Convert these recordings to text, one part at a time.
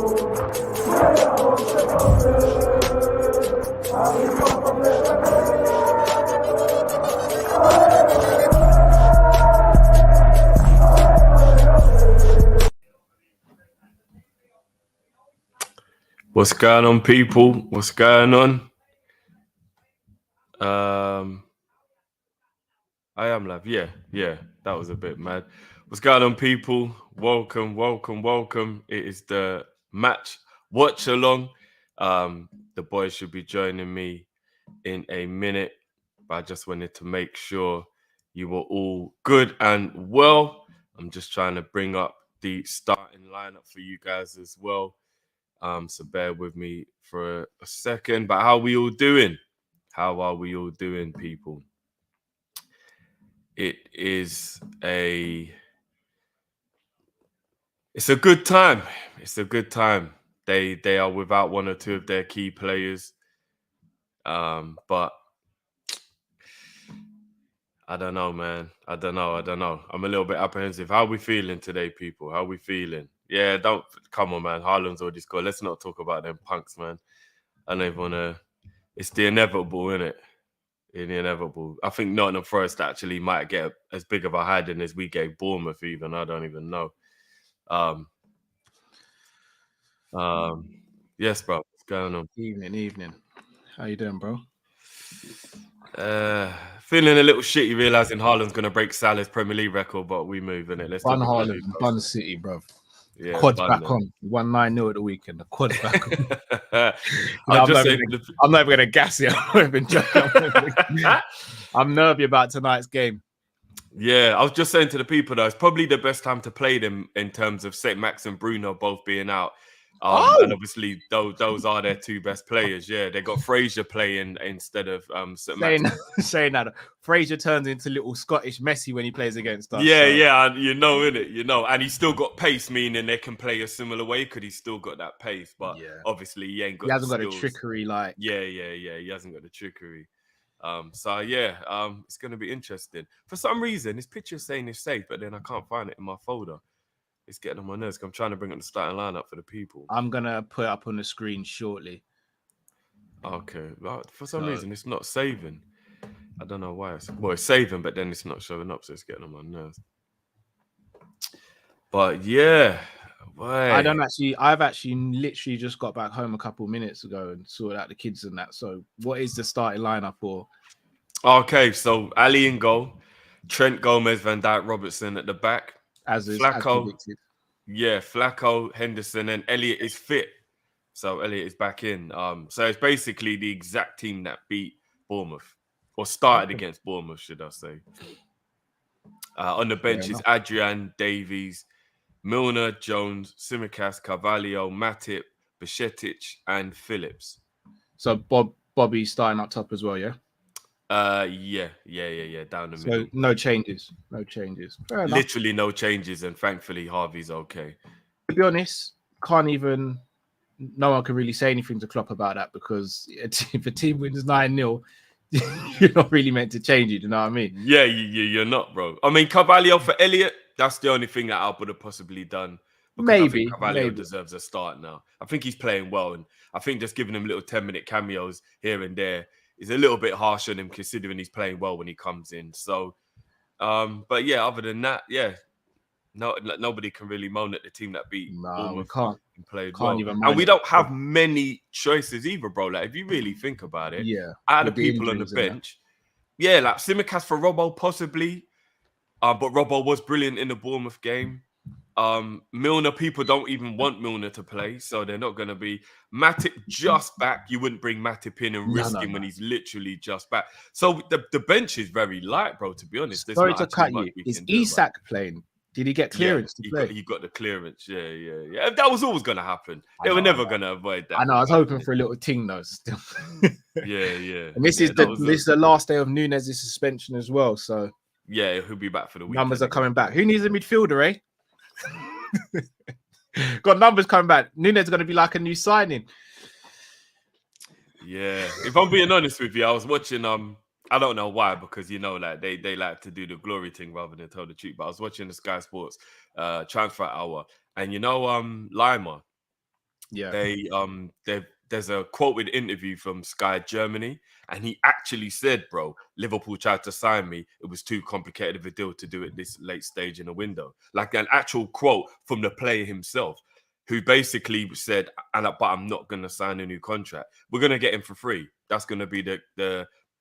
What's going on, people? What's going on? I am live. Yeah, that was a bit mad. What's going on, people? Welcome. It is the match Watchalong. The boys should be joining me in a minute, but I just wanted to make sure you were all good and well. I'm just trying to bring up the starting lineup for you guys as well. So bear with me for a second. But how are we all doing? How are we all doing, people? It's a good time. It's a good time. They are without one or two of their key players. But I don't know, man. I don't know. I'm a little bit apprehensive. How are we feeling today, people? How are we feeling? Yeah, come on, man. Haaland's already scored. Let's not talk about them punks, man. I don't even want to. It's the inevitable, isn't it? The inevitable. I think Nottingham Forest actually might get as big of a hiding as we gave Bournemouth. Even I don't even know. Yes, bro. What's going on? Evening. How you doing, bro? Feeling a little shitty, realizing Haaland's gonna break Salah's Premier League record, but we move in it. Let's Bun Haaland, Bun City, bro. Yeah, quad's back on. 1-9-0 at the weekend. The quad's back on. I'm not even gonna gas it. I'm nervy about tonight's game. Yeah, I was just saying to the people though, it's probably the best time to play them in terms of St. Max and Bruno both being out. And obviously those are their two best players. Yeah, they got Fraser playing instead of St. Max. Saying that Fraser turns into little Scottish Messi when he plays against us. Yeah, you know, innit? And he's still got pace, meaning they can play a similar way because he's still got that pace. But obviously he ain't got. He hasn't got the trickery like. Yeah. He hasn't got the trickery. It's gonna be interesting. For some reason, this picture is saying it's safe, but then I can't find it in my folder. It's getting on my nerves. I'm trying to bring up the starting lineup for the people. I'm gonna put it up on the screen shortly. Okay. Well, for some reason, it's not saving. I don't know why. It's saving, but then it's not showing up, so it's getting on my nerves. But yeah, I've actually literally just got back home a couple of minutes ago and sorted out the kids and that. So, what is the starting lineup for? Okay, so Ali in goal, Trent, Gomez, Van Dijk, Robertson at the back. As Flacco, as Flacco, Henderson, and Elliott is fit, so Elliott is back in. So it's basically the exact team that beat Bournemouth or started against Bournemouth, should I say? On the bench is Adrian, Davies, Milner, Jones, Tsimikas, Carvalho, Matip, Bajcetic, and Phillips. So Bobby's starting up top as well, yeah. Yeah, down the middle. So no changes. Literally no changes, and thankfully Harvey's okay. To be honest, no one can really say anything to Klopp about that because if a team wins 9-0, you're not really meant to change it. You know what I mean? Yeah, you're not, bro. I mean, Carvalho for Elliott, that's the only thing that I would have possibly done. Maybe Carvalho deserves a start now. I think he's playing well, and I think just giving him little 10-minute cameos here and there is a little bit harsh on him considering he's playing well when he comes in. So, but yeah, other than that, nobody can really moan at the team that beat Bournemouth. Can't well. And we don't have many choices either, bro. Like if you really think about it, out of the people on the bench, like Tsimikas for Robbo possibly, but Robbo was brilliant in the Bournemouth game. Milner, people don't even want Milner to play, so they're not going to be. Matip just back. You wouldn't bring Matip in and risk him when he's literally just back. So the bench is very light, bro, to be honest. Sorry to cut you. Is Isak playing? Did he get clearance to play? He got the clearance, yeah. That was always going to happen. They were never going to avoid that. I know, I was hoping for a little ting, though, still. yeah. And this is the last day of Nunez' suspension as well, so... Yeah, he'll be back for the week. Numbers are coming back. Who needs a midfielder, eh? Got numbers coming back. Nunez is going to be like a new signing. Yeah. If I'm being honest with you, I was watching I don't know why, because like they like to do the glory thing rather than tell the truth. But I was watching the Sky Sports transfer hour, and Lima, Yeah. There's a quoted interview from Sky Germany, and he actually said, bro, Liverpool tried to sign me. It was too complicated of a deal to do it this late stage in a window. Like an actual quote from the player himself, who basically said, but I'm not gonna sign a new contract. We're gonna get him for free. That's gonna be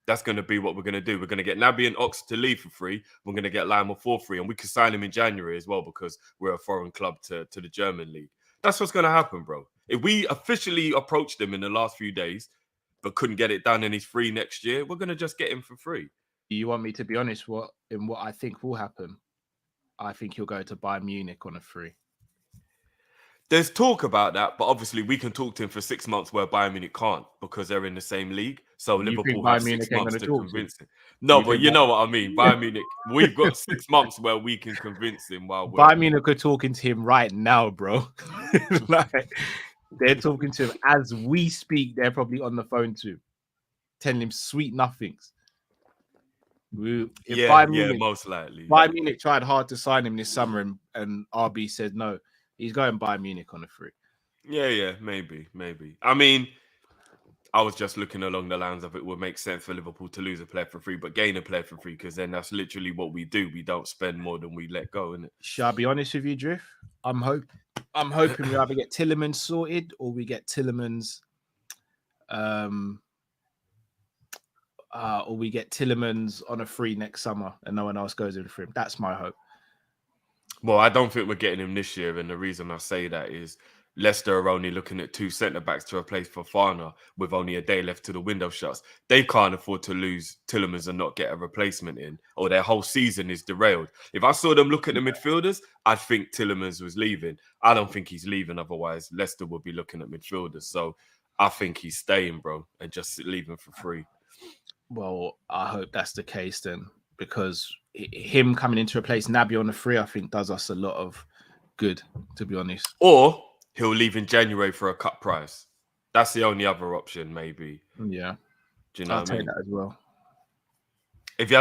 that's going to be what we're going to do. We're going to get Naby and Ox to leave for free. We're going to get Lionel for free. And we could sign him in January as well because we're a foreign club to the German league. That's what's going to happen, bro. If we officially approached him in the last few days but couldn't get it done and he's free next year, we're going to just get him for free. You want me to be honest what I think will happen? I think he'll go to Bayern Munich on a free. There's talk about that, but obviously we can talk to him for 6 months where Bayern Munich can't because they're in the same league. So You think Liverpool Bayern have 6 Munich ain't months gonna to talk to convince him. No, You but think you Bayern- know what I mean. Bayern Munich, we've got 6 months where we can convince him while we're... Bayern Munich are talking to him right now, bro. Like, they're talking to him as we speak. They're probably on the phone to him, telling him sweet nothings. Munich, most likely. Bayern Munich tried hard to sign him this summer, and RB said no. He's going Bayern Munich on a free. Yeah, maybe. I mean, I was just looking along the lines of it would make sense for Liverpool to lose a player for free, but gain a player for free, because then that's literally what we do. We don't spend more than we let go, innit? Shall I be honest with you, Drift? I'm hoping we either get Tielemans sorted or we get Tielemans, or we get Tielemans on a free next summer, and no one else goes in for him. That's my hope. Well, I don't think we're getting him this year, and the reason I say that is Leicester are only looking at 2 centre-backs to replace Fofana with only a day left to the window shuts. They can't afford to lose Tielemans and not get a replacement in, or their whole season is derailed. If I saw them look at the midfielders, I'd think Tielemans was leaving. I don't think he's leaving, otherwise Leicester would be looking at midfielders. So I think he's staying, bro, and just leaving for free. Well, I hope that's the case then, because him coming in to replace Naby on the free, I think, does us a lot of good, to be honest. Or he'll leave in January for a cut price. That's the only other option, maybe. Yeah. Do you know what I mean? That as well. If he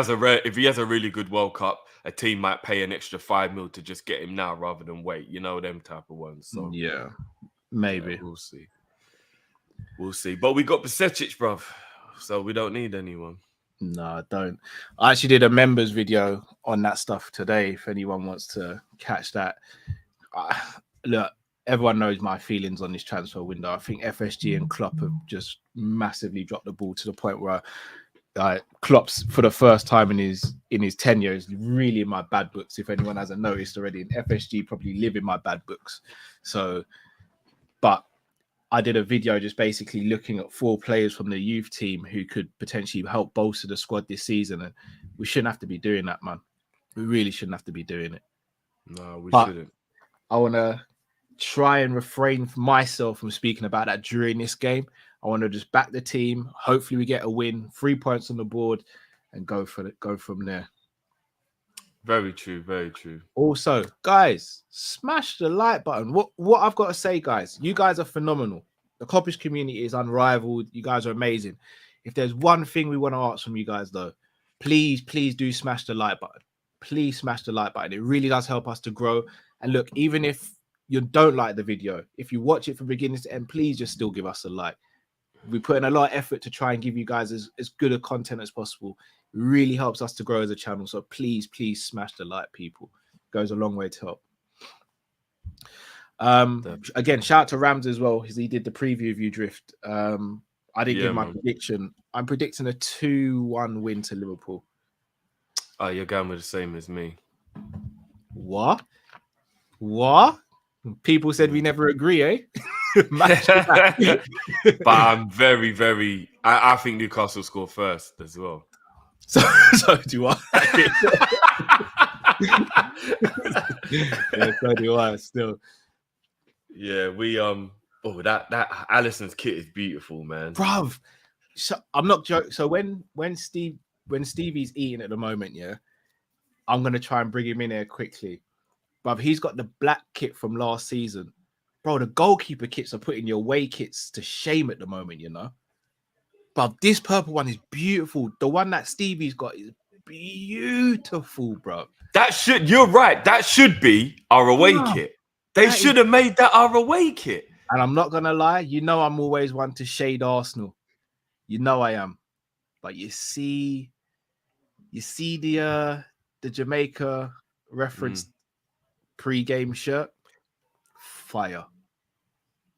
has a really good World Cup, a team might pay an extra $5 million to just get him now rather than wait. You know, them type of ones. So yeah, maybe. Yeah, we'll see. But we got Bajcetic, bruv. So we don't need anyone. No, I don't. I actually did a members video on that stuff today. If anyone wants to catch that, look, everyone knows my feelings on this transfer window. I think FSG and Klopp have just massively dropped the ball to the point where Klopp's, for the first time in his tenure, is really in my bad books. If anyone hasn't noticed already, and FSG probably live in my bad books. So, but I did a video just basically looking at 4 players from the youth team who could potentially help bolster the squad this season, and we shouldn't have to be doing that, man. We really shouldn't have to be doing it. No, we shouldn't. I want to try and refrain myself from speaking about that during this game. I want to just back the team. Hopefully we get a win, 3 points on the board, and go from there. Very true. Also, guys, smash the like button. What I've got to say, guys, you guys are phenomenal. The Kopish community is unrivaled. You guys are amazing. If there's one thing we want to ask from you guys, though, please do smash the like button. Please smash the like button. It really does help us to grow. And look, even if you don't like the video, if you watch it from beginning to end, please just still give us a like. We put in a lot of effort to try and give you guys as good a content as possible. It really helps us to grow as a channel. So please smash the like, people. It goes a long way to help. Again, shout out to Rams as well, because he did the preview of You Drift. I didn't give my prediction. I'm predicting a 2-1 win to Liverpool. Oh, you're going with the same as me. What? People said we never agree, eh? But I'm very. I think Newcastle score first as well. So do I. Yeah, so do I still. Yeah, we that Allison's kit is beautiful, man. Bruv. So I'm not joking. So when Stevie's eating at the moment, yeah, I'm gonna try and bring him in here quickly. Bruv, he's got the black kit from last season. Bro, the goalkeeper kits are putting your away kits to shame at the moment, you know. But this purple one is beautiful. The one that Stevie's got is beautiful, bro. You're right. That should be our away kit. They should have made that our away kit. And I'm not gonna lie, you know I'm always one to shade Arsenal. You know I am. But you see the Jamaica referenced pre-game shirt. Fire.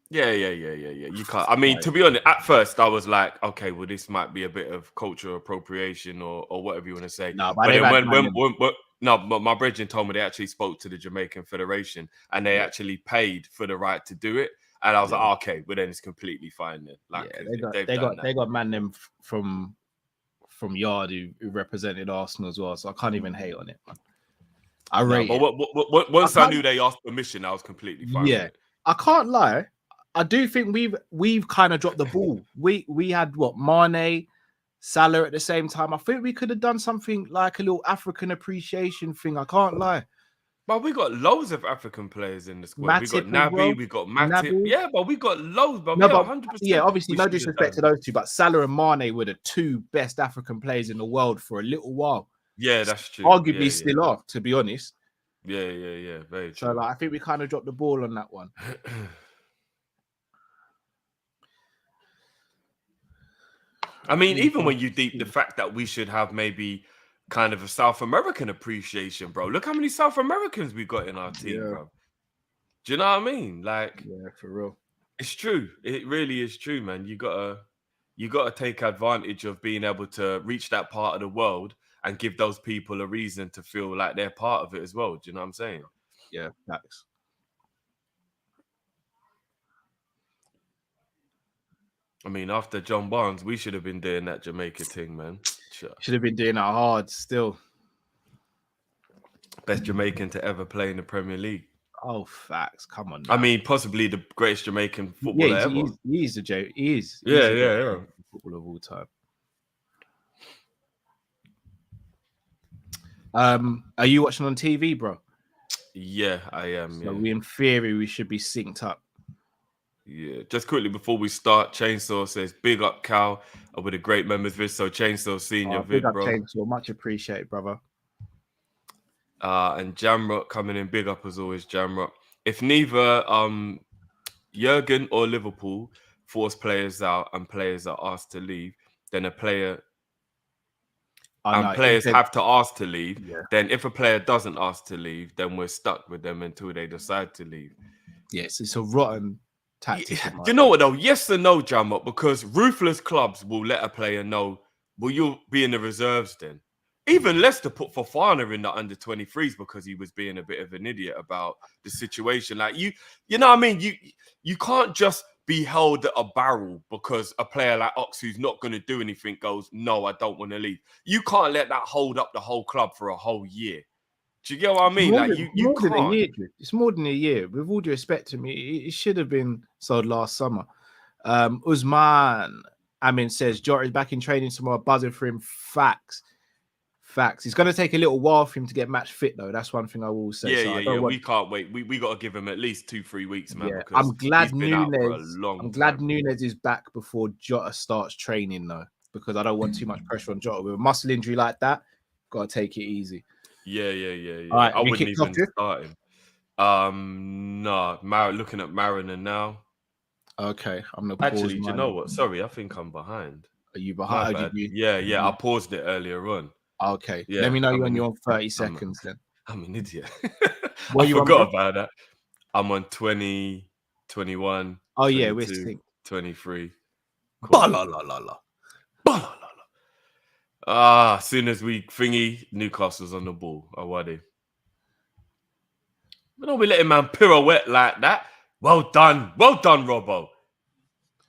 Yeah. You can't. I mean, to be honest, at first I was like, okay, well, this might be a bit of cultural appropriation or whatever you want to say. No, but then but my brethren told me they actually spoke to the Jamaican Federation and they actually paid for the right to do it. And I was like, okay, well then it's completely fine then. Like, they got man them from Yard who represented Arsenal as well, so I can't even hate on it, man. I rate but once I knew they asked permission, I was completely fine with it. I can't lie. I do think we've kind of dropped the ball. We had Mane, Salah at the same time. I think we could have done something like a little African appreciation thing. I can't lie. But we got loads of African players in the squad. We got Naby, we got Matip. Yeah, but we got loads. But no, 100%. Yeah, obviously, no disrespect to those two, but Salah and Mane were the two best African players in the world for a little while. Yeah, that's true. Arguably still are, to be honest. Yeah. Very true. So, like, I think we kind of dropped the ball on that one. I mean, even when you deep the fact that we should have maybe kind of a South American appreciation, bro. Look how many South Americans we got in our team, bro. Do you know what I mean? Like, yeah, for real. It's true. It really is true, man. You gotta take advantage of being able to reach that part of the world and give those people a reason to feel like they're part of it as well. Do you know what I'm saying? Yeah, facts. I mean, after John Barnes, we should have been doing that Jamaica thing, man. Should have been doing it hard still. Best Jamaican to ever play in the Premier League. Oh, facts. Come on now. I mean, possibly the greatest Jamaican footballer ever. He is. Yeah. Footballer of all time. Are you watching on TV, bro? Yeah, I am. So in theory, we should be synced up. Yeah, just quickly before we start, Chainsaw says, big up, Cal, with a great members vid. So Chainsaw seen your vid, bro. Chainsaw, much appreciated, brother. And Jamrock coming in, big up as always, Jamrock. If neither Jurgen or Liverpool force players out and players are asked to leave, then players have to ask to leave. Yeah. Then if a player doesn't ask to leave, then we're stuck with them until they decide to leave. Yes, it's a rotten tactic. You know what though? Yes or no, Jamrock, because ruthless clubs will let a player know, well, you'll be in the reserves then. Even Leicester put Fofana in the under-23s because he was being a bit of an idiot about the situation. Like you know what I mean? You can't just be held at a barrel because a player like Ox who's not going to do anything goes, no, I don't want to leave. You can't let that hold up the whole club for a whole year. Do you get what I mean? You can't. It's more than a year. With all due respect to me, it should have been sold last summer. Usman Amin says Jota is back in training tomorrow, buzzing for him. Facts. It's going to take a little while for him to get match fit, though. That's one thing I will say. Yeah. We can't wait. We got to give him at least 2-3 weeks, man. Yeah. I'm glad Nunes is back before Jota starts training, though, because I don't want too much pressure on Jota. With a muscle injury like that, got to take it easy. Yeah. All right, I wouldn't even start him. No, looking at Mariner now. Okay, I'm gonna actually. Do you know what? Sorry, I think I'm behind. Are you behind? Yeah. I paused it earlier on. Okay, let me know when you're on 30 seconds. Then I'm an idiot. I forgot about that. I'm on 20, 21. Oh yeah, we're synced. 23. Cool. As soon as we thingy, Newcastle's on the ball. Awadi. We don't be letting man pirouette like that. Well done, Robbo.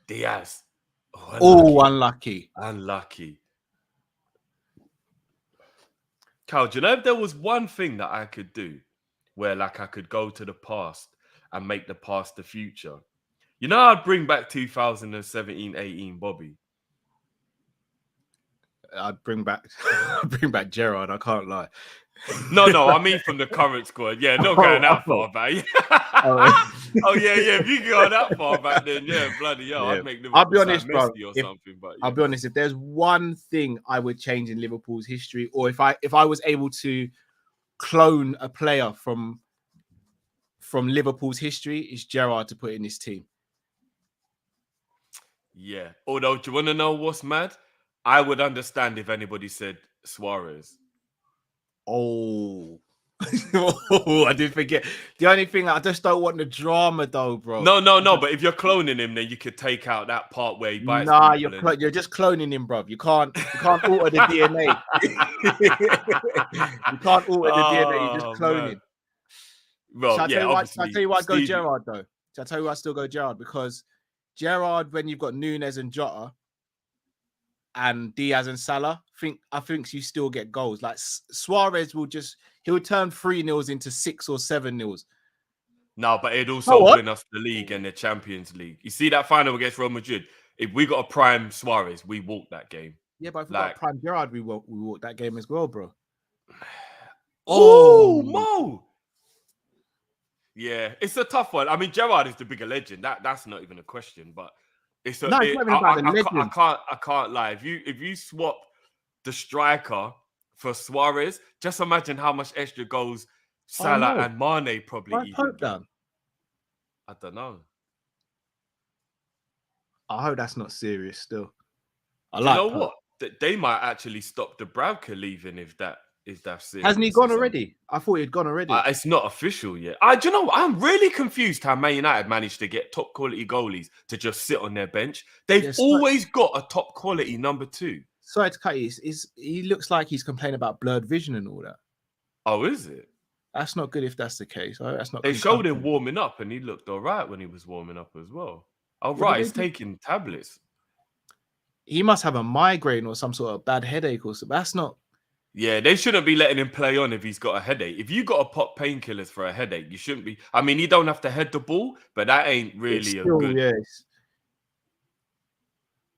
Diaz. Unlucky. Cal, do you know if there was one thing that I could do where like I could go to the past and make the past the future? You know, I'd bring back 2017-18 Bobby. I'd bring back Gerrard. I can't lie. No, I mean from the current squad. Yeah, not going that far back. Yeah. If you go that far back, then bloody hell, I'd make Liverpool. I'll be honest, bro. I'll be honest. If there's one thing I would change in Liverpool's history, or if I was able to clone a player from Liverpool's history, is Gerrard to put in this team. Yeah. Although, do you want to know what's mad? I would understand if anybody said Suarez. Oh. Oh, I did forget. The only thing I just don't want the drama though, bro. No. But if you're cloning him, then you could take out that part where he bites Nah, people. you're just cloning him, bro. You can't alter the DNA. You can't alter the DNA. You're just cloning. Man. Well, Shall I obviously. tell you why I go Stevie. Gerrard though? Shall I tell you why I still go Gerrard? Because Gerrard, when you've got Nunes and Jota and Diaz and Salah, I think you still get goals. Like Suarez he'll turn 3-0 into 6 or 7-0. No, but it'd also win us the league and the Champions League. You see that final against Real Madrid? If we got a prime Suarez, we walk that game. Yeah, but if we got a prime Gerrard, we walk that game as well, bro. Oh, Mo! Yeah, it's a tough one. I mean, Gerrard is the bigger legend. That's not even a question. But it's not even about the legend. I can't lie. If you swap the striker for Suarez, just imagine how much extra goals Salah and Mane probably even get. I don't know. I hope that's not serious still. You know what? They might actually stop Dubravka leaving if that's serious. Hasn't he gone already? I thought he'd gone already. It's not official yet. Do you know what? I'm really confused how Man United managed to get top quality goalies to just sit on their bench. They've always got a top quality number 2. Sorry to cut you. He looks like he's complaining about blurred vision and all that. Oh, is it? That's not good if that's the case. That's not. They showed him warming up, and he looked all right when he was warming up as well. Oh, right, he's taking tablets. He must have a migraine or some sort of bad headache or something. That's not. Yeah, they shouldn't be letting him play on if he's got a headache. If you got to pop painkillers for a headache, you shouldn't be. I mean, you don't have to head the ball, but that ain't really a good. Yes.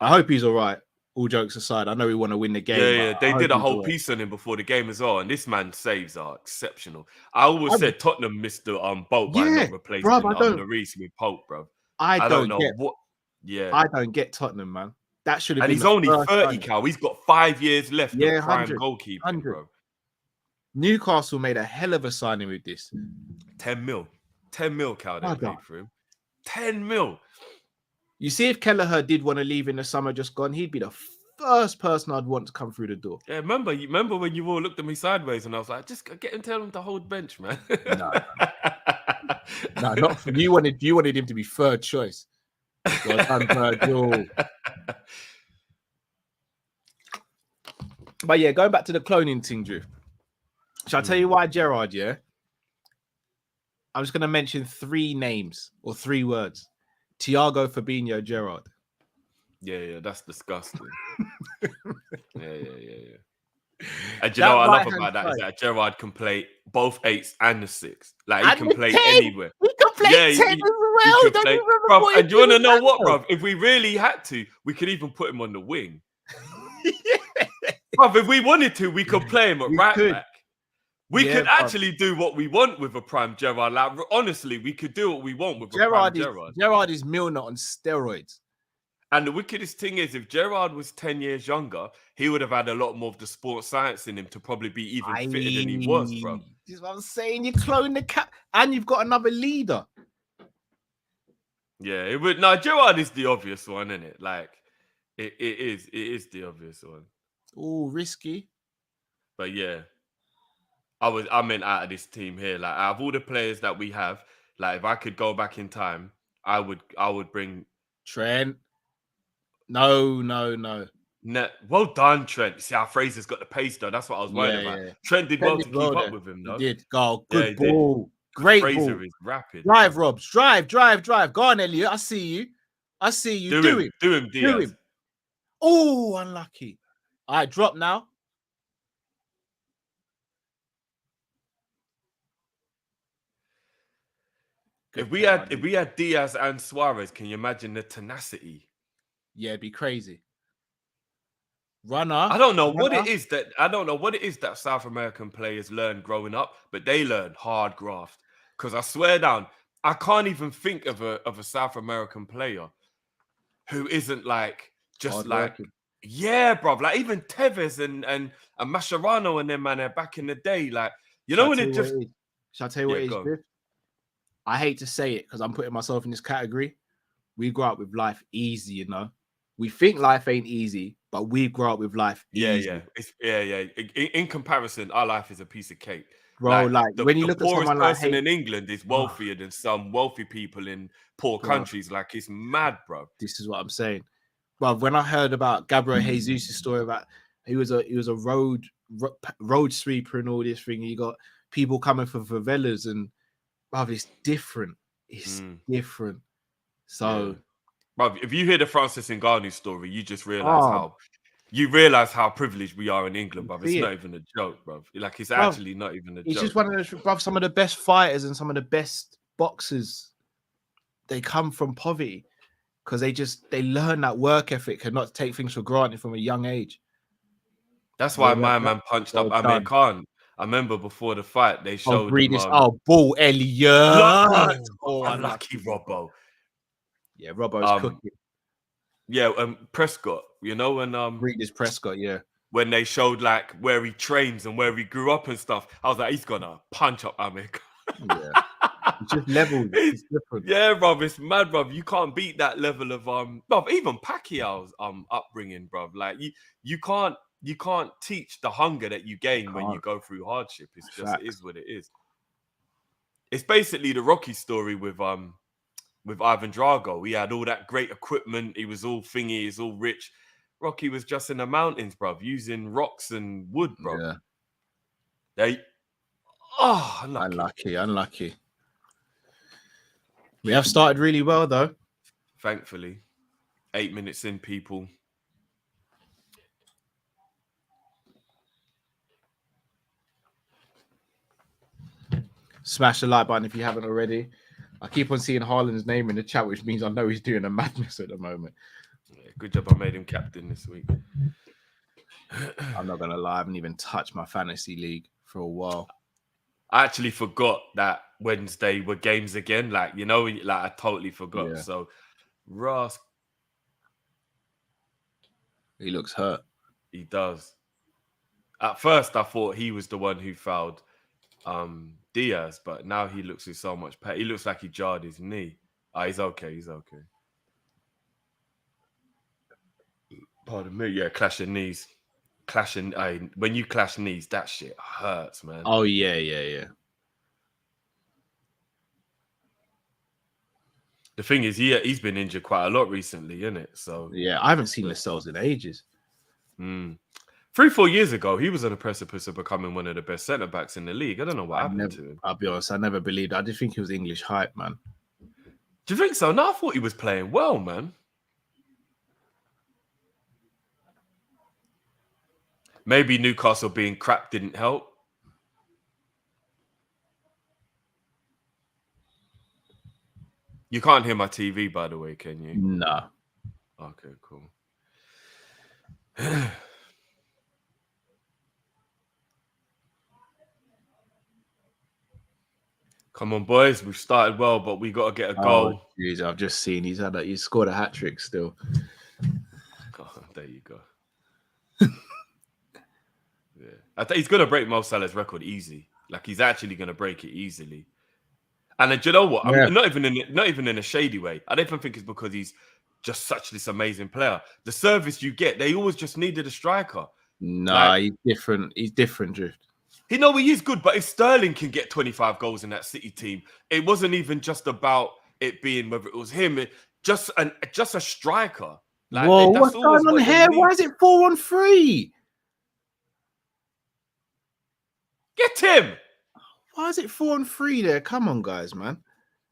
I hope he's all right. All jokes aside, I know we want to win the game. Yeah. They did a whole piece on him before the game as well, and this man's saves are exceptional. I always said Tottenham missed the boat by not replacing Lloris with Pope, bro. I don't know what. Yeah, I don't get Tottenham, man. That should have been. And he's only 30, Cal. He's got 5 years left. Yeah, prime goalkeeper, bro. Newcastle made a hell of a signing with this. 10 mil, Cal. They paid for him. 10 mil. You see, if Kelleher did want to leave in the summer just gone, he'd be the first person I'd want to come through the door. Yeah, remember when you all looked at me sideways and I was like, just get him, tell him to hold bench, man. No, not for you. You wanted him to be third choice. Well done, Virgil. But yeah, going back to the cloning thing, Drew. Shall I tell you why Gerrard? Yeah, I'm just going to mention 3 names or 3 words. Thiago, Fabinho, Gerrard. Yeah, that's disgusting. Yeah. And you know what I love about that is that Gerrard can play both 8s and the 6. Like he can play anywhere. He can play 10 as well. Bro, and do you want to know what, bro? If we really had to, we could even put him on the wing. Bro, if we wanted to, we could play him at right back. We could actually do what we want with a prime Gerrard. Like, honestly, we could do what we want with a prime Gerrard. Gerrard is Milner on steroids. And the wickedest thing is, if Gerrard was 10 years younger, he would have had a lot more of the sports science in him to probably be even fitter than he was, bro. This is what I'm saying. You clone the cap, and you've got another leader. Yeah, it would. No, Gerrard is the obvious one, isn't it? Like, it is the obvious one. Oh, risky. But yeah. I meant out of this team here. Like, out of all the players that we have, like if I could go back in time, I would bring Trent. No. Well done, Trent. See how Fraser's got the pace though. That's what I was worried about. Yeah. Trent did well to keep up with him, though. He did. Good ball. Great Fraser ball. Is rapid. Drive, Robs. Drive. Go on, Elliot. I see you. Do him, Diaz. Oh, unlucky. All right, drop now. If we had Diaz and Suarez, can you imagine the tenacity? Yeah, it'd be crazy. Runner. I don't know what it is that South American players learn growing up, but they learn hard graft. Because I swear down, I can't even think of a South American player who isn't like just hard like working. Yeah, bro. Like even Tevez and Mascherano and them, man, back in the day, like when it just. Shall I tell you what it is, Biff? I hate to say it because I'm putting myself in this category. We grew up with life easy, We think life ain't easy, but we grow up with life easy. Yeah. It's yeah. In comparison, our life is a piece of cake. Bro, like The when you look at poorest someone like person in England is oh, wealthier than some wealthy people in poor bro, countries. Like it's mad, bro. this is what I'm saying. But when I heard about Gabriel Jesus' story about he was a road sweeper and all this thing, you got people coming from favelas and bruv, it's different. It's different. So, Bro, if you hear the Francis Ngannou story, you just realize oh, how privileged we are in England, bro. It's see not it. even a joke, bro. Like it's Bruv, actually not even a it's joke. just one of those, bruv, some of the best fighters and some of the best boxers, they come from poverty because they learn that work ethic and not take things for granted from a young age. That's why my man punched up Amir Khan. I remember before the fight, they showed him. Bull Elliot. Unlucky Robbo. Yeah, Robbo's cooking. Yeah, Prescott. You know when Breeders Prescott, yeah. When they showed like where he trains and where he grew up and stuff, I was like, he's gonna punch up Amir Khan. Yeah. It's just levels. It's different. Yeah, bruv, it's mad, bruv. You can't beat that level of bruv, even Pacquiao's upbringing, bruv. Like you can't teach the hunger that you gain when you go through hardship. It's just it is what it is. It's basically the Rocky story with Ivan Drago. He had all that great equipment, he was all thingy, he's all rich. Rocky was just in the mountains, bruv, using rocks and wood, bruv. Yeah. Unlucky. We have started really well, though. Thankfully. 8 minutes in, people. Smash the like button if you haven't already. I keep on seeing Haaland's name in the chat, which means I know he's doing a madness at the moment. Yeah, good job I made him captain this week. I'm not going to lie. I haven't even touched my fantasy league for a while. I actually forgot that Wednesday were games again. Like, you know, like I totally forgot. Yeah. So, Ross. He looks hurt. He does. At first, I thought he was the one who fouled Diaz, but now he looks with so much pain. He looks like he jarred his knee. He's okay. He's okay. Pardon me. Yeah, clashing knees. When you clash knees, that shit hurts, man. Oh, yeah. The thing is, he's been injured quite a lot recently, isn't it? So yeah, I haven't seen Lascelles in ages. 3-4 years ago, he was on the precipice of becoming one of the best centre backs in the league. I don't know what happened to him. I'll be honest, I never believed. I just think he was English hype, man. Do you think so? No, I thought he was playing well, man. Maybe Newcastle being crap didn't help. You can't hear my TV, by the way, can you? No. Okay, cool. Come on, boys. We've started well, but we got to get a goal. Geez, I've just seen he's scored a hat-trick still. Oh, there you go. Yeah, I think he's going to break Mo Salah's record easy. Like, he's actually going to break it easily. And do you know what? Yeah. I'm not even in a shady way. I don't even think it's because he's just such this amazing player. The service you get, they always just needed a striker. No, he's different. He's different, Drift. He is good, but if Sterling can get 25 goals in that City team, it wasn't even just about it being whether it was him. Just a striker. Like, whoa, what's going on here? Why is it 4-on-3? Get him! Why is it 4-on-3 there? Come on, guys, man.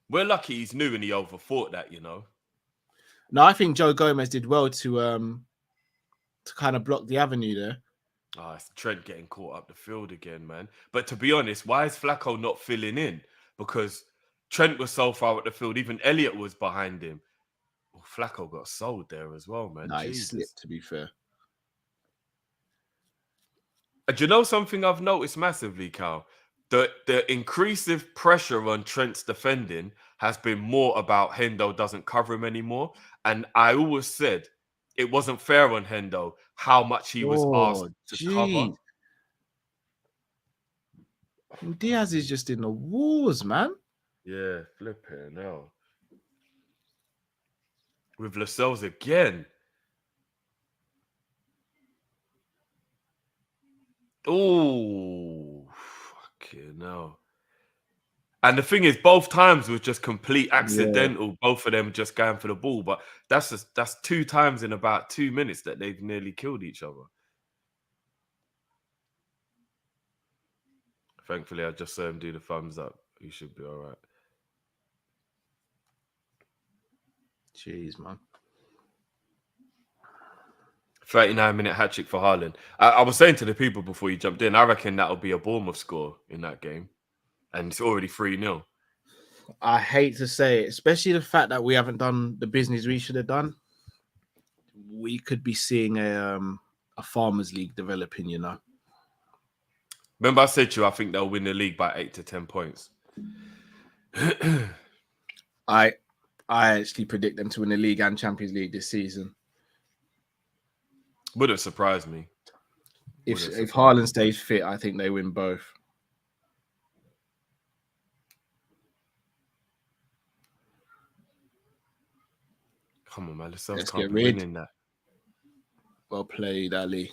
We're lucky he's new and he overthought that, you know. No, I think Joe Gomez did well to kind of block the avenue there. Oh, it's Trent getting caught up the field again, man. But to be honest, why is Flacco not filling in? Because Trent was so far up the field, even Elliott was behind him. Oh, Flacco got sold there as well, man. Nah, he slipped, to be fair. Do you know something I've noticed massively, Cal? The increasive pressure on Trent's defending has been more about Hendo doesn't cover him anymore. And I always said it wasn't fair on Hendo how much he was asked to cover. Diaz is just in the wars, man. Yeah, flipping now. With Lascelles again. Oh, fucking no. And the thing is, both times was just complete accidental. Both of them just going for the ball, but that's 2 times in about 2 minutes that they've nearly killed each other. Thankfully, I just saw him do the thumbs up. He should be all right. Jeez, man. 39-minute hat trick for Haaland. I was saying to the people before you jumped in, I reckon that'll be a Bournemouth score in that game, and it's already 3-0. I hate to say it, especially the fact that we haven't done the business we should have done. We could be seeing a Farmers League developing, you know. Remember, I said to you, I think they'll win the league by 8 to 10 points. I actually predict them to win the league and Champions League this season. Wouldn't surprise me. If Haaland stays fit, I think they win both. Come on, man. Let's get rid. Winning that. Well played, Ali.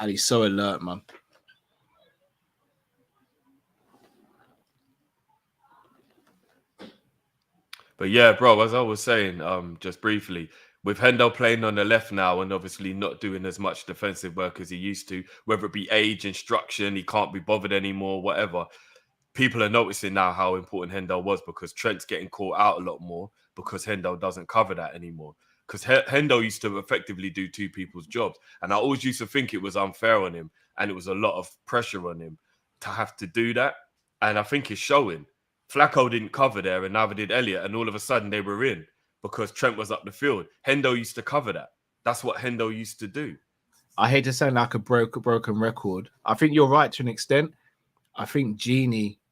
Ali's so alert, man. But yeah, bro, as I was saying, just briefly, with Hendo playing on the left now and obviously not doing as much defensive work as he used to, whether it be age, instruction, he can't be bothered anymore, whatever. People are noticing now how important Hendo was because Trent's getting caught out a lot more because Hendo doesn't cover that anymore. Because Hendo used to effectively do two people's jobs. And I always used to think it was unfair on him and it was a lot of pressure on him to have to do that. And I think it's showing. Flacco didn't cover there and neither did Elliott. And all of a sudden they were in because Trent was up the field. Hendo used to cover that. That's what Hendo used to do. I hate to sound like a broken record. I think you're right to an extent. I think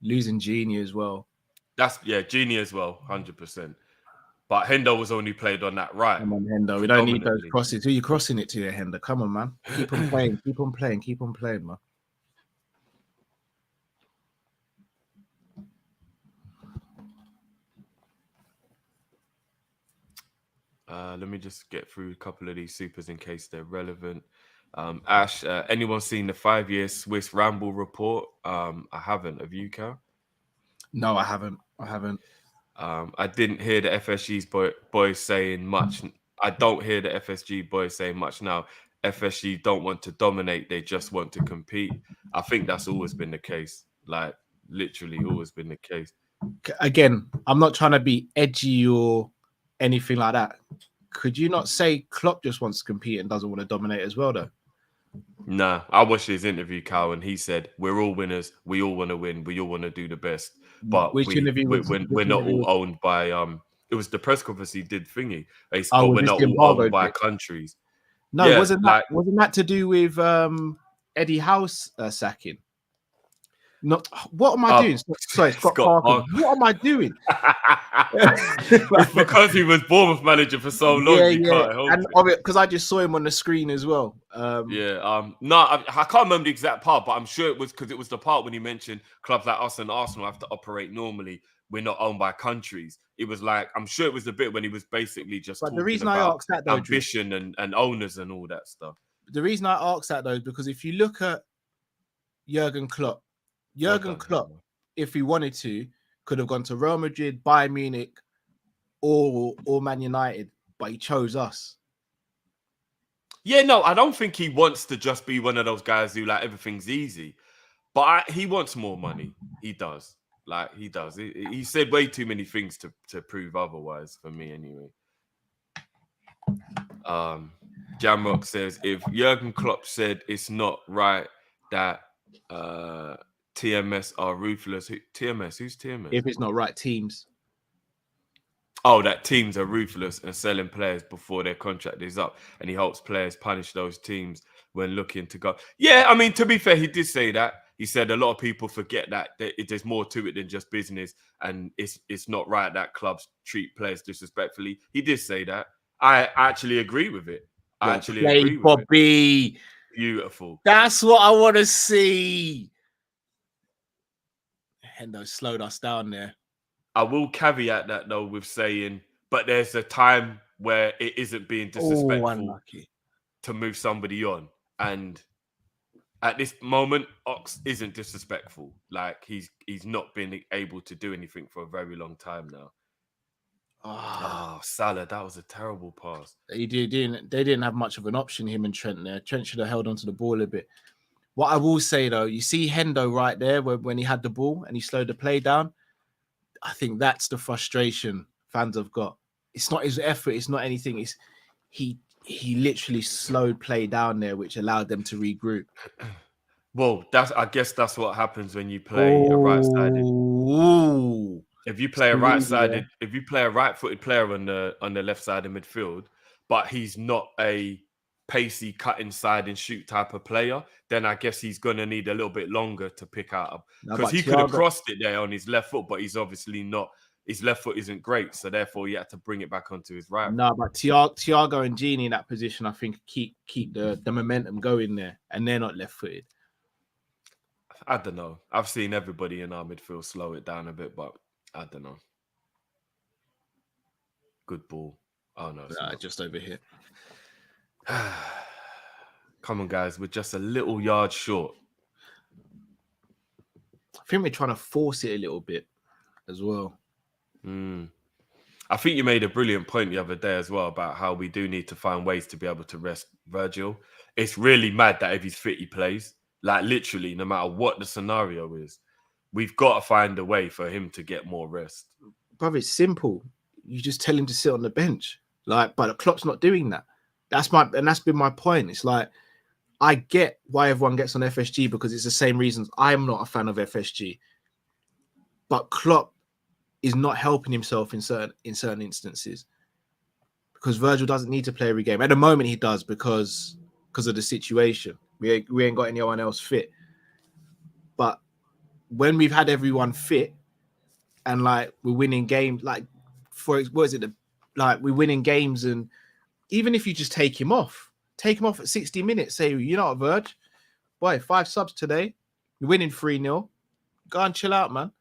losing Genie as well. Genie as well, 100%. But Hendo was only played on that right. Come on, Hendo. We don't need those crosses. Who are you crossing it to there, Hendo? Come on, man. Keep on playing. Keep on playing. Keep on playing, man. Let me just get through a couple of these supers in case they're relevant. Ash, anyone seen the 5-year Swiss Ramble report? I haven't. Have you, Cal? No, I haven't. I didn't hear the FSG's boys saying much. I don't hear the FSG boys saying much now. FSG don't want to dominate. They just want to compete. I think that's always been the case. Like, literally always been the case. Again, I'm not trying to be edgy or anything like that. Could you not say Klopp just wants to compete and doesn't want to dominate as well, though? Nah, I watched his interview, Cal, and he said, we're all winners. We all want to win. We all want to do the best. But we're not all owned by... It was the press conference he did thingy. But we're not all owned by countries. No, yeah, wasn't that to do with Eddie Howe's sacking? Not what am I doing? Sorry, Scott Parker. What am I doing? It's because he was Bournemouth manager for so long. And because I just saw him on the screen as well. No, I can't remember the exact part, but I'm sure it was because it was the part when he mentioned clubs like us and Arsenal have to operate normally. We're not owned by countries. It was like, I'm sure it was the bit when he was basically just talking about ambition and owners and all that stuff. The reason I asked that though is because if you look at Jurgen Klopp, if he wanted to, could have gone to Real Madrid, Bayern Munich, or Man United, but he chose us. Yeah, no, I don't think he wants to just be one of those guys who like everything's easy. But he wants more money. He does. Like, he does. He said way too many things to prove otherwise, for me anyway. Jamrock says, if Jurgen Klopp said it's not right that TMS are ruthless. TMS? Who's TMS? If it's not right, teams. Oh, that teams are ruthless and selling players before their contract is up. And he hopes players punish those teams when looking to go. Yeah, I mean, to be fair, he did say that. He said a lot of people forget that there's more to it than just business. And it's not right that clubs treat players disrespectfully. He did say that. I actually agree with it. Agree with it. Beautiful. That's what I want to see. Hendo slowed us down there. I will caveat that though with saying, but there's a time where it isn't being disrespectful to move somebody on. And at this moment, Ox isn't disrespectful. Like he's not been able to do anything for a very long time now. Oh, Salah, that was a terrible pass. They didn't have much of an option, him and Trent there. Trent should have held onto the ball a bit. What I will say though, you see Hendo right there when he had the ball and he slowed the play down. I think that's the frustration fans have got. It's not his effort, it's not anything. It's he literally slowed play down there, which allowed them to regroup. Well, I guess that's what happens when you play a right-sided. Ooh. If you play a right-sided, if you play a right-footed player on the left side of midfield, but he's not a pacey, cut inside and shoot type of player, then I guess he's going to need a little bit longer to pick out, because he could have crossed it there on his left foot, but he's obviously not. His left foot isn't great, so therefore he had to bring it back onto his right. No, but Thiago and Gini in that position, I think, keep the momentum going there, and they're not left-footed. I don't know. I've seen everybody in our midfield slow it down a bit, but I don't know. Good ball. Oh no, just over here. Come on, guys. We're just a little yard short. I think we're trying to force it a little bit as well. I think you made a brilliant point the other day as well about how we do need to find ways to be able to rest Virgil. It's really mad that if he's fit, he plays. Like literally, no matter what the scenario is, we've got to find a way for him to get more rest. Brother, it's simple. You just tell him to sit on the bench. But the Klopp's not doing that. That's been my point. It's like, I get why everyone gets on FSG because it's the same reasons I'm not a fan of FSG. But Klopp is not helping himself in certain instances, because Virgil doesn't need to play every game. At the moment, he does because of the situation. We ain't got anyone else fit. But when we've had everyone fit and like we're winning games, like we're winning games, and even if you just take him off at 60 minutes, say, you know what, Virg, boy, 5 subs today, you're winning 3-0. Go and chill out, man.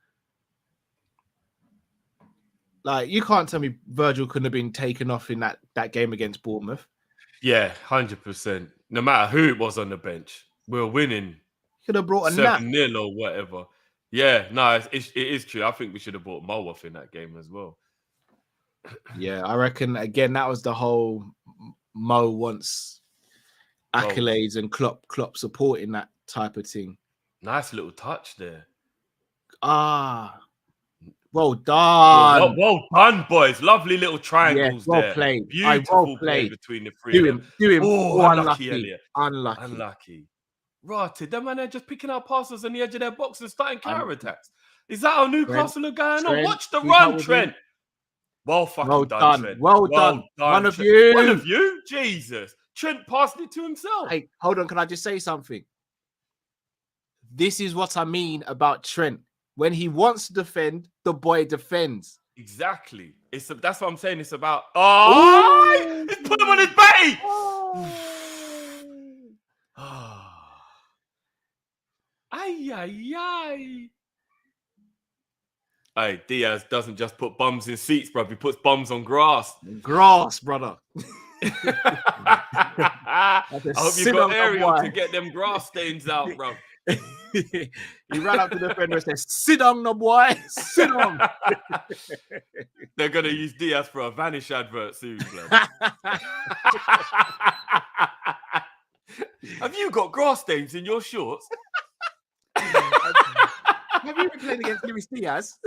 Like, you can't tell me Virgil couldn't have been taken off in that game against Bournemouth. Yeah, 100%. No matter who it was on the bench, we're winning. Could have brought a nap. 7-0 or whatever. Yeah, no, it is true. I think we should have brought Mo off in that game as well. Yeah, I reckon, again, that was the whole Mo wants accolades and Klopp supporting that type of thing. Nice little touch there. Well done. Well done, boys. Lovely little triangles well there. Played. Beautiful play between the three. Do him. Oh, unlucky, Elliot. Unlucky. Rotted. Them man are just picking out passes on the edge of their box and starting counter attacks. Is that how Newcastle are going on? Watch the run, Trent. Well fucking done, Trent. Well done. One of you? Jesus. Trent passed it to himself. Hey, hold on. Can I just say something? This is what I mean about Trent. When he wants to defend, the boy defends. Exactly. That's what I'm saying. It's about. Oh, he's put him on his belly. Ay. Hey, Diaz doesn't just put bums in seats, bro. He puts bums on grass. Grass, brother. I hope you got Ariel to get them grass stains out, bro. He ran up to the defender and said, "Sit down, no boy. Sit down." They're gonna use Diaz for a Vanish advert soon, bro. Have you got grass stains in your shorts? Have you been playing against Luis Diaz?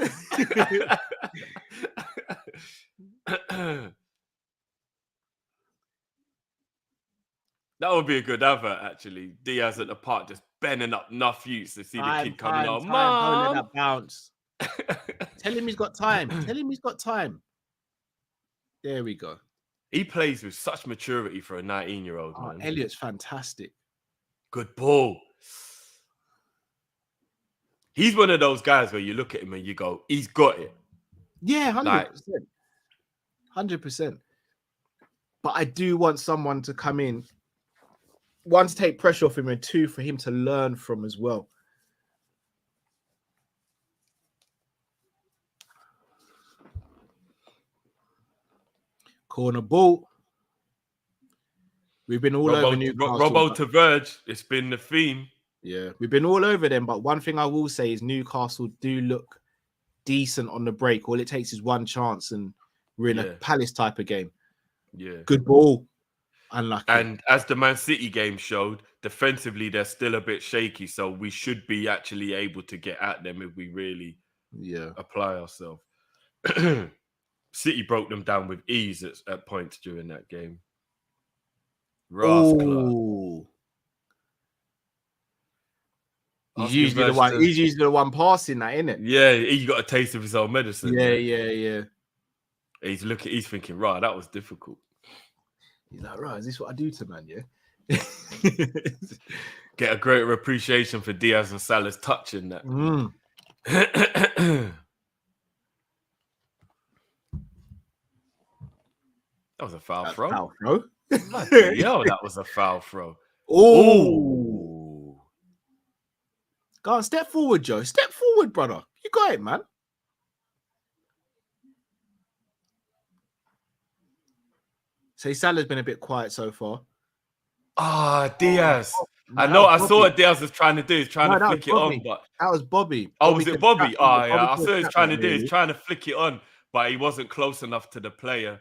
That would be a good advert, actually. Diaz at the park just bending up enough youths to see the kid coming on. Mom! Don't let that bounce. Tell him he's got time. There we go. He plays with such maturity for a 19-year-old, man. Elliot's fantastic. Good ball. He's one of those guys where you look at him and you go, he's got it. Yeah, 100%. 100%. But I do want someone to come in, one, to take pressure off him, and two, for him to learn from as well. Corner ball. We've been all over Newcastle. Robbo to Verge. It's been the theme. Yeah, we've been all over them, but one thing I will say is Newcastle do look decent on the break. All it takes is one chance, and we're in a Palace type of game. Yeah. Good ball. Unlucky. And as the Man City game showed, defensively they're still a bit shaky, so we should be actually able to get at them if we really apply ourselves. City broke them down with ease at points during that game. Oh, he's usually the one. He's usually the one passing that, isn't it? Yeah, he got a taste of his own medicine. Yeah. He's thinking, right, that was difficult. He's like, right, is this what I do to man? Yeah. Get a greater appreciation for Diaz and Salah's touching that. That was a foul throw. Foul throw. Yo, that was a foul throw. Oh. Go on, step forward, Joe. Step forward, brother. You got it, man. Say Salah's been a bit quiet so far. Diaz. I saw what Diaz was trying to do. He's trying to flick it on, but that was Bobby. Oh, was it Bobby? I saw he was trying to do. He's trying to flick it on, but he wasn't close enough to the player.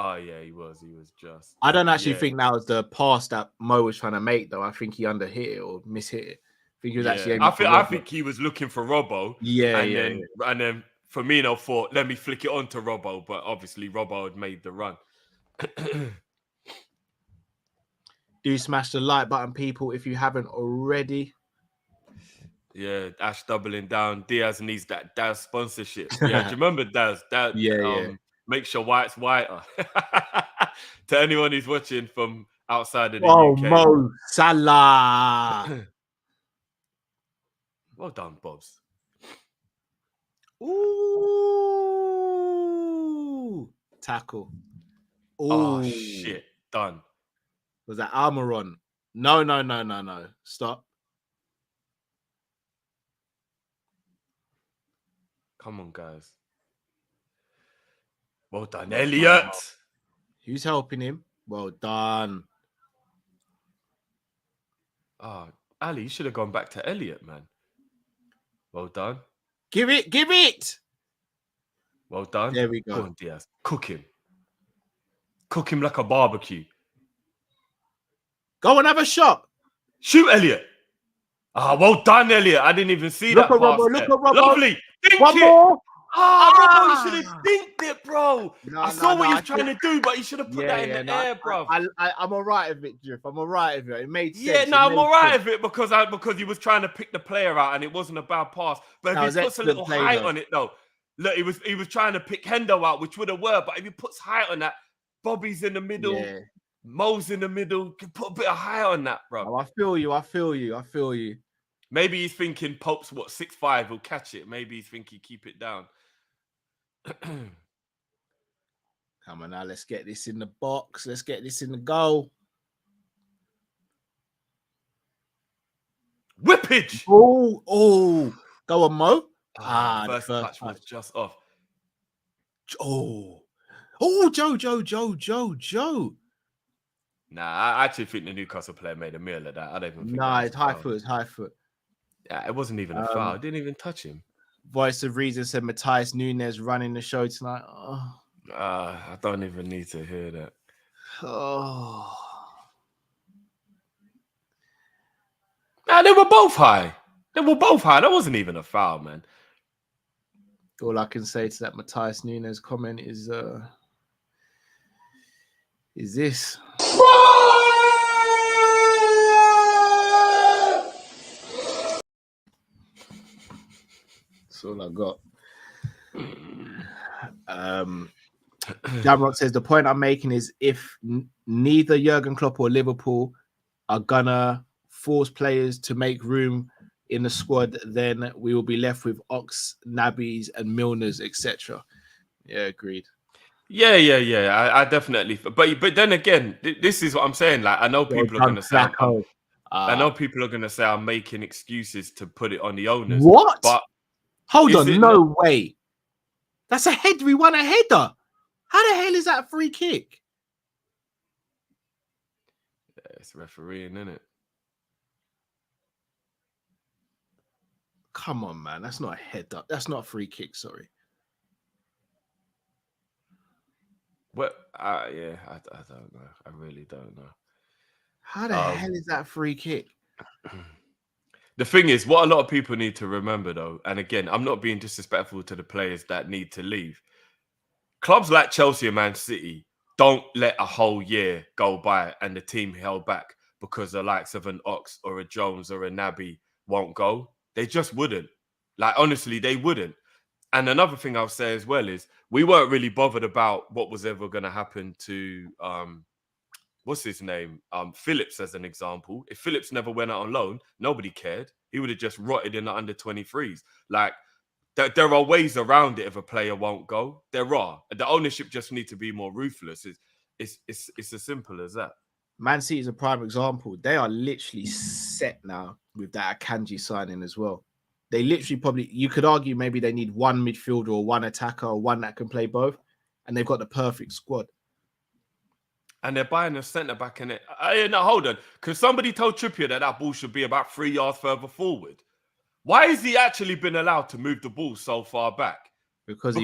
Oh yeah, he was just. I don't actually think that was the pass that Mo was trying to make, though. I think he underhit it or mishit it. I think he was actually. I think he was looking for Robbo. And then Firmino thought, let me flick it on to Robbo, but obviously Robbo had made the run. Do smash the like button, people, if you haven't already. Yeah, Ash doubling down. Diaz needs that Daz sponsorship. Yeah, do you remember Daz? Make sure white's whiter. To anyone who's watching from outside of the UK. Mo Salah. Well done, Bobs. Ooh. Tackle. Ooh. Oh, shit. Done. Was that Almiron? No. Stop. Come on, guys. Well done, Elliot. Who's helping him? Well done. Ali, you should have gone back to Elliot, man. Well done. Give it. Well done. There we go. Go on, Diaz. Cook him like a barbecue. Go and have a shot. Shoot, Elliot. Well done, Elliot. I didn't even see that pass. Look at Robbo. Lovely. Dink One it. more. Robbo, you should have dinked it, bro. I saw what he was trying to do, but you should have put that in the air, bro. I'm all right with it, Drift. I'm all right with it. It made sense. Yeah, no, I'm all right with it because he was trying to pick the player out and it wasn't a bad pass. But if he puts a little height on it, though, look, he was trying to pick Hendo out, which would have worked. But if he puts height on that, Bobby's in the middle, Mo's in the middle. Can put a bit of height on that, bro. Oh, I feel you. Maybe he's thinking Pope's 6'5", will catch it. Maybe he's thinking keep it down. Come on now, let's get this in the box. Let's get this in the goal. Whippage! Oh, go on, Mo. First touch was just off. Joe. Nah, I actually think the Newcastle player made a meal of that. I don't even think. Nah, it's high foot. Yeah, it wasn't even a foul. It didn't even touch him. Voice of Reason said Matthias Nunes running the show tonight. I don't even need to hear that. Nah, they were both high. That wasn't even a foul, man. All I can say to that Matthias Nunes comment is this. That's all I got. Jamrock says the point I'm making is if neither Jurgen Klopp or Liverpool are gonna force players to make room in the squad, then we will be left with Ox, Nabbies, and Milners, etc. Yeah, agreed. Yeah. I definitely. But then again, this is what I'm saying. Like, I know people are gonna say. I know people are gonna say I'm making excuses to put it on the owners. What? But hold on, no way. That's a head. We won a header. How the hell is that a free kick? Yeah, it's refereeing, isn't it? Come on, man. That's not a head up. That's not a free kick. Sorry. What? Yeah, I don't know. I really don't know. How the hell is that free kick? The thing is, what a lot of people need to remember, though, and again, I'm not being disrespectful to the players that need to leave. Clubs like Chelsea and Man City don't let a whole year go by and the team held back because the likes of an Ox or a Jones or a Naby won't go. They just wouldn't. Like, honestly, they wouldn't. And another thing I'll say as well is we weren't really bothered about what was ever going to happen to what's his name? Phillips, as an example. If Phillips never went out on loan, nobody cared. He would have just rotted in the under 23s. Like, there are ways around it if a player won't go. There are. The ownership just need to be more ruthless. It's as simple as that. Man City is a prime example. They are literally set now with that Akanji signing as well. They literally you could argue maybe they need one midfielder or one attacker or one that can play both, and they've got the perfect squad. And they're buying a centre back in it. No, hold on. Because somebody told Trippier that ball should be about 3 yards further forward. Why has he actually been allowed to move the ball so far back? Because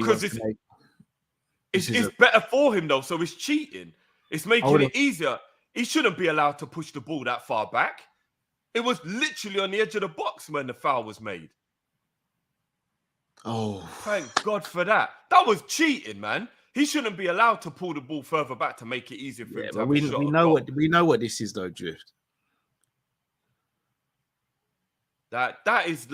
it's better for him, though, so it's cheating. It's making it easier. He shouldn't be allowed to push the ball that far back. It was literally on the edge of the box when the foul was made. Oh. Thank God for that. That was cheating, man. He shouldn't be allowed to pull the ball further back to make it easier for him to have a shot. We know what this is, though, Drift. That is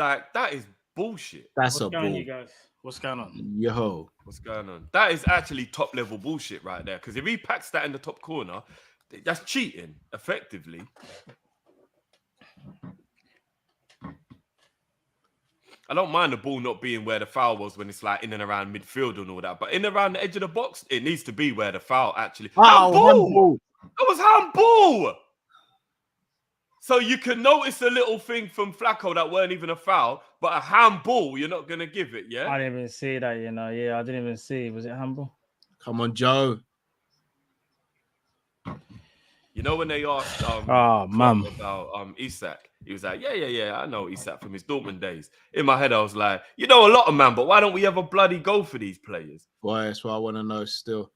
bullshit. That's What's a going on, ball. you guys? What's going on? Yo. What's going on? That is actually top level bullshit right there. Because if he packs that in the top corner, that's cheating, effectively. I don't mind the ball not being where the foul was when it's like in and around midfield and all that, but in and around the edge of the box, it needs to be where the foul actually. Handball! That was handball. So you can notice a little thing from Flacco that weren't even a foul, but a handball, you're not gonna give it, yeah? I didn't even see that, you know. Yeah, I didn't even see. Was it handball? Come on, Joe. You know when they asked about Isak, he was like, yeah, I know Isak from his Dortmund days. In my head, I was like, you know a lot of man, but why don't we ever bloody go for these players? Boy, that's what I want to know still.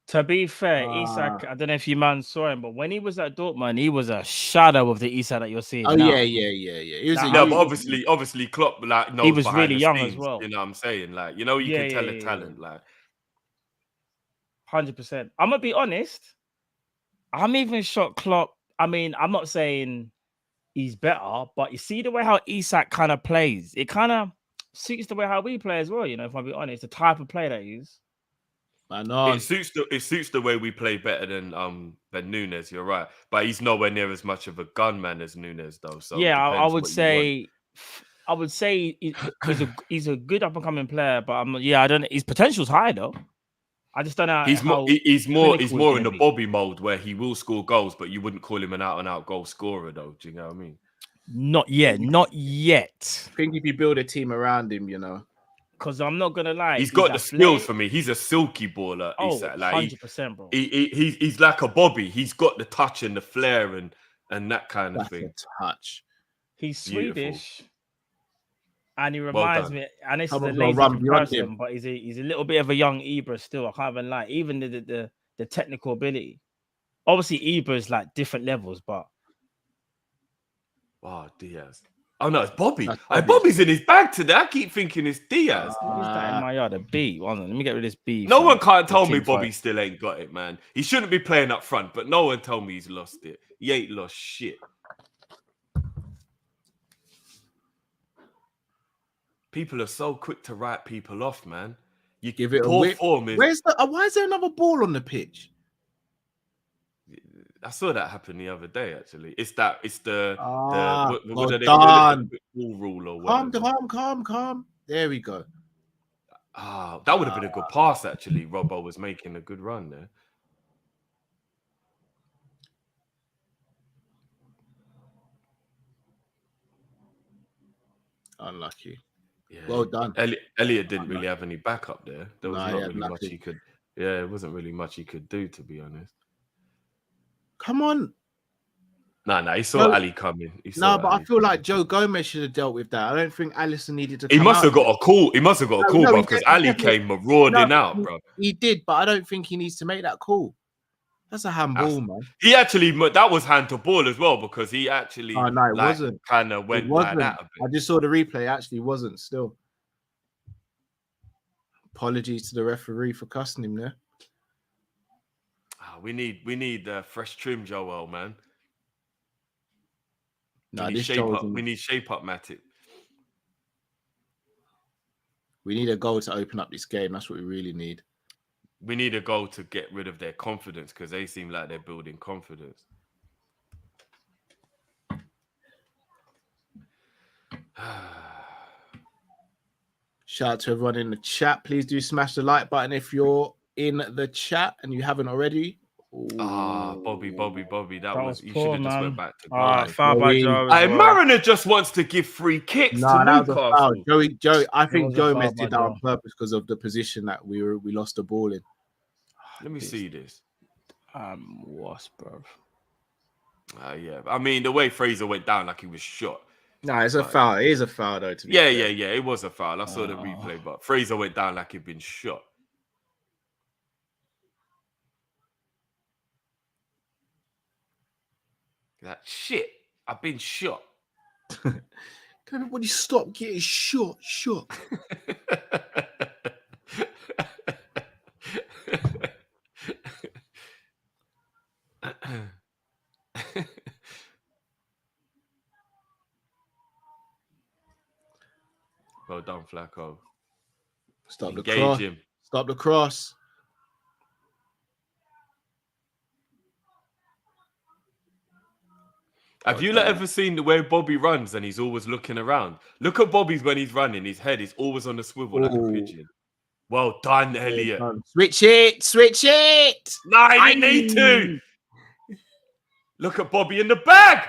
To be fair, Isak, I don't know if you man saw him, but when he was at Dortmund, he was a shadow of the Isak that you're seeing. Oh, now. yeah. But obviously, Klopp knows he was behind really the young scenes, as well. You know what I'm saying? Like, you know, you can tell a talent. Like, 100%. I'm gonna be honest. I'm even shocked, Klopp. I mean, I'm not saying he's better, but you see the way how Isak kind of plays. It kind of suits the way how we play as well. You know, if I'm being honest, the type of player that he is. I know it suits the way we play better than Nunes. You're right, but he's nowhere near as much of a gunman as Nunes, though. So yeah, I would say he's a good up and coming player, but I'm not. Yeah, I don't. His potential's high though. I just don't know. He's more in the Bobby mode where he will score goals, but you wouldn't call him an out and out goal scorer, though. Do you know what I mean? Not yet. I think if you build a team around him, you know. Because I'm not gonna lie, he's got the skills for me. He's a silky baller. Oh, like 100%, bro. He's like a Bobby. He's got the touch and the flair and that kind of thing. Touch. He's Swedish, and he reminds me. And this is a lazy comparison, but he's a little bit of a young Ibra still. I can't even lie. Even the technical ability. Obviously, Ibra is like different levels, but wow, Diaz. Oh no, it's Bobby. Bobby's in his bag today. I keep thinking it's Diaz. What is that in my yard? A B. Let me get rid of this B. No one can't tell me Bobby still ain't got it, man. He shouldn't be playing up front, but no one tell me he's lost it. He ain't lost shit. People are so quick to write people off, man. You give it a whip. Why is there another ball on the pitch? I saw that happen the other day. Actually, it's the what are they ball rule or whatever. Calm. There we go. That would have been a good pass. Actually, Robbo was making a good run there. Unlucky. Yeah. Well done. Elliot didn't really have any backup there. There was not really much he could. Yeah, it wasn't really much he could do, to be honest. Come on. Nah, he saw No. Ali coming. No, but I feel like Joe Gomez should have dealt with that. I don't think Alisson needed to. He come must out. have got a call. He must have got a call, No, bro, he because definitely- Ali came marauding out, bro. He did, but I don't think he needs to make that call. That's a handball, man. He actually, that was hand to ball as well, because he actually, Oh, no, it wasn't. Kind of went It like wasn't. that a bit. I just saw the replay. It actually wasn't still. Apologies to the referee for cussing him there. We need fresh trim, Joel, man. No, We need shape up, Matip. We need a goal to open up this game. That's what we really need. We need a goal to get rid of their confidence, because they seem like they're building confidence. Shout out to everyone in the chat. Please do smash the like button if you're in the chat and you haven't already. Bobby. That was you poor, should have just man. went back to goal. Foul by Joe. as well. Mariner just wants to give free kicks to That was a foul. Newcastle. Joey, I It think was a foul Gomez by did that on Joe. purpose because of the position that we lost the ball in. Let me see this. Wasp, bro. Yeah. I mean, the way Fraser went down like he was shot. No, it's a foul. It is a foul, though. To be Yeah. fair. It was a foul. I saw the replay, but Fraser went down like he'd been shot. That shit. I've been shot. Can everybody stop getting shot? Well done, Flacco. Stop Engage the cross. him. Stop the cross. Have you ever seen the way Bobby runs and he's always looking around? Look at Bobby's when he's running. His head is always on the swivel like a pigeon. Well done, Elliot. Switch it. No, I didn't need to. Look at Bobby in the bag.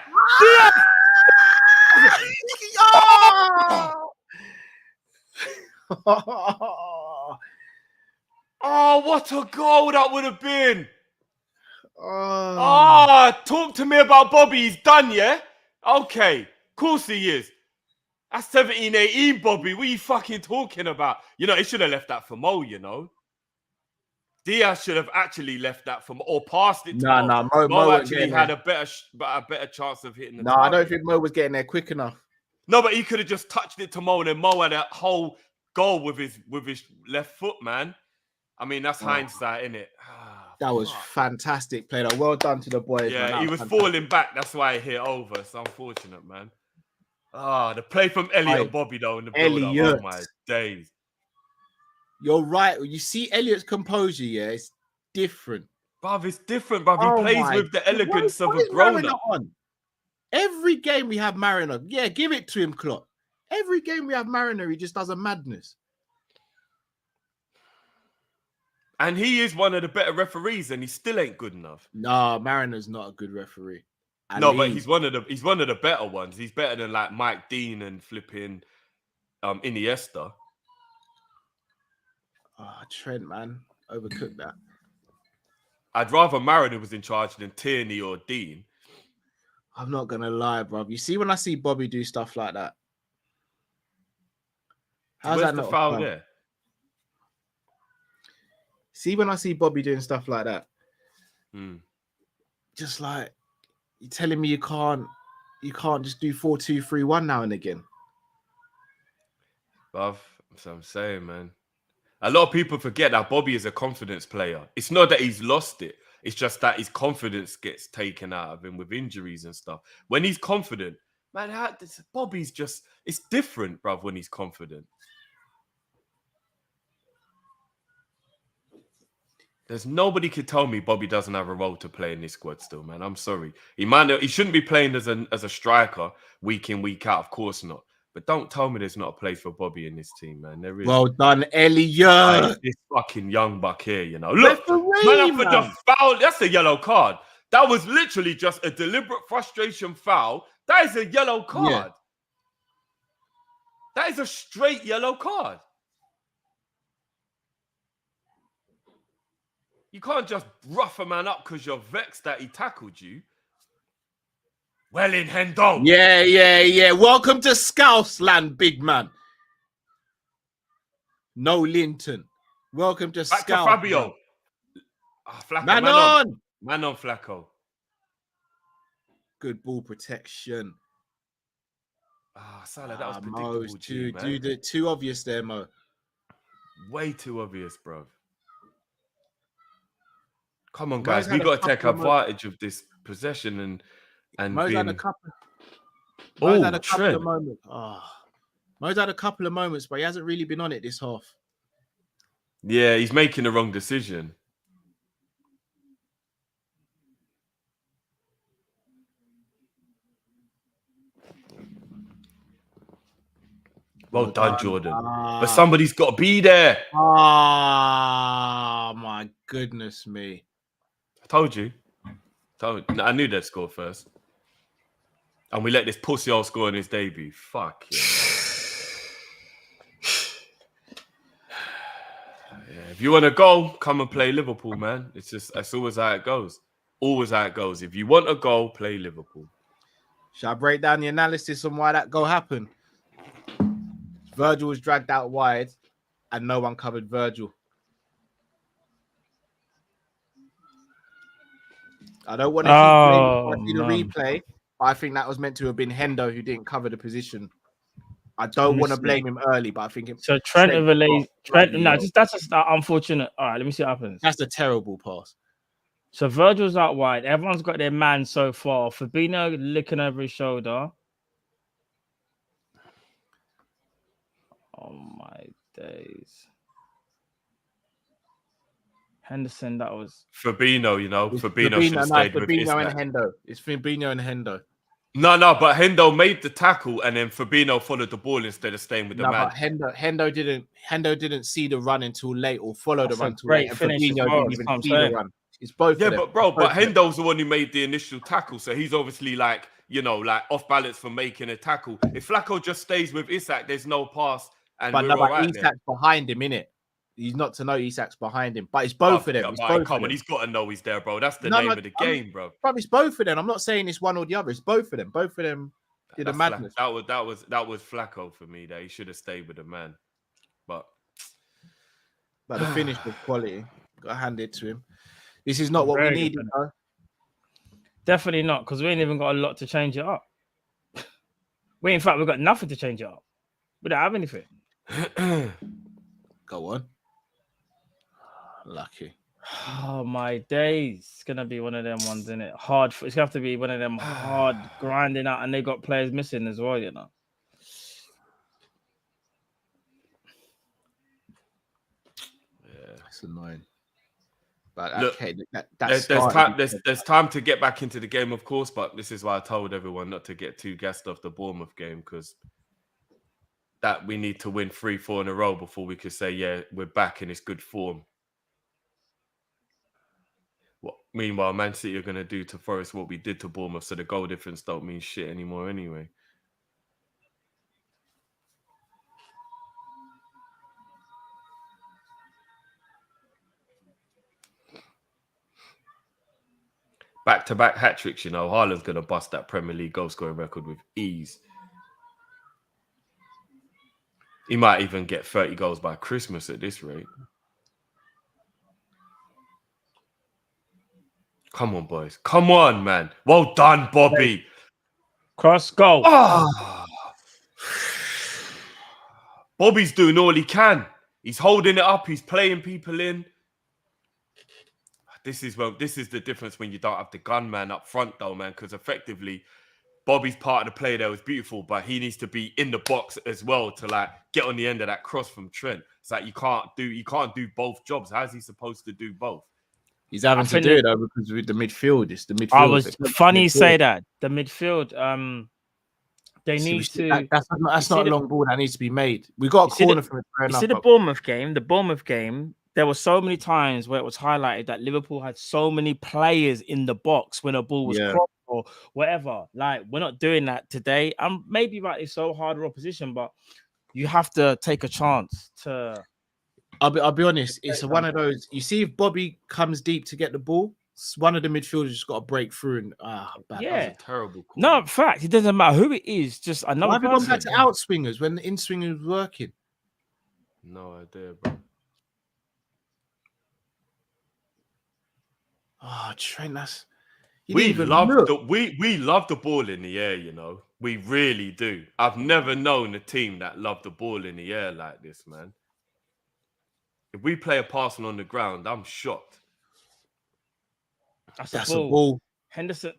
Oh, what a goal that would have been. Talk to me about Bobby. He's done, yeah? Okay. Of course he is. That's 17, 18, Bobby. What are you fucking talking about? You know, he should have left that for Mo, you know? Diaz should have actually left that for Mo, or passed it to Mo. Mo actually had a better chance of hitting the target. I don't think Mo was getting there quick enough. No, but he could have just touched it to Mo, and then Mo had a whole goal with his left foot, man. I mean, that's hindsight, innit? That was fantastic play. Well done to the boys. Yeah, man. he was falling back. That's why it hit over. It's unfortunate, man. The play from Elliot and Bobby, though, in the build-up. Oh, my days. You're right. You see Elliot's composure, yeah? It's different. Bruv, it's different, bruv. He plays with the elegance of a grown-up. Every game we have Mariner. Yeah, give it to him, Klopp. Every game we have Mariner, he just does a madness. And he is one of the better referees, and he still ain't good enough. No, Mariner's not a good referee. But he's one of the better ones. He's better than like Mike Dean and flipping Iniesta. Trent, man, overcooked that. I'd rather Mariner was in charge than Tierney or Dean. I'm not gonna lie, bro. You see, when I see Bobby do stuff like that, how's that not the foul there? See, when I see Bobby doing stuff like that, just like you're telling me you can't just do 4-2-3-1 now and again. Bruv, that's what I'm saying, man. A lot of people forget that Bobby is a confidence player. It's not that he's lost it. It's just that his confidence gets taken out of him with injuries and stuff. When he's confident, man, Bobby's just, it's different, bruv, when he's confident. There's nobody could tell me Bobby doesn't have a role to play in this squad still, man. I'm sorry. He shouldn't be playing as a striker week in, week out. Of course not. But don't tell me there's not a place for Bobby in this team, man. There is. Well done, Elliot. This fucking young buck here, you know. Look, man, for the foul, that's a yellow card. That was literally just a deliberate frustration foul. That is a yellow card. Yeah. That is a straight yellow card. You can't just rough a man up because you're vexed that he tackled you. Well in Hendo. Yeah. Welcome to Scouse land, big man. No Linton. Welcome to Back to Scouse. Fabio. Flacco, Man man on. on. Man on Flacco. Good ball protection. Salah, that was Mo, predictable, G, man. too obvious there, Mo. Way too obvious, bro. Come on, Mo's guys. We had a got to take couple of advantage of this possession and Mo's had a being... couple. Mo's had a couple Trent. of moments. Mo's had a couple of moments, but he hasn't really been on it this half. Yeah, he's making the wrong decision. Well done, Jordan. But somebody's got to be there. My goodness me. I told you. I knew they'd score first. And we let this pussy all score in his debut. Fuck yeah. If you want a goal, come and play Liverpool, man. That's always how it goes. Always how it goes. If you want a goal, play Liverpool. Shall I break down the analysis on why that goal happened? Virgil was dragged out wide and no one covered Virgil. I don't want to see the replay, but I think that was meant to have been Hendo who didn't cover the position. I don't want to blame him early, but I think it. So Trent overlays. That's just unfortunate. All right, let me see what happens. That's a terrible pass. So Virgil's out wide. Everyone's got their man so far. Fabinho looking over his shoulder. Oh my days. Henderson, that was Fabinho, Fabinho should have stayed with Fabinho and Hendo. It's Fabinho and Hendo. No, but Hendo made the tackle and then Fabinho followed the ball instead of staying with the man. But Hendo didn't see the run until late or follow the run until late. And Fabinho didn't even see the run. It's both. Yeah, but Hendo's the one who made the initial tackle, so he's obviously like off balance for making a tackle. If Flacco just stays with Isak, there's no pass. But Isak's behind him, innit? He's not to know Isak's behind him, but it's both of them. Come on, he's got to know he's there, bro. That's the name of the game, bro. But it's both of them. I'm not saying it's one or the other. It's both of them. Both of them did a madness. That was Flacco for me. That he should have stayed with the man, but the finish was quality. Got to hand it to him. This is not what we needed. Definitely not, because we ain't even got a lot to change it up. In fact, we've got nothing to change it up. We don't have anything. Go on. Lucky. Oh my days. It's gonna be one of them ones, isn't it? Hard. It's gonna have to be one of them hard grinding out, and they got players missing as well, Yeah, it's annoying. But look, okay, there's time to get back into the game, of course. But this is why I told everyone not to get too gassed off the Bournemouth game, because that we need to win 3-4 in a row before we could say, yeah, we're back in this good form. Meanwhile, Man City are going to do to Forest what we did to Bournemouth, so the goal difference don't mean shit anymore anyway. Back-to-back hat-tricks, Haaland's going to bust that Premier League goal-scoring record with ease. He might even get 30 goals by Christmas at this rate. Come on, boys. Come on, man. Well done, Bobby. Cross goal. Oh. Bobby's doing all he can. He's holding it up. He's playing people in. This is the difference when you don't have the gunman up front, though, man, because effectively Bobby's part of the play there was beautiful, but he needs to be in the box as well to get on the end of that cross from Trent. It's like you can't do both jobs. How's he supposed to do both? He's having to do it though because with the midfield, it's the midfield. I was funny you say that. The midfield, they need to. That's not a long ball that needs to be made. We got a corner from it. You see the Bournemouth game. There were so many times where it was highlighted that Liverpool had so many players in the box when a ball was crossed or whatever. We're not doing that today. Maybe it's so hard opposition, but you have to take a chance to. I'll be honest. It's one of those. You see, if Bobby comes deep to get the ball, One of the midfielders just got to break through and bad. Yeah. That's a terrible call. No, fact, it doesn't matter who it is. Just another Why have we gone back person. to out swingers when the in swinger was working? No idea, bro. Oh, Trent, that's We love the ball in the air, you know. We really do. I've never known a team that loved the ball in the air like this, man. If we play a passing on the ground, I'm shocked. That's a ball. Henderson.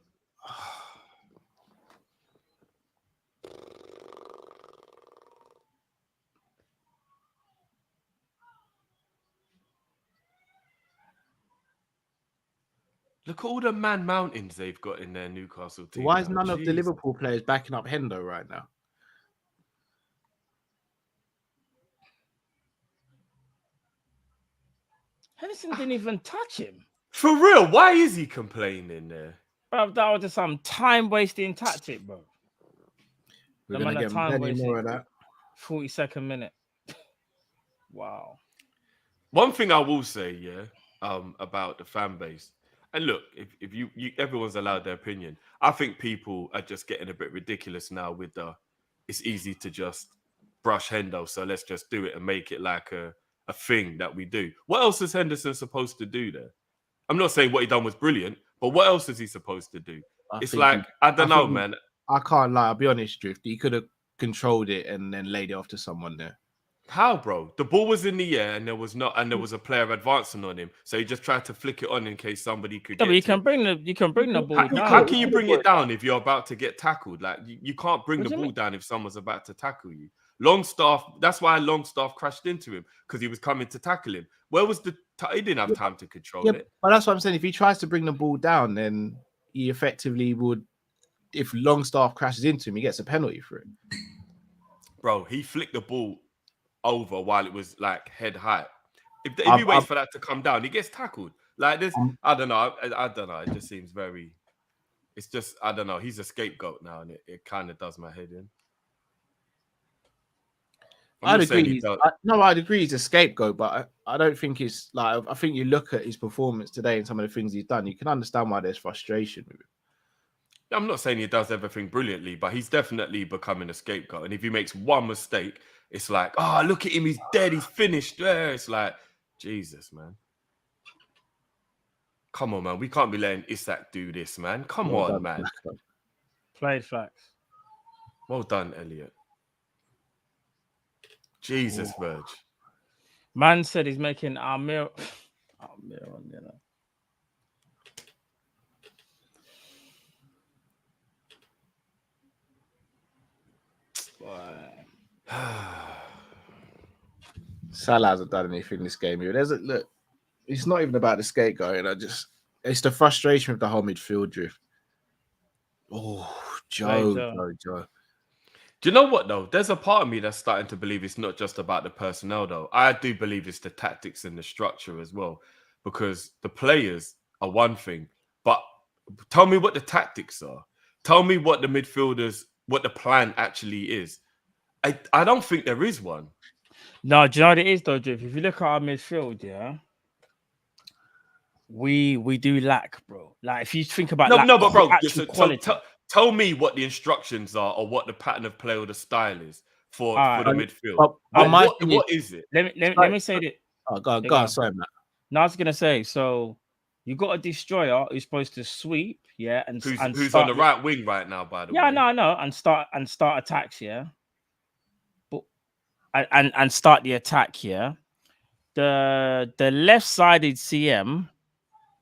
Look at all the man mountains they've got in their Newcastle team. Why is now. none of the Liverpool players backing up Hendo right now? Henderson didn't even touch him. For real, why is he complaining there? Bro, that was just some time wasting tactic, bro. We're gonna get many more of that. 42nd minute. Wow. One thing I will say, about the fan base, and look, if you everyone's allowed their opinion. I think people are just getting a bit ridiculous now with it's easy to just brush Hendo, so let's just do it and make it like a thing that we do. What else is Henderson supposed to do there? I'm not saying what he done was brilliant, but what else is he supposed to do? I don't know, man. I can't lie. I'll be honest, Drift. He could have controlled it and then laid it off to someone there. How, bro? The ball was in the air and there was a player advancing on him, so he just tried to flick it on in case somebody could. Yeah, but you can bring the ball down. How can you bring it down if you're about to get tackled? Like you can't bring the ball down if someone's about to tackle you. Longstaff, that's why Longstaff crashed into him, because he was coming to tackle him. Where was he didn't have time to control it. But that's what I'm saying. If he tries to bring the ball down, then he effectively would. If Longstaff crashes into him, he gets a penalty for it. Bro, he flicked the ball over while it was like head height. If he waits for that to come down, he gets tackled. Like this, I don't know. It just seems very. It's just I don't know. He's a scapegoat now, and it kind of does my head in. I'd agree. I'd agree he's a scapegoat, but I don't think it's like. I think you look at his performance today and some of the things he's done, you can understand why there's frustration with him. I'm not saying he does everything brilliantly, but he's definitely becoming a scapegoat. And if he makes one mistake, it's like, oh, look at him, he's dead, he's finished. Yeah, it's like, Jesus, man. Come on, man. We can't be letting Isak do this, man. Come on, man. Played facts. Well done, Elliot. Jesus, Verge. Man said he's making Amir on dinner. Salah hasn't done anything this game here. Look, it's not even about the scapegoat. It's the frustration with the whole midfield drift. Oh, Joe. Do you know what, though? There's a part of me that's starting to believe it's not just about the personnel, though. I do believe it's the tactics and the structure as well, because the players are one thing, but tell me what the tactics are. Tell me what the midfielders, what the plan actually is. I don't think there is one. No, do you know what it is, though, Drift? If you look at our midfield, yeah, we do lack, bro. Like, if you think about but bro, quality. Tell me what the instructions are or what the pattern of play or the style is for the midfield. What is it? Let me say that. Oh, go on, sorry, Matt. No, I was gonna say, so you got a destroyer who's supposed to sweep, yeah, and who's on the right wing right now, by the way. Yeah, no, and start attacks, yeah. But and start the attack, yeah. The left-sided CM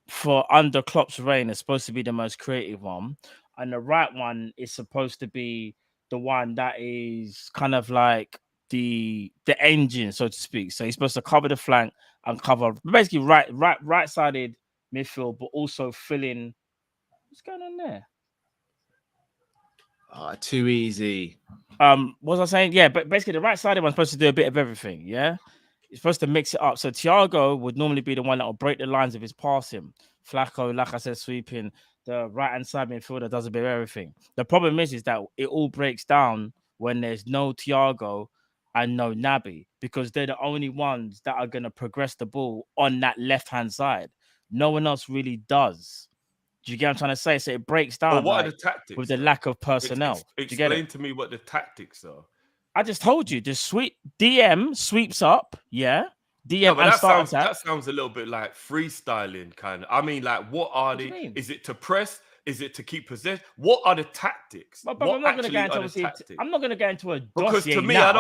for under Klopp's reign is supposed to be the most creative one. And the right one is supposed to be the one that is kind of like the engine, so to speak. So he's supposed to cover the flank and cover basically right-sided midfield, but also fill in. What's going on there? Too easy. What was I saying? Yeah, but basically the right-sided one's supposed to do a bit of everything. Yeah, he's supposed to mix it up. So Thiago would normally be the one that will break the lines of his passing. Flacco, like I said, sweeping. The right-hand side midfielder does a bit of everything. The problem is that it all breaks down when there's no Thiago and no Naby, because they're the only ones that are going to progress the ball on that left-hand side. no one else really does. Do you get what I'm trying to say? So it breaks down. But what like, are the tactics? with the lack of personnel? Do you get Explain it? to me what the tactics are. I just told you. The sweep DM sweeps up. Yeah. DM No, but and start attack. that sounds a little bit like freestyling kind of. I mean, like, what are What do you they? mean? Is it to press? Is it to keep possession? What are the tactics? But what I'm not going to actually get into are the obviously. tactics? I'm not going to get into a Because dossier to me, now.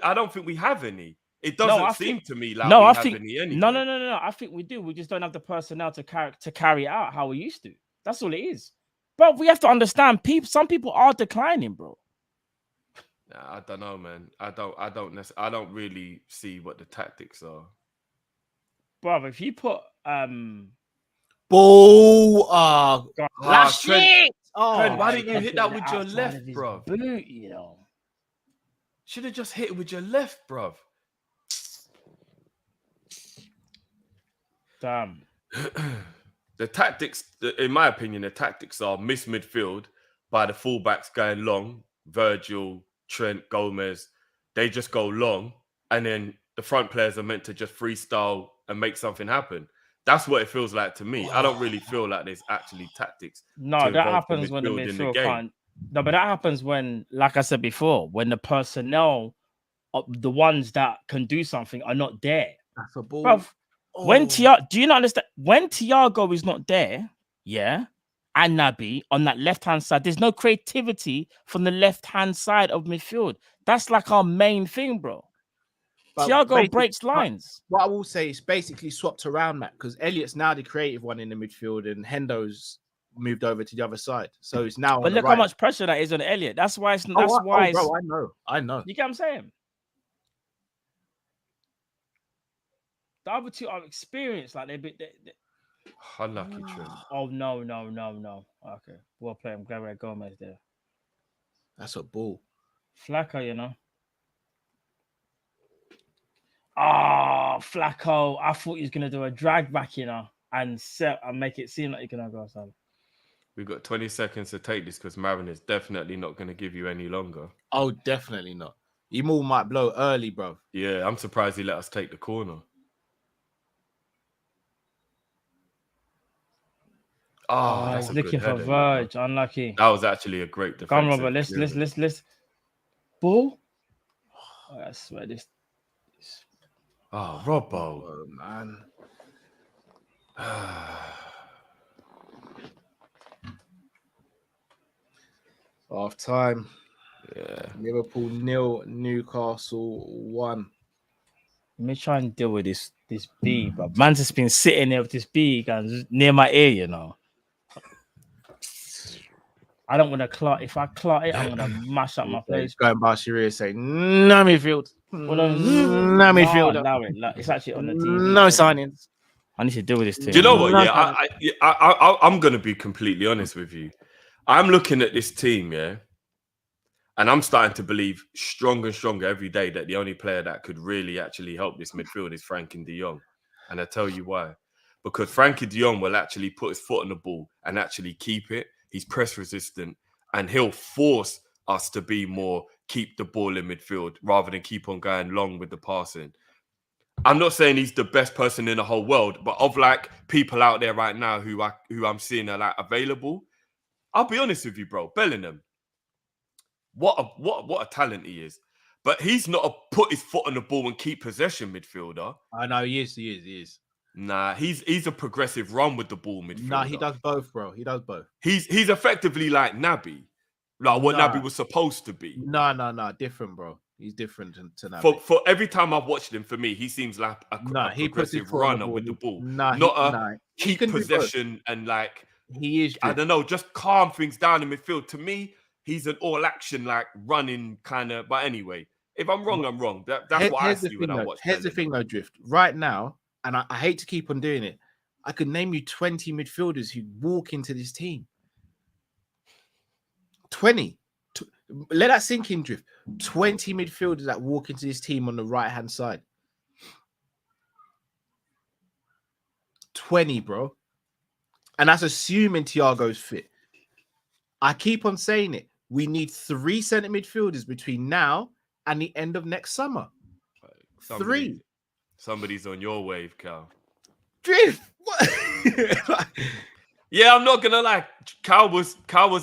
I don't think we have any. It No, doesn't I seem think- to me like No, we I have think any anyway. no. I think we do. We just don't have the personnel to carry it out how we used to. That's all it is. But we have to understand, some people are declining, bro. Nah, I don't know, man. I don't really see what the tactics are. Bro, if you put Ball. God, Last Trent, shit. Oh, Trent, why my didn't you God, hit that with your outside left, of his bro? boot, you know. Should have just hit it with your left, bro. Damn. The tactics, in my opinion, the tactics are miss midfield by the fullbacks going long. Virgil, Trent, Gomez, they just go long, and then the front players are meant to just freestyle and make something happen. That's what it feels like to me. I don't really feel like there's actually tactics. No, to that involve the happens when the midfield in the midfield game. can't. No, but that happens when, like I said before, when the personnel of the ones that can do something are not there. That's a ball. Bruv, when Oh. do you not understand? When Thiago is not there, yeah, and Naby on that left-hand side, there's no creativity from the left-hand side of midfield. That's like our main thing, bro. But Thiago breaks lines. What I will say is basically swapped around, Matt, because Elliott's now the creative one in the midfield and Hendo's moved over to the other side. So it's now. But look how much pressure that is on Elliott. That's why it's bro, I know. You get what I'm saying? The other two are experienced, like they Unlucky, Trent. Oh no. Okay, well played. I'm glad we had Gomez there. That's a ball. Flacco, you know. Oh, Flacco. I thought he was gonna do a drag back, you know, and make it seem like he's gonna go something. We've got 20 seconds to take this because Marin is definitely not going to give you any longer. Oh, definitely not. Emil might blow early, bro. Yeah, I'm surprised he let us take the corner. Oh, that's he's a looking good for header, Verge. Unlucky. That was actually a great defense. Come on, Robert. Let's. Ball. Oh, I swear this. Oh, Robbo. Oh, man. Half time. Yeah. Liverpool 0, Newcastle 1. Let me try and deal with this bee, but man's just been sitting there with this bee guys near my ear, you know. I don't want to clot. If I clot it, I'm gonna mash up my place. Going by Sharia saying, no midfield. No midfield. Allow it. It's actually on the TV. No signings. I need to deal with this too. Do you know what? Yeah, I'm going to be completely honest with you. I'm looking at this team, yeah, and I'm starting to believe stronger and stronger every day that the only player that could really actually help this midfield is Frankie de Jong. And I tell you why. Because Frankie de Jong will actually put his foot on the ball and actually keep it. He's press resistant and he'll force us to be more keep the ball in midfield rather than keep on going long with the passing. I'm not saying he's the best person in the whole world, but of like people out there right now who I'm seeing are like available, I'll be honest with you, bro. Bellingham, what a talent he is. But he's not a put his foot on the ball and keep possession midfielder. I know he is. Nah, he's a progressive run with the ball midfielder. Nah, he does both, bro. He does both. He's effectively like Naby, like what Naby was supposed to be. No, different, bro. He's different to Naby. For every time I've watched him, for me, he seems like a progressive runner with the ball, not a keep possession and like he is. I don't know, just calm things down in midfield. To me, he's an all action like running kind of. But anyway, if I'm wrong, I'm wrong. That's what I see when I watch. Here's the thing, though, Drift. Right now, and I hate to keep on doing it, I could name you 20 midfielders who walk into this team. 20. Let that sink in, Drift. 20 midfielders that walk into this team on the right-hand side. 20, bro. And that's assuming Thiago's fit. I keep on saying it. We need 3 centre midfielders between now and the end of next summer. 3. Somebody's on your wave, Cal. Drift. What? Yeah, I'm not gonna lie. Cal was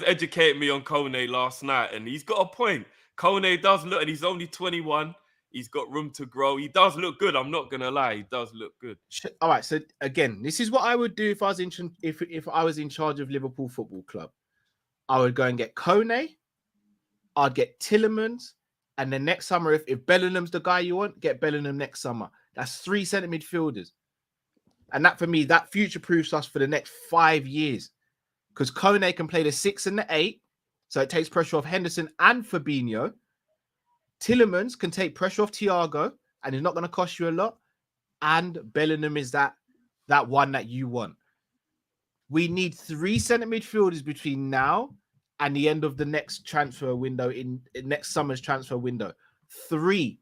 educating me on Kone last night, and he's got a point. Kone does look, and he's only 21. He's got room to grow. He does look good. I'm not gonna lie. He does look good. All right. So again, this is what I would do if I was if I was in charge of Liverpool Football Club. I would go and get Kone. I'd get Tillemans, and then next summer, if Bellingham's the guy you want, get Bellingham next summer. That's 3 centre midfielders. And that, for me, that future-proofs us for the next 5 years. Because Kone can play the 6 and the 8, so it takes pressure off Henderson and Fabinho. Tillemans can take pressure off Thiago, and it's not going to cost you a lot. And Bellingham is that one that you want. We need 3 centre midfielders between now and the end of the next transfer window, in next summer's transfer window. 3.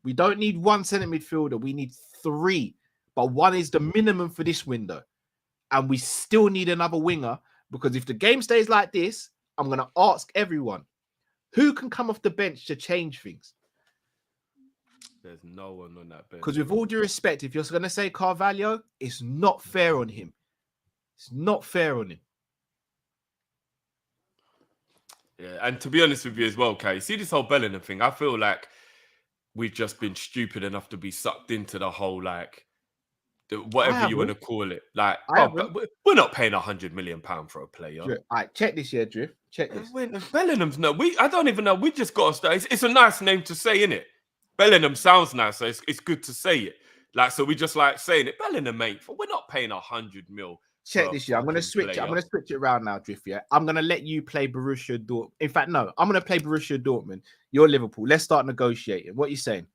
We don't need 1 centre midfielder. We need 3. But 1 is the minimum for this window. And we still need another winger, because if the game stays like this, I'm going to ask everyone, who can come off the bench to change things? There's no one on that bench. Because with all due respect, if you're going to say Carvalho, it's not fair on him. It's not fair on him. Yeah, and to be honest with you as well, Kay, you see this whole Bellingham thing, I feel like we've just been stupid enough to be sucked into the whole, like, whatever you want to call it. Like, we're not paying £100 million for a player. Drift. All right, check this here, Drift. Check this. Bellingham's I don't even know. We just got to start. It's a nice name to say, innit? Bellingham sounds nice, so it's good to say it. Like, so we just like saying it. Bellingham, mate, we're not paying £100 million. Check this year. I'm going to switch it. I'm going to switch it around now, Drift. Yeah, I'm going to let you play Borussia Dortmund. In fact, no, I'm going to play Borussia Dortmund. You're Liverpool. Let's start negotiating. What are you saying?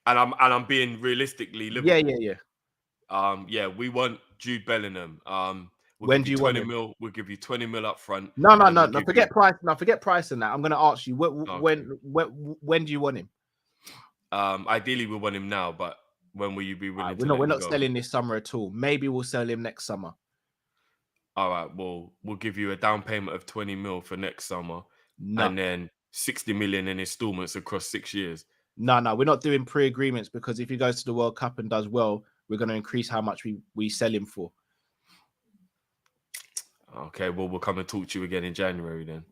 And I'm being realistically Liverpool. Yeah. We want Jude Bellingham. When do you want 20 mil? We'll give you 20 mil up front. No. Forget price. No, forget price and that. I'm going to ask you when do you want him? Ideally, we want him now, but when will you be willing to? We're not selling this summer at all. Maybe we'll sell him next summer. All right. Well, we'll give you a down payment of 20 mil for next summer, and then 60 million in installments across 6 years. No, we're not doing pre-agreements, because if he goes to the World Cup and does well, we're going to increase how much we sell him for. Okay, well, we'll come and talk to you again in January then.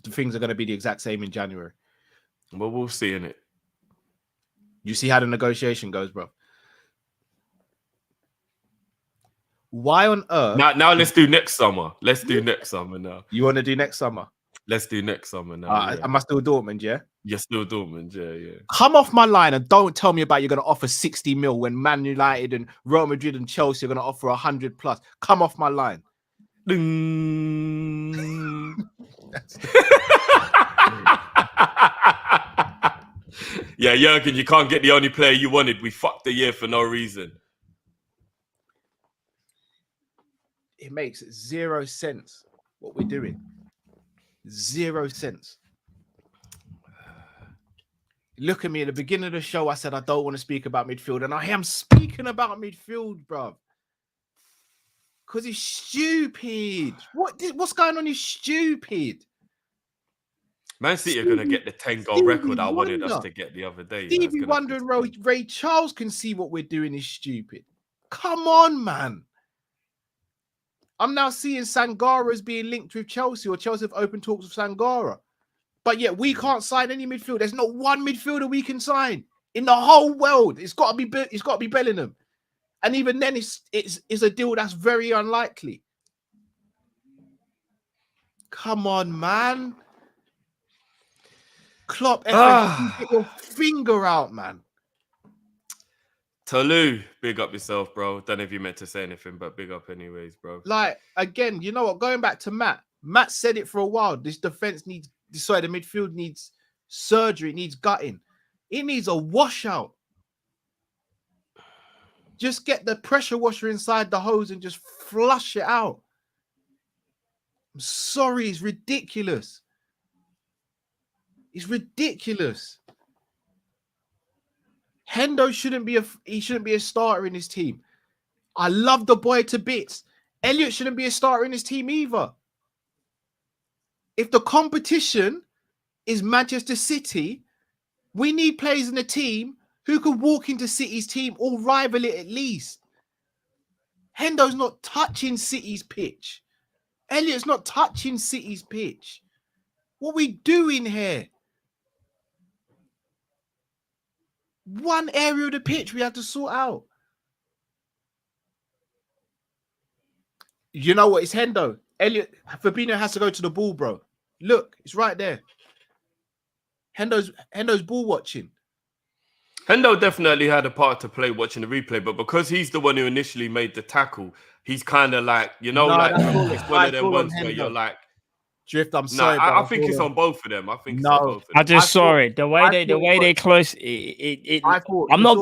The things are going to be the exact same in January. Well, we'll see, innit? You see how the negotiation goes, bro. Why on earth? Now let's do next summer. Let's do next summer now. You want to do next summer? Let's do next summer now. Am I still Dortmund, yeah? You're still Dortmund, yeah. Come off my line and don't tell me about you're going to offer 60 mil when Man United and Real Madrid and Chelsea are going to offer 100 plus. Come off my line. Yeah, Jurgen, you can't get the only player you wanted. We fucked the year for no reason. It makes 0 sense what we're doing. 0 sense. Look at me at the beginning of the show. I said I don't want to speak about midfield, and I am speaking about midfield, bro. Because it's stupid. What's going on is stupid. Man City are going to get the 10-goal record I wanted us to get the other day. Stevie Wonder and Ray Charles can see what we're doing is stupid. Come on, man. I'm now seeing Sangara as being linked with Chelsea, or Chelsea have open talks with Sangara. But yet we can't sign any midfield. There's not one midfielder we can sign in the whole world. It's got to be Bellingham. And even then, it's a deal that's very unlikely. Come on, man. Klopp, get your finger out, man. Tolu, big up yourself, bro. Don't know if you meant to say anything, but big up anyways, bro. Like, again, you know what? Going back to Matt. Matt said it for a while. The midfield needs surgery, it needs gutting. It needs a washout. Just get the pressure washer inside the hose and just flush it out. I'm sorry, it's ridiculous. It's ridiculous. Hendo shouldn't be a starter in his team. I love the boy to bits. Elliott shouldn't be a starter in his team either. If the competition is Manchester City, we need players in the team who could walk into City's team or rival it at least. Hendo's not touching City's pitch. Elliot's not touching City's pitch. What we doing here? One area of the pitch we have to sort out. You know what? It's Hendo. Elliot, Fabinho has to go to the ball, bro. Look, it's right there. Hendo's ball watching. Hendo definitely had a part to play watching the replay, but because he's the one who initially made the tackle, he's kind of like, you know, it's one of them ones where you're like, Drift, I'm sorry. I think it's on both of them. I think it's on both of them. I just saw it. The way they close it. I'm not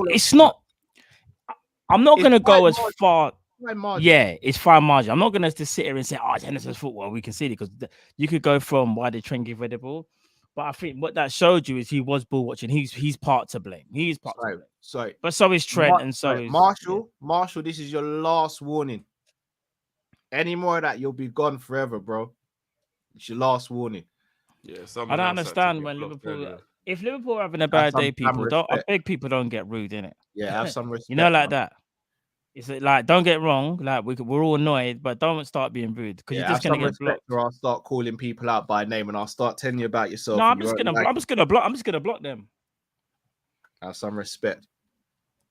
gonna go as far. Yeah, it's fine margin. I'm not gonna just sit here and say, it's Henderson's football. We can see it because you could go from why they try and give away the ball. But I think what that showed you is he was ball watching. He's part to blame. He's part to blame. Sorry. But so is Trent and so is Marshall. Yeah. Marshall, this is your last warning. Any more of that, you'll be gone forever, bro. It's your last warning. Yeah, I don't understand when Liverpool. If Liverpool are having a bad day, I beg people don't get rude in it. Yeah, have some respect. You know, like that. It's like, don't get wrong. Like we're all annoyed, but don't start being rude because you're just gonna get blocked. Or I'll start calling people out by name and I'll start telling you about yourself. No, I'm just gonna block them. Have some respect.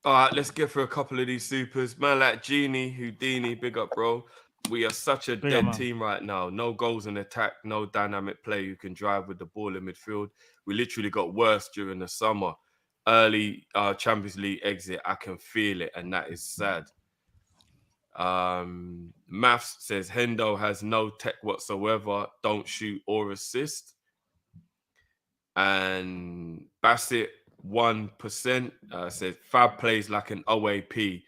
All right, let's get through a couple of these supers. Man, like Genie, Houdini, big up, bro. We are such a dead team right now. No goals in attack, no dynamic play who can drive with the ball in midfield. We literally got worse during the summer. Early Champions League exit, I can feel it, and that is sad. Maths says Hendo has no tech whatsoever, don't shoot or assist. And Bassett 1% says Fab plays like an OAP.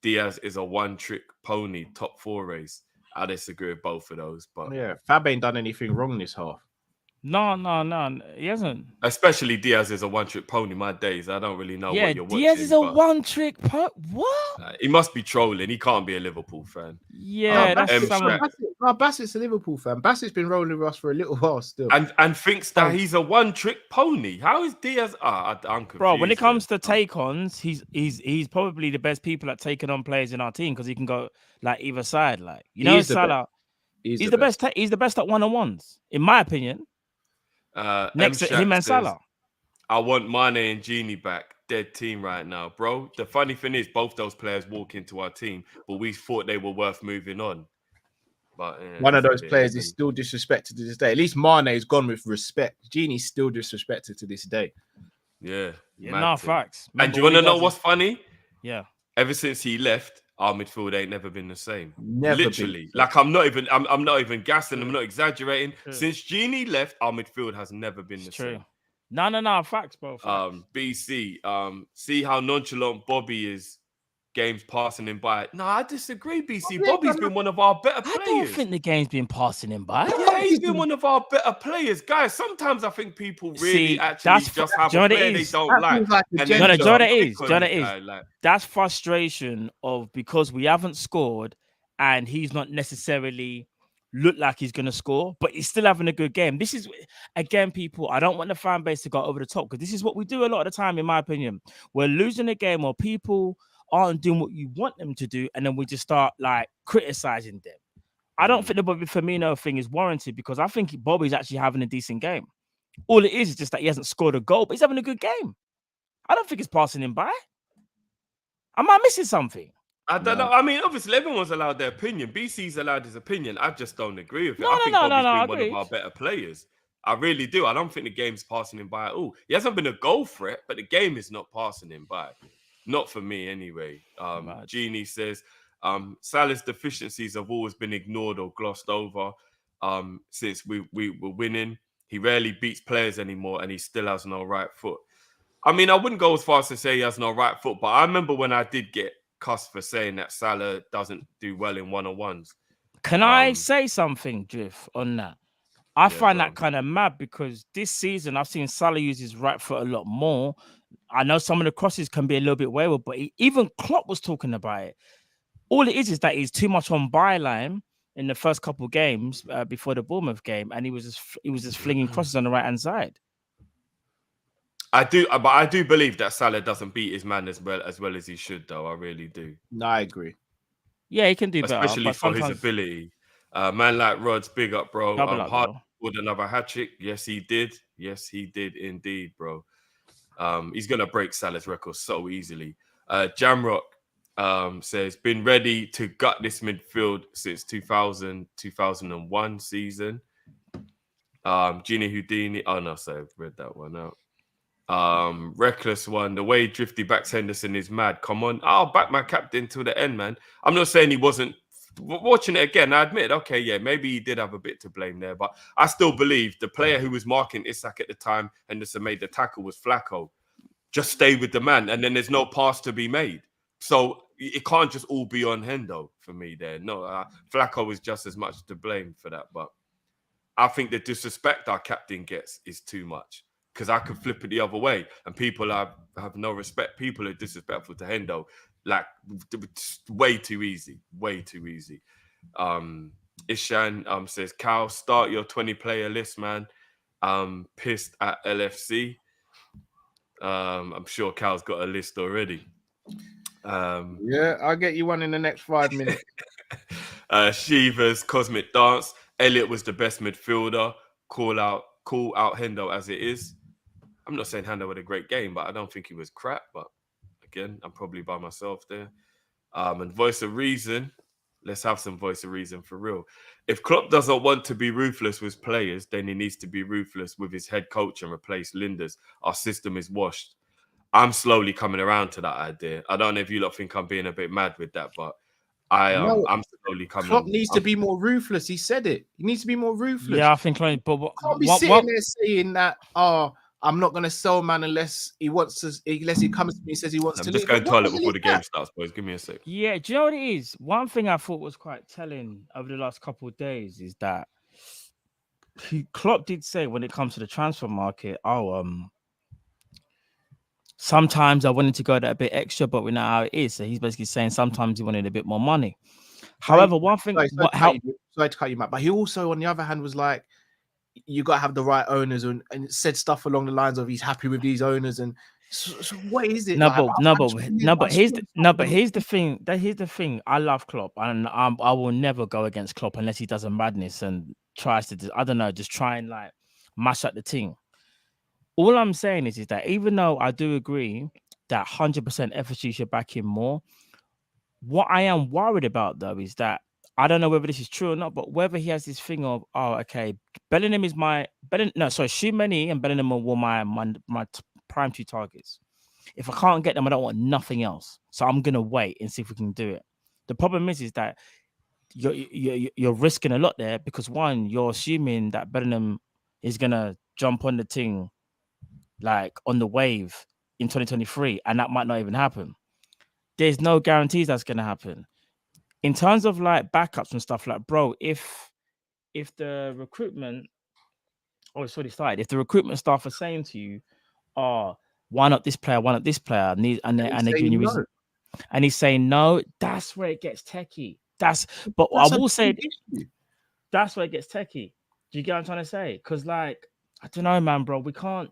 Diaz is a one-trick pony, top 4 race. I disagree with both of those, but yeah, Fab ain't done anything wrong this half. No, he hasn't. Especially Diaz is a one-trick pony. My days, I don't really know what you're watching. Diaz is a one-trick pony. What? He must be trolling. He can't be a Liverpool fan. Yeah, Bassett's a Liverpool fan. Bassett's been rolling with us for a little while still, and thinks that he's a one-trick pony. How is Diaz? I'm confused. Bro, when it comes to take-ons, he's probably the best people at taking on players in our team because he can go like either side. Like Salah, he's the best. He's the best at one-on-ones, in my opinion. Next to him and Salah. I want Mane and Genie back. Dead team right now, bro. The funny thing is, both those players walk into our team, but we thought they were worth moving on. But one of those players is still disrespected to this day. At least Mane's gone with respect. Genie's still disrespected to this day. Yeah, facts. And do you want to know what's funny? Yeah. Ever since he left, our midfield ain't never been the same. Literally. Like I'm not even gassing, I'm not exaggerating. True. Since Genie left, our midfield has never been the same. No, facts, bro. Facts. BC, see how nonchalant Bobby is. Games passing him by. No, I disagree, BC. Bobby's been one of our better players. I don't think the game's been passing him by. Yeah, he's been one of our better players. Guys, sometimes I think people really just have a player they don't like. That's frustration of because we haven't scored and he's not necessarily looked like he's going to score, but he's still having a good game. This is, again, people, I don't want the fan base to go over the top because this is what we do a lot of the time, in my opinion. We're losing a game or people aren't doing what you want them to do, and then we just start like criticizing them. I don't think the Bobby Firmino thing is warranted because I think Bobby's actually having a decent game. All it is just that he hasn't scored a goal, but he's having a good game. I don't think it's passing him by. Am I missing something? I don't know. I mean, obviously, everyone's allowed their opinion. BC's allowed his opinion. I just don't agree with it. I think Bobby's been one of our better players. I really do. I don't think the game's passing him by at all. He hasn't been a goal threat, but the game is not passing him by. Not for me, anyway. Genie says, Salah's deficiencies have always been ignored or glossed over since we were winning. He rarely beats players anymore, and he still has no right foot. I mean, I wouldn't go as far as to say he has no right foot, but I remember when I did get cussed for saying that Salah doesn't do well in one-on-ones. Can I say something, Drift, on that? I find that kind of mad because this season I've seen Salah use his right foot a lot more. I know some of the crosses can be a little bit wayward, but even Klopp was talking about it. All it is that he's too much on byline in the first couple of games before the Bournemouth game, and he was just flinging crosses on the right hand side. I do believe that Salah doesn't beat his man as well as he should, though. I really do. No, I agree. Yeah, he can do better, especially but for his sometimes ability. Man like Rod's big up, bro. double up Hart though. scored another hat trick. Yes, he did. Yes, he did indeed, bro. He's gonna break Salah's record so easily. Jamrock says been ready to gut this midfield since 2001 season. Genie Houdini. Oh no, sorry, I've read that one out. Reckless one. The way Drifty backs Henderson is mad. Come on, I'll back my captain till the end, man. I'm not saying he wasn't. Watching it again, I admit, okay, yeah, maybe he did have a bit to blame there, but I still believe the player who was marking Isak at the time Henderson made the tackle was Flacco. Just stay with the man, and then there's no pass to be made. So it can't just all be on Hendo for me there. No, Flacco is just as much to blame for that, but I think the disrespect our captain gets is too much. Because I could flip it the other way, and people have no respect. People are disrespectful to Hendo, like way too easy, way too easy. Ishan says, "Cal, start your 20-player list, man. Pissed at LFC." I'm sure Cal's got a list already. Yeah, I'll get you one in the next 5 minutes. Shiva's Cosmic Dance. Elliot was the best midfielder. Call out Hendo as it is. I'm not saying Hendo had a great game, but I don't think he was crap. But again, I'm probably by myself there. And Voice of Reason. Let's have some Voice of Reason for real. If Klopp doesn't want to be ruthless with players, then he needs to be ruthless with his head coach and replace Linders. Our system is washed. I'm slowly coming around to that idea. I don't know if you lot think I'm being a bit mad with that, but I'm slowly coming. Klopp needs to be more ruthless. He said it. He needs to be more ruthless. Yeah, I think, but can't be sitting there saying that, I'm not going to sell man unless he wants to, unless he comes to me and says he wants to. I'm just going to toilet before the game starts, boys. Give me a sec. Yeah, do you know what it is? One thing I thought was quite telling over the last couple of days is that Klopp did say when it comes to the transfer market, sometimes I wanted to go that a bit extra, but we know how it is. So he's basically saying sometimes he wanted a bit more money. However, one thing, sorry to cut you, Matt, but he also, on the other hand, was like, you got to have the right owners, and said stuff along the lines of he's happy with these owners. And so what is it? Here's the thing. Here's the thing. I love Klopp, and I will never go against Klopp unless he does a madness and tries to, I don't know, just try and like mash up the team. All I'm saying is that even though I do agree that 100% FSG should back him more, what I am worried about though is that I don't know whether this is true or not, but whether he has this thing of, Bellingham is Shoemeni and Bellingham were my prime 2 targets. If I can't get them, I don't want nothing else. So I'm gonna wait and see if we can do it. The problem is that you're risking a lot there because one, you're assuming that Bellingham is gonna jump on the thing like on the wave in 2023, and that might not even happen. There's no guarantees that's gonna happen. In terms of like backups and stuff, like bro, if the recruitment, it's already started. If the recruitment staff are saying to you, why not this player, and they're giving you reason, and he's saying no, that's where it gets techie. I will say that's where it gets techie. Do you get what I'm trying to say? Because like, I don't know, man, bro, we can't.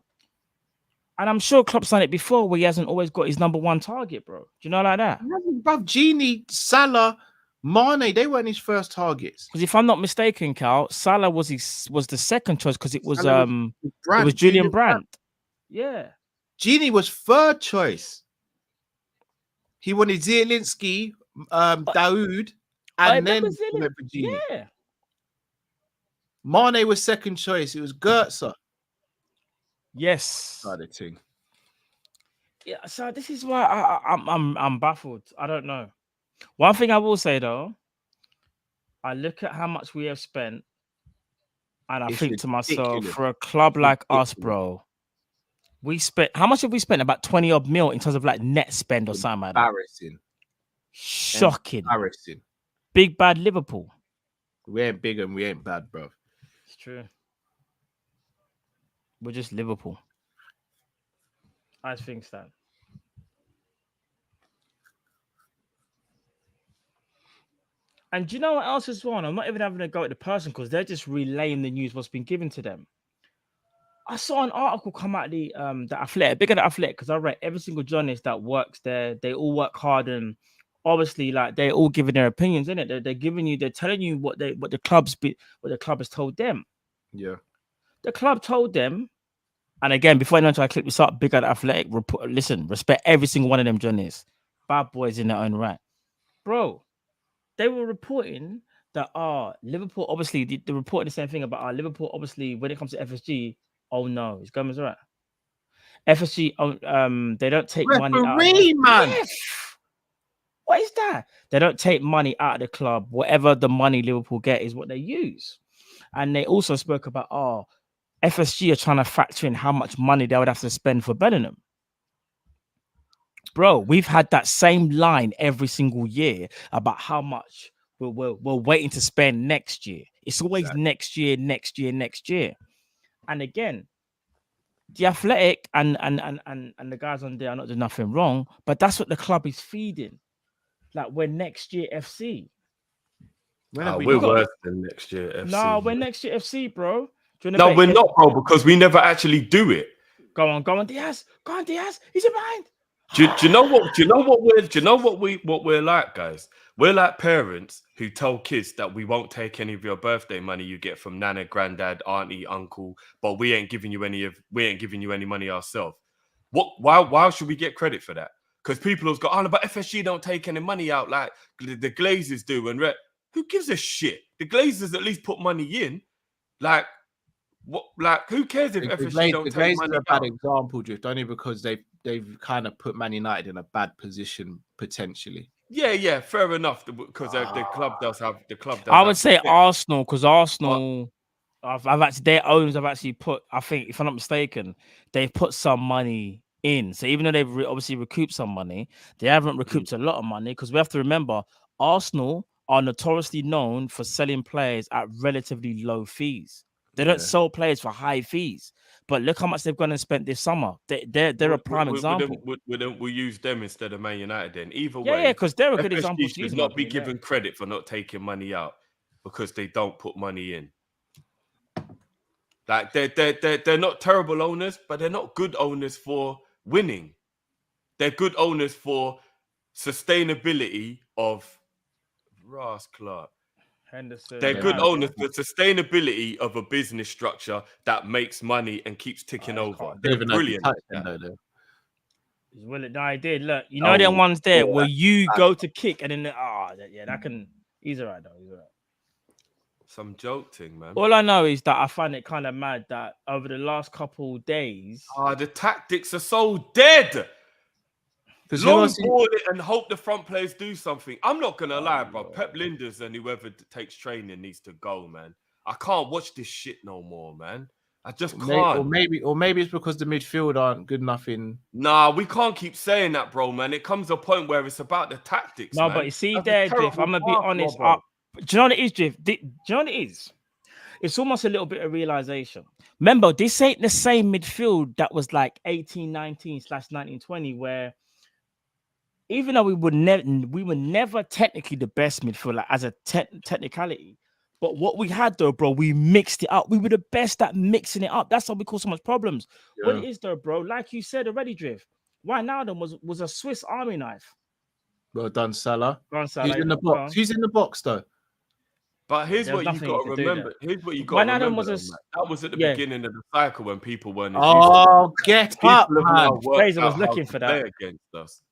And I'm sure Klopp's done it before where he hasn't always got his number 1 target, bro. Do you know like that? Bruv, Genie, Salah, Mane, they weren't his first targets. Because if I'm not mistaken, Cal, Salah was the second choice because it was Julian Brandt. Yeah. Genie was third choice. He wanted Zielinski, Daoud, and then went for Genie. Yeah. Mane was second choice. It was Goetze. Yes. Thing. Yeah. So this is why I'm baffled. I don't know. One thing I will say though, I look at how much we have spent, and I think to myself, for a club like us, bro, how much have we spent? About 20 odd mil in terms of like net spend or something like that. Embarrassing. Shocking. Embarrassing. Big bad Liverpool. We ain't big and we ain't bad, bro. It's true. We're just Liverpool. I think so. And do you know what else is wrong? I'm not even having a go at the person because they're just relaying the news what's been given to them. I saw an article come out the Athletic, bigger than Athletic, because I read every single journalist that works there. They all work hard and obviously, like they're all giving their opinions, in it. They're telling you what the club has told them. Yeah. The club told them, and again, before anyone try to clip this up, big at Athletic, listen, respect every single one of them journeys. Bad boys in their own right. Bro, they were reporting that Liverpool, obviously, they're reporting the same thing about Liverpool, obviously, when it comes to FSG, oh no, it's Gomez right. FSG, they don't take money out. Referee, man. Yes. What is that? They don't take money out of the club. Whatever the money Liverpool get is what they use. And they also spoke about, FSG are trying to factor in how much money they would have to spend for Bellingham. Bro, we've had that same line every single year about how much we're waiting to spend next year. It's always next year. And again, the Athletic and the guys on there are not doing nothing wrong, but that's what the club is feeding. Like, we're next year FC. We're worse than next year FC. No, we're next year FC, bro. No, we're not, bro, because we never actually do it. Go on, Diaz. He's in behind. Do you know what we're like, guys? We're like parents who tell kids that we won't take any of your birthday money you get from nana, granddad, auntie, uncle, but we ain't giving you any money ourselves. Why should we get credit for that? Because people have got, but FSG don't take any money out like the Glazers do. And who gives a shit? The Glazers at least put money in. Like, what? Like, who cares if FSG don't take money out? The Glazers are a bad example, Drift, only because they've kind of put Man United in a bad position potentially. Yeah, fair enough. Because the club does have I would say Arsenal, because Arsenal, their owners have actually put, I think, if I'm not mistaken, they've put some money in. So even though they've obviously recouped some money, they haven't recouped a lot of money, because we have to remember Arsenal are notoriously known for selling players at relatively low fees. They don't sell players for high fees. But look how much they've gone and spent this summer. They're a prime example. We'll use them instead of Man United then. Either way. Yeah, because they're a good FSG example. Should not be given credit for not taking money out because they don't put money in. Like, they're not terrible owners, but they're not good owners for winning. They're good owners for sustainability of Ross Clark. Henderson. They're good owners for sustainability of a business structure that makes money and keeps ticking over. They're brilliant. Well, no, I did. Look, you know them ones there where you go to kick and then that can. He's alright though. He's alright. Some joke thing, man. All I know is that I find it kind of mad that over the last couple days, the tactics are so dead. Long ball it and hope the front players do something. I'm not gonna lie, bro. Pep Linders and whoever takes training needs to go, man. I can't watch this shit no more, man. I just can't. Or maybe it's because the midfield aren't good enough in. Nah, we can't keep saying that, bro, man. It comes to a point where it's about the tactics. No, man. But you see, there, Drift. I'm gonna be honest. Do you know what it is, Drift? Do you know what it is? It's almost a little bit of realization. Remember, this ain't the same midfield that was like 18-19/1920, where even though we were never technically the best midfielder as a technicality, but what we had though, bro, we mixed it up. We were the best at mixing it up. That's how we cause so much problems. Yeah. What it is though, bro, like you said already, Drift, Wijnaldum was a Swiss Army knife. Well done, Salah. He's in the box. He's in the box though. But here's what you got to remember. Here's what you got to remember. That was at the beginning of the cycle when people weren't. Get up, man. Fraser was looking for that against us.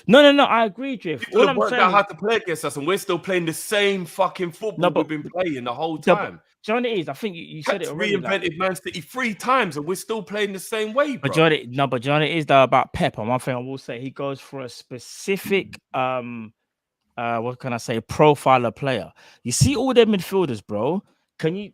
No. I agree, Drift. All I'm saying, how to play against us, and we're still playing the same fucking football we've been playing the whole time. Do you know what it is? I think you said it already. Reinvented Man City 3 times, and we're still playing the same way, bro. But do you know what it is though about Pep? And one thing I will say, he goes for a specific what can I say, profiler player. You see all their midfielders, bro. Can you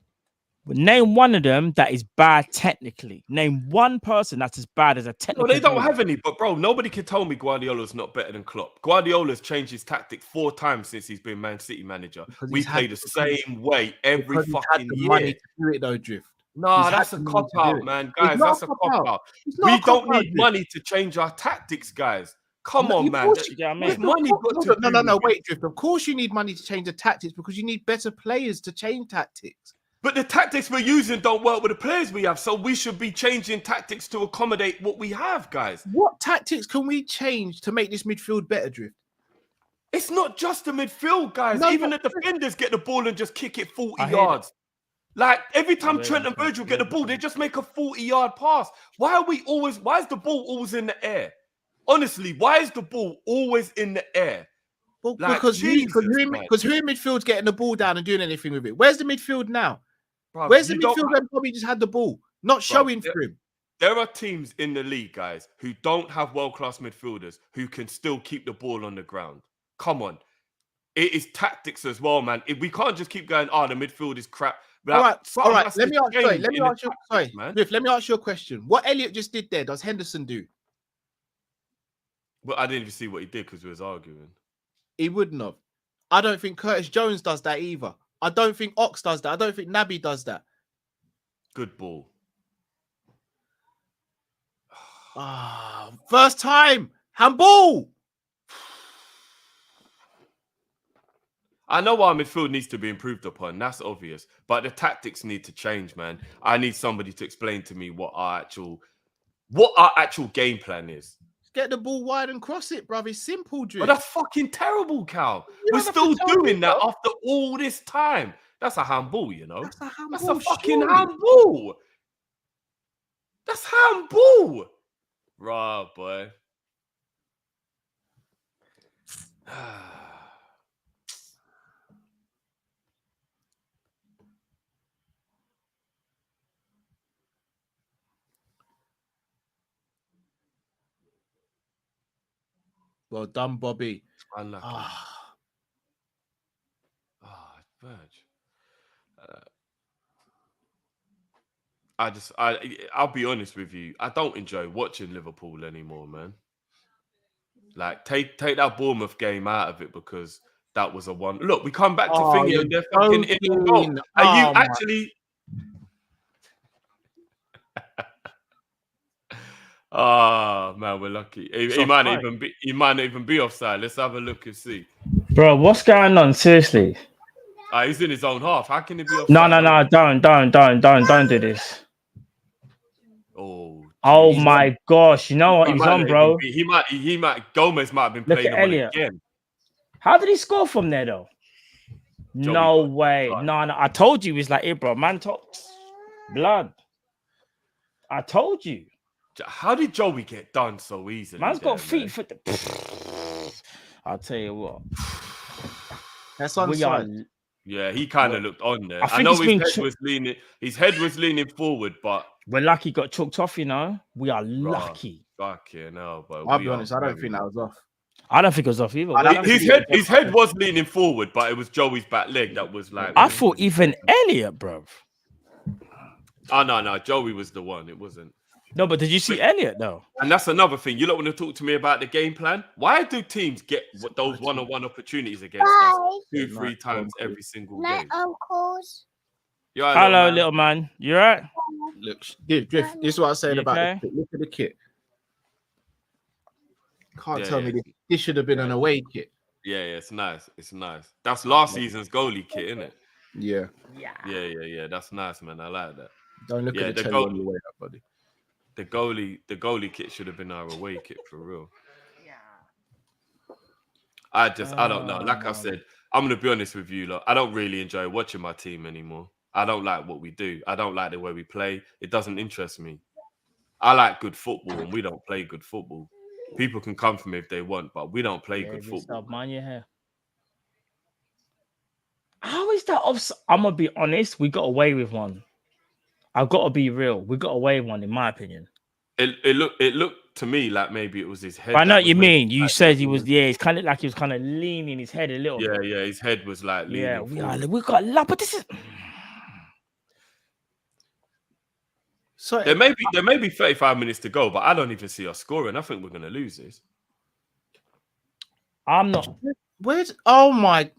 name one of them that is bad technically? Name one person that's as bad as a technical. No, they don't have any, but bro, nobody can tell me Guardiola's not better than Klopp. Guardiola's changed his tactic 4 times since he's been Man City manager. We play the same way every fucking year. Money to do it though, Drift. No, that's a cop out, man. Guys, that's a cop out. We don't need money to change our tactics, guys. Come on, man. No, wait, Drift. Of course you need money to change the tactics because you need better players to change tactics. But the tactics we're using don't work with the players we have, so we should be changing tactics to accommodate what we have, guys. What tactics can we change to make this midfield better, Drift? It's not just the midfield, guys. No, Even the but- defenders get the ball and just kick it 40 I hear yards. Like every time hear Trent that. and Virgil get the ball, they just make a 40-yard pass. Why is the ball always in the air? Honestly, why is the ball always in the air? Well, Like, because who Jesus, in man. midfield's getting the ball down and doing anything with it? Where's the midfield now? Bruv, Where's the you don't midfield when Bobby just had the ball? Not showing for him. There are teams in the league, guys, who don't have world-class midfielders who can still keep the ball on the ground. Come on. It is tactics as well, man. We can't just keep going, the midfield is crap. All right. Let Let me ask you. man. Biff, let me ask you a question. What Elliot just did there, does Henderson do? But I didn't even see what he did because we was arguing. He wouldn't have. I don't think Curtis Jones does that either. I don't think Ox does that. I don't think Naby does that. Good ball. First time. Handball. I know our midfield needs to be improved upon. That's obvious. But the tactics need to change, man. I need somebody to explain to me what our actual game plan is. Get the ball wide and cross it, bruv. It's simple, Drew. But that's fucking terrible, Cal. You We're don't have still to tell me, doing that bro. after all this time. That's a handball, you know. That's a handball. That's a fucking surely. handball. That's handball. Right, boy. Well done, Bobby. Unlucky. Verge. I'll be honest with you. I don't enjoy watching Liverpool anymore, man. Like, take that Bournemouth game out of it because that was a one. Look, we come back to thingy and they're fucking in and goal. Are you actually? Man, we're lucky. He might not even be offside. Let's have a look and see. Bro, what's going on? Seriously. He's in his own half. How can he be offside? No, don't do this. Oh my gosh! You know what he was on, bro? Gomez might have been playing him on again. How did he score from there though? No way! No! I told you, it's like it, bro. Man, blood. I told you. How did Joey get done so easily? Man's got feet for the. I'll tell you what. That's onside. Yeah, he kind of looked on there. I know his head was leaning forward, but we're lucky he got chucked off, you know. We are lucky. Fucking hell, but I'll be honest, I don't think that was off. I don't think it was off either. His head was leaning forward, but it was Joey's back leg that was like. I thought even Elliot, bro. Oh no, Joey was the one. It wasn't. No, but did you see Elliot though? And that's another thing. You don't want to talk to me about the game plan. Why do teams get those one-on-one opportunities against us 2-3 times every single game? Uncles. Hello, little man. You right? Look, Drift. This is what I was saying about the kit. Look at the kit. Can't tell me this should have been an away kit. Yeah, it's nice. It's nice. That's last season's goalie kit, isn't it? Yeah. Yeah. That's nice, man. I like that. Don't look at the telly on your way up, buddy. The goalie kit should have been our away kit for real. Yeah. I don't know. Like I said, I'm gonna be honest with you. Look, I don't really enjoy watching my team anymore. I don't like what we do. I don't like the way we play. It doesn't interest me. I like good football, and we don't play good football. People can come for me if they want, but we don't play good football. Mind your hair. How is that offside? I'm gonna be honest. We got away with one. I've got to be real. We got away with one, in my opinion. It looked to me like maybe it was his head. I know what you mean. You said he was. Yeah, it's kind of like he was kind of leaning his head a little. Yeah. His head was like leaning. Yeah, we got love, but this is. So there may be 35 minutes to go, but I don't even see us scoring. I think we're gonna lose this. I'm not. Oh my,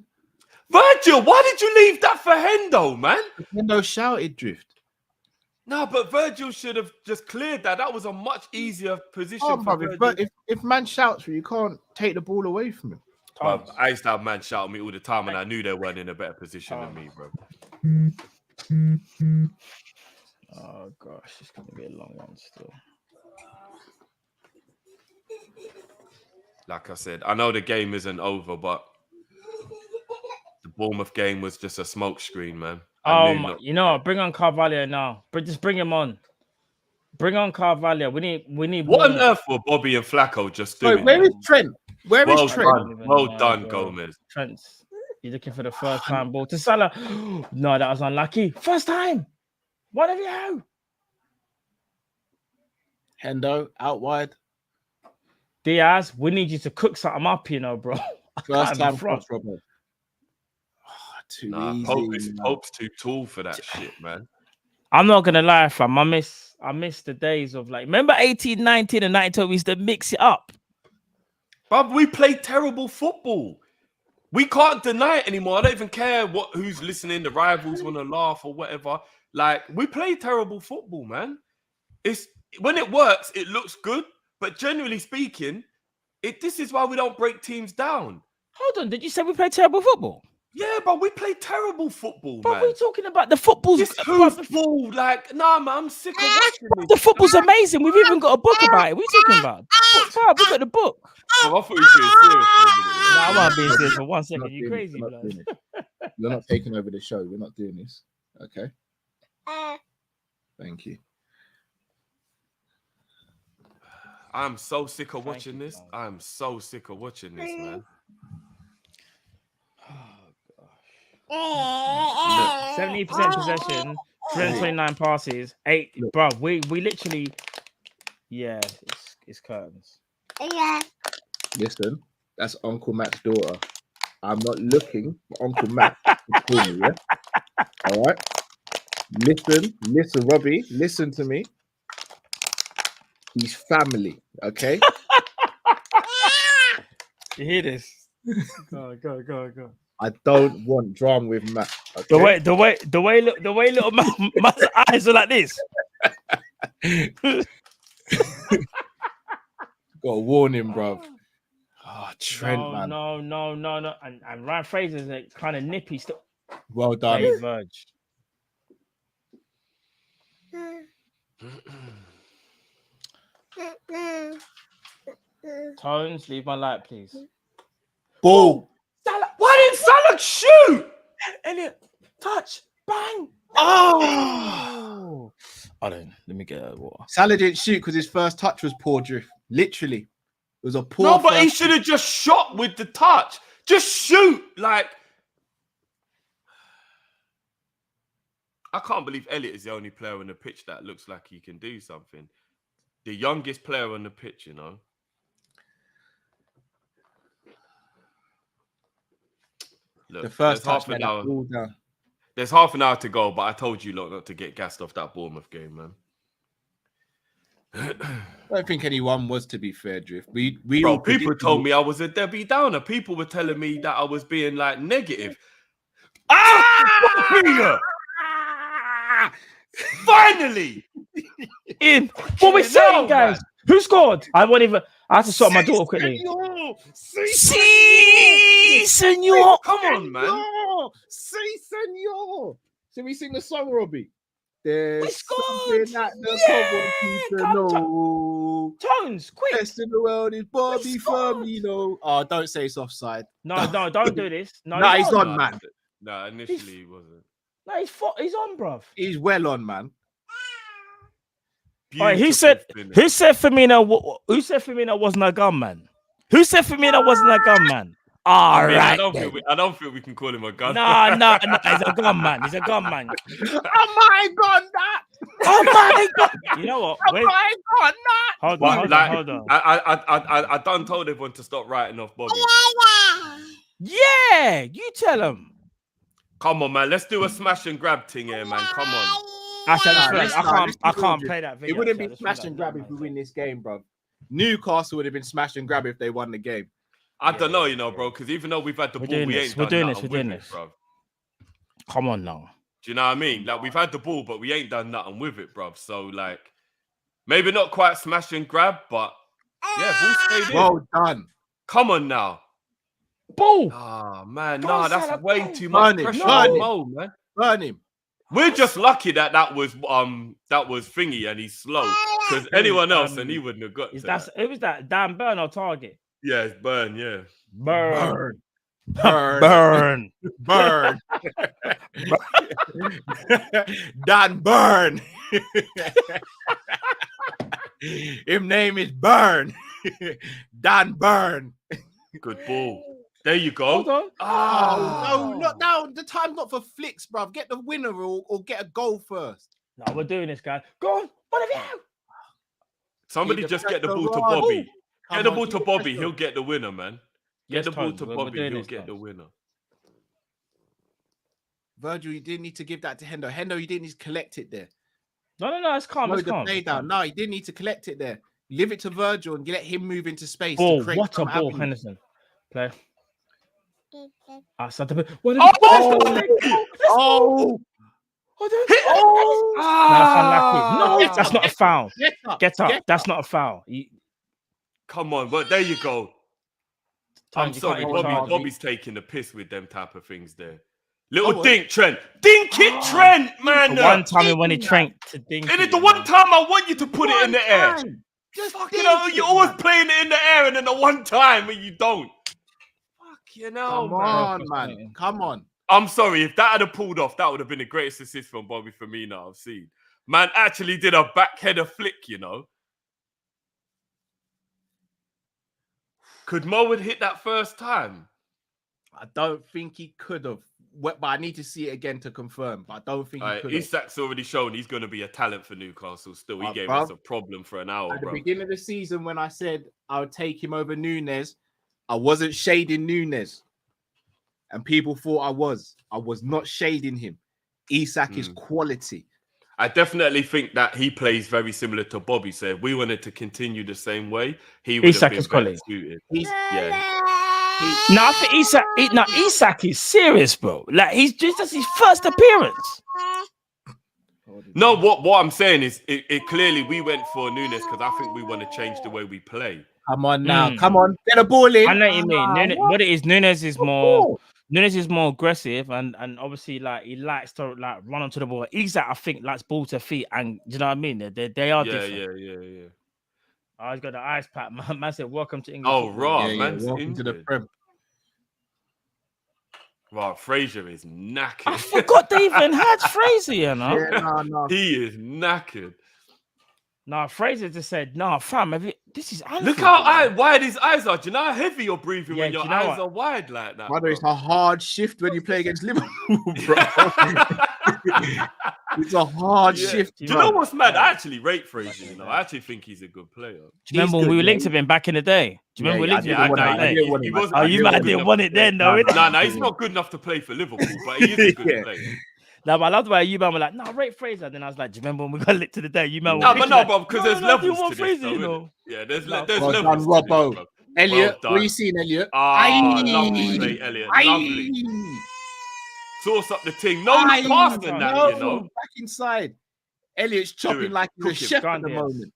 Virgil, why did you leave that for Hendo, man? Hendo shouted, Drift. No, but Virgil should have just cleared that. That was a much easier position. But if man shouts for you, can't take the ball away from him. Bro, I used to have man shout at me all the time, and I knew they weren't in a better position than me, bro. Oh gosh, it's gonna be a long one still. like I said, I know the game isn't over, but the Bournemouth game was just a smokescreen, man. You know what? Bring on Carvalho now. Just bring him on. Bring on Carvalho. We need What more. on earth were Bobby and Flacco just Wait, doing? where is Trent? Where is Well Trent? done, well done, Gomez. Trent's. You're looking for the first time ball to Salah. No, that was unlucky. First time. What have you? Hendo out wide. Diaz, we need you to cook something up, you know, bro. First time cross, Robert. Too easy. Pope's too tall for that shit, man. I'm not gonna lie, fam. I miss the days of like, remember 18, 19, and 19 we used to mix it up. But we played terrible football. We can't deny it anymore. I don't even care who's listening. The rivals want to laugh or whatever. Like, we play terrible football, man. It's when it works, it looks good. But generally speaking, this is why we don't break teams down. Hold on, did you say we play terrible football? Yeah, but we play terrible football, but man. We're talking about the football's football. Like, nah, man, I'm sick of watching this. The football's amazing. We've even got a book about it. What are you talking about? We got the book. Oh, I thought you were being serious for a minute. No, I'm not being serious for 1 second. You crazy, blood. You're not taking over the show. We're not doing this. Okay. Thank you. I'm so sick of watching this. I'm so sick of watching this, man. 70% possession, 329 passes, 8. Bro, we literally, yeah, it's curtains. Yeah. Listen, that's Uncle Matt's daughter. I'm not looking for Uncle Matt to call me, yeah? All right? Listen, Robbie, listen to me. He's family, okay? You hear this? Go. I don't want drama with Matt. Okay? The way little Matt's eyes are like this. Got to warn him, bro. Oh, Trent, man. No. And Ryan Fraser's like kind of nippy still. Well done. Hey, Verge. Tones, leave my light, please. Ball. Salah. Why didn't Salah shoot? Elliot, touch, bang. Oh! Hold on, let me get a water. Salah didn't shoot because his first touch was poor drift. Literally. It was a poor. No, but he should have just shot with the touch. Just shoot. Like, I can't believe Elliot is the only player on the pitch that looks like he can do something. The youngest player on the pitch, you know. Look, the first half touch, an hour. Down. There's half an hour to go, but I told you lot not to get gassed off that Bournemouth game, man. I don't think anyone was, to be fair, Drift. We Bro, people told me I was a Debbie Downer. People were telling me that I was being like negative. Finally! In what we're saying, guys. Man. Who scored? I had to sort my door quickly. Si, senor. Come on, man. Si, senor. Should we sing the song, Robbie? We scored. Tones, quick. Best in the world is Bobby Firmino. Oh, don't say it's offside. No, don't do this. No, he's on, man. No, initially he wasn't. No, he's on, bruv. He's well on, man. All right, who said Firmino? Who said Firmino wasn't a gunman? Who said Firmino wasn't a gunman? All right. I don't feel we can call him a gunman. No, he's a gunman. He's a gunman. Oh my God, that. Oh my God. You know what? Oh my God, that. Hold on. I done told everyone to stop writing off Bobby. Yeah, you tell him. Come on, man. Let's do a smash and grab thing here, man. Come on. I can't play that video. It wouldn't be smash and grab if we win this game, bro. Newcastle would have been smash and grab if they won the game. I don't know, you know, bro, because even though we've had the ball, we're doing this, bro. Come on now. Do you know what I mean? Like, we've had the ball, but we ain't done nothing with it, bro. So, like, maybe not quite smash and grab, but yeah, ball stayed in. Well done. Come on now. Ball. Oh, man. Nah, that's way too much pressure on Mo, man. Burn him. We're just lucky that was thingy and he's slow. Because anyone else and he wouldn't have got It was that Dan Burner target. Yeah, it's Burn. Yeah. Burn. Burn. Burn. Burn. Dan Burn. Him name is Burn. Dan Burn. Good ball. There you Hold go. on. Oh, no, not now. The time's not for flicks, bruv. Get the winner or get a goal first. No, we're doing this, guys. Go on. One of you. Somebody Keep the just get the pressure ball to on. Bobby. Ooh, Get come the on, ball keep to the Bobby. pressure He'll on. get the winner, man. Get Yes, the ball Tones, to we're Bobby. doing He'll this, get the Tones. winner. Virgil, you didn't need to give that to Hendo. Hendo, you didn't need to collect it there. No. It's calm. Slow It's the calm. play It's down. calm. No, you didn't need to collect it there. Leave it to Virgil and let him move into space Oh, to create what a some ball, avenue. Henderson. Play. What Oh, That's unlucky. No, that's not a foul. Get up. Get That's not a foul. Come on, but there you go. I'm Tones, you sorry, can't even charge. Bobby's taking the piss with them type of things there. Little Oh, dink, Trent. Dink it, Trent, man. The one time when he tranked to dink. And it, it's the you one know. time I want you to put it in the air. Just Fuck, you know, you're always playing it in the air, and then the one time when you don't. Fuck, you know, Come man. on, man. Come on. I'm sorry, if that had pulled off, that would have been the greatest assist from Bobby Firmino I've seen. Man actually did a backheader flick, you know. Could Mo have hit that first time? I don't think he could have. But I need to see it again to confirm. But I don't think he could have. Isak's already shown he's going to be a talent for Newcastle still. He gave bruv, us a problem for an hour, At the bro. beginning of the season, when I said I would take him over Nunes, I wasn't shading Nunes. And people thought I was. I was not shading him. Isak is quality. I definitely think that he plays very similar to Bobby. So if we wanted to continue the same way, he would Isak have is been better quality. suited. Yeah. No, I think Isak is serious, bro. Like he's just that's his first appearance. No, what I'm saying is it clearly we went for Nunes because I think we want to change the way we play. Come on now. Come on. Get a ball in. I know what you mean. Nunes, what it is, Nunes is more aggressive and obviously like he likes to like run onto the ball. Isak, I think, likes ball to feet, and you know what I mean? They are different. Yeah. Oh, he's got the ice pack. Man said, "Welcome to England." Oh, raw, Yeah, man's welcome to the injured. Prem. Wow, Fraser is knackered. I forgot they even had Fraser, you know. Yeah, no. He is knackered. No, Fraser just said, "No, fam, this is Look how wide his eyes are. Do you know how heavy you're breathing Yeah, when do your you know eyes what? are wide like that? Brother, bro? it's a hard shift when you play against Liverpool, bro. It's a hard Yeah. shift. Do you know what's mad? I actually rate Fraser. You know, I actually think he's a good player. Do you remember when we were linked with him back in the day? Do you remember we linked with him back in the day? He wasn't- Oh, he you wasn't might good didn't enough want to it play. then, though. No, he's not good enough to play for Liverpool, but he is a good player. No, but I love the way you man were like, "No, rate Fraser." Then I was like, "Do you remember when we got linked to the day?" You man, No, were but like, because there's no, levels you want to this, Fraser, though, you innit? know. Yeah, there's Well levels done, to Robbo. this, bro. Elliot, Well what are you done. seeing, Elliot? Lovely play, Elliot. Lovely. Source up the thing. No pass than that, you know. Back inside. Elliot's chopping it. like he's a Cook him. chef Go at on, the yes. moment.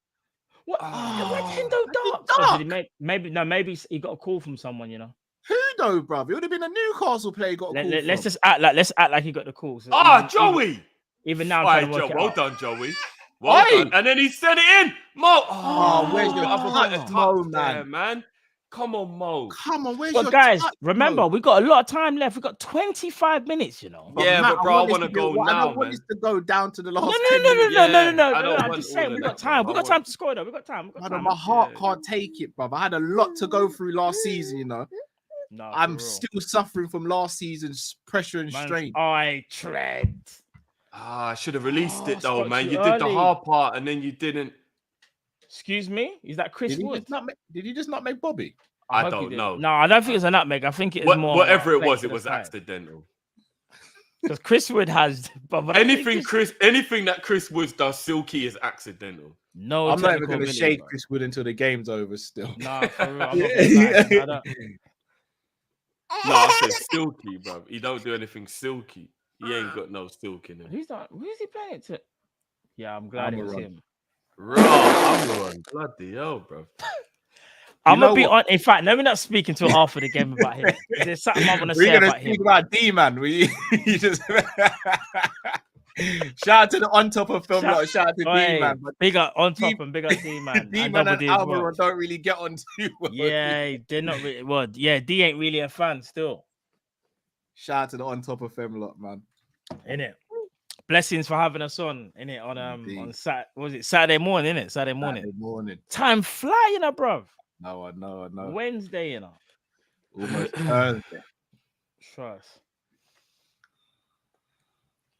What? Where's Hendo Dark? Dark? Maybe he got a call from someone, you know. Who though, bruv? It would have been a Newcastle player got a call Let's from. just act like he got the call. So Joey. Even now, I'm All trying right, to work Joe. it Well out. done, Joey. Well done. And then he sent it in. Mo. where's your I forgot touch, the Mo, touch man? there, man. Come on, Mo. Come on, where's But your guys, touch, remember, Mo? we got a lot of time left. We got 25 minutes, you know. Yeah, Matt, but bro, I this want to go I now, don't want man. this to go down to the last No. 10 minutes. I don't I'm want just saying, all we of got that, time. bro. We got time to score, though. We got time. Brother, my heart can't take it, brother. I had a lot to go through last season, you know. No, I'm still suffering from last season's pressure and strain. I tread. I should have released it though, spoke man. too You did the early. hard part and then you didn't. Excuse me? Is that Chris Wood? Did you just not make Bobby? I hope he don't did. know. No, I don't think it's a nutmeg. I think it is more. Whatever it play was, to it the was side. accidental. Because Chris Wood has. But Anything that Chris Woods does, Silky is accidental. No, I'm not even going to ability, shade bro. Chris Wood until the game's over still. Nah, for real. I'm not gonna lie, I don't- No, I said Silky, bro. He don't do anything silky. He ain't got no silk in him. Who's he playing it to? Yeah, I'm glad it was him. Raw, I'm the one. Bloody hell, bro. I'm gonna be on. In fact, let me not speak until after the game about him. There's something I want to say We're going to about him. speak about D-Man. You just... Shout out to the on top of film Shout- lot. Shout out to D Oi, man. big up on top D- and big up D man. D And man double and D as well. Almiron don't really get on too well. Yeah, they're not really. Well, yeah, D ain't really a fan still. Shout out to the on top of film lot, man. Innit? Blessings for having us on, innit? On Indeed. Saturday morning, innit? Saturday morning. Saturday morning. Time flying, bruv. No, I know. Wednesday, you know. Almost Thursday. Trust.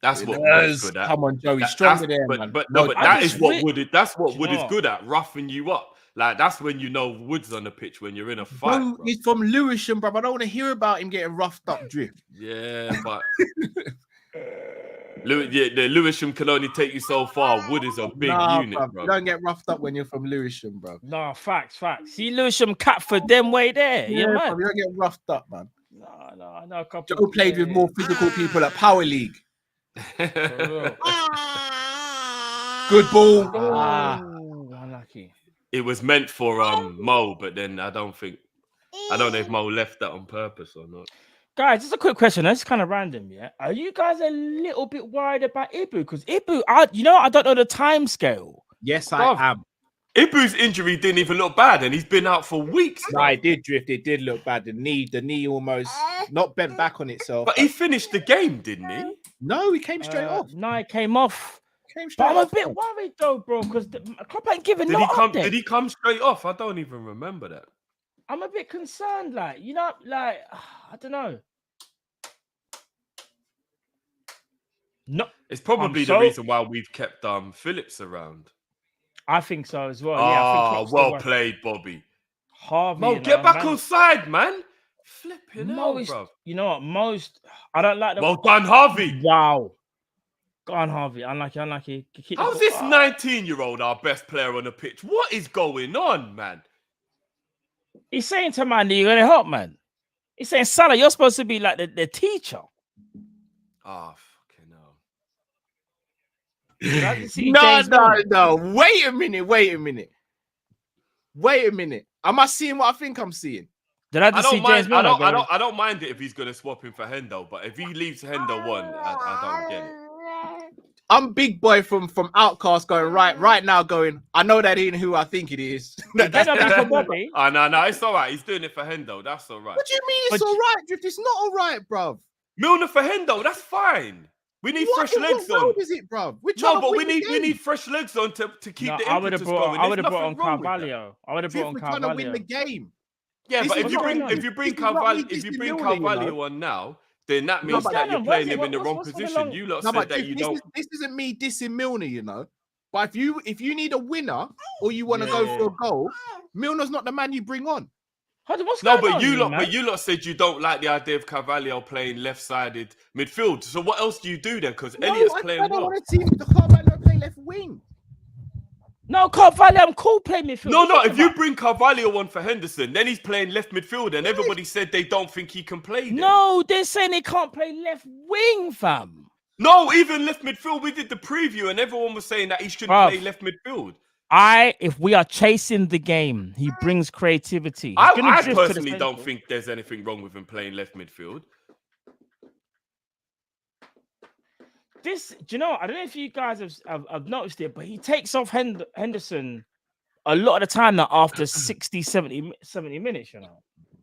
That's what Yes. Wood's good at. Come on, Joey, That- stronger that's- there, but, man. But No, no, but I that just is what wi- Wood. That's what Do Wood you is know good at, roughing you up. Like that's when you know Wood's on the pitch when you're in a fight. Bro, Bro. he's from Lewisham, bro. I don't want to hear about him getting roughed up drift. Yeah, but the Lewisham can only take you so far. Wood is a big unit, bruv, bro. you don't get roughed up when you're from Lewisham, bro. No, facts. See Lewisham Catford them way there. Yeah, bruv, man. you don't get roughed up, man. No. Couple Joe played with more physical people at Power League. Good ball. Unlucky. It was meant for Mo, but then I don't know if Mo left that on purpose or not. Guys, just a quick question. That's kind of random, yeah. Are you guys a little bit worried about Ibu? Because Ibu, I don't know the time scale. Yes, Bruv. I am. Ibu's injury didn't even look bad, and he's been out for weeks. No, it did drift. It did look bad. The knee almost not bent back on itself. But he finished the game, didn't he? No, he came straight off. No, it came off. Came straight But I'm a off. bit worried though, bro, because Klopp ain't giving Did no he come? update. Did he come straight off? I don't even remember that. I'm a bit concerned, like I don't know. No, It's probably the reason why we've kept Phillips around. I think so as well. Yeah, I think Klopp's well still played, Bobby. Harvey, Mo, you get know, back man. on side, man. Flipping Mo hell, is, bro. you know what? I don't like the. Well done, Harvey. Wow. Go on, Harvey. Unlucky. Keep the How's ball- this 19-year-old our best player on the pitch? What is going on, man? He's saying to man, you're gonna help, man. He's saying, Salah, you're supposed to be like the teacher. Oh, fucking hell. Did I just see No. James Milner? Wait a minute. Am I seeing what I think I'm seeing? Did I I just see don't James mind. Milner? I don't mind it if he's gonna swap him for Hendo, but if he leaves Hendo one, I don't get it. I'm big boy from Outcast going right now going, I know that ain't who I think it is. Get up back for Bobby. Oh, no, it's all right. He's doing it for Hendo. That's all right. What do you mean it's But- all right, Drift? It's not all right, bruv. Milner for Hendo, that's fine. We need fresh legs What on. road is it, bruv? No, but we need fresh legs on to keep No, the I would impetus have brought. going. I would have There's brought on nothing wrong with that. Carvalho. I would have brought on We're trying to win Carvalho. the game. Yeah, This but is if you what bring I mean. if you bring This is what we Carvalho dissimulate, on now, then that means but that you're Shannon, playing what's- him in the wrong what's the position. long- You lot No, said but that Drift, you don't. this isn't me dissing Milner, you know. But if you need a winner or you want to go for a goal, Milner's not the man you bring on. What's No, going but on, you lot, man? said you don't like the idea of Carvalho playing left-sided midfield. So what else do you do then? Because No, Elliot's I playing don't well. want to see the Carvalho play left wing. No, Carvalho, I'm cool playing midfield. No, What you if talking you about? bring Carvalho on for Henderson, then he's playing left midfield, and everybody said they don't think he can play. Then. No, they're saying he can't play left wing, fam. No, even left midfield. We did the preview, and everyone was saying that he shouldn't Bruv. play left midfield. If we are chasing the game, he brings creativity. He's I gonna drift to the personally don't centre. think there's anything wrong with him playing left midfield. Do you know? I don't know if you guys have noticed it, but he takes off Henderson a lot of the time now after 60, 70 minutes, you know.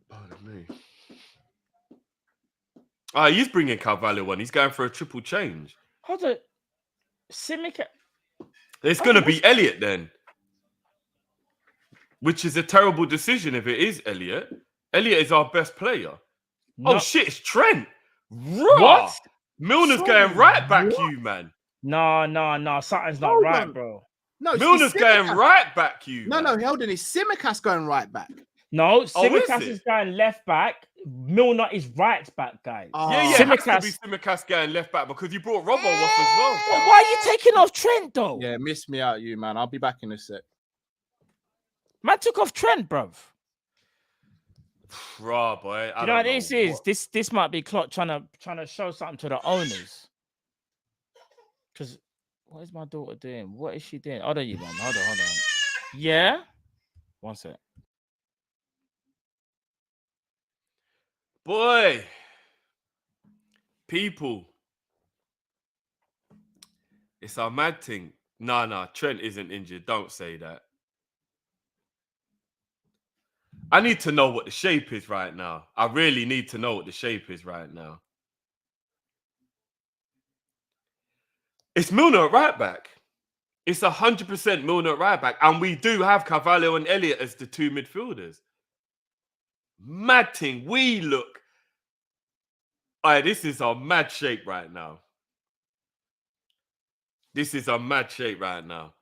Pardon me. He's bringing Carvalho on. He's going for a triple change. Hold on. Simic. It's going to be Elliot then. Which is a terrible decision if it is Elliot. Elliot is our best player. No, Oh, shit, it's Trent. what? Raw. Milner's Sorry, going right back what? you, man. No. Something's not Hold right, on. bro. No, it's Milner's going Tsimikas. right back you. No, man. hold on. It's Simicast going right back. No, is Simicast it? is going left back. Milner is right back, guys. Yeah, it has to Tsimikas- be Tsimikas going left back because you brought Robbo off as well. But why are you taking off Trent, though? Yeah, miss me out, you man. I'll be back in a sec. Man took off Trent, bruv. Raw, boy. You know what this is? This might be Klopp trying to show something to the owners. Because what is my daughter doing? What is she doing? Hold on, you man. Hold on. Yeah? One sec. Boy. People. It's our mad thing. Nah, Trent isn't injured. Don't say that. I need to know what the shape is right now. I really need to know what the shape is right now. It's Milner at right back. It's 100% Milner at right back. And we do have Carvalho and Elliott as the two midfielders. Mad thing. We look. This is our mad shape right now. This is a mad shape right now.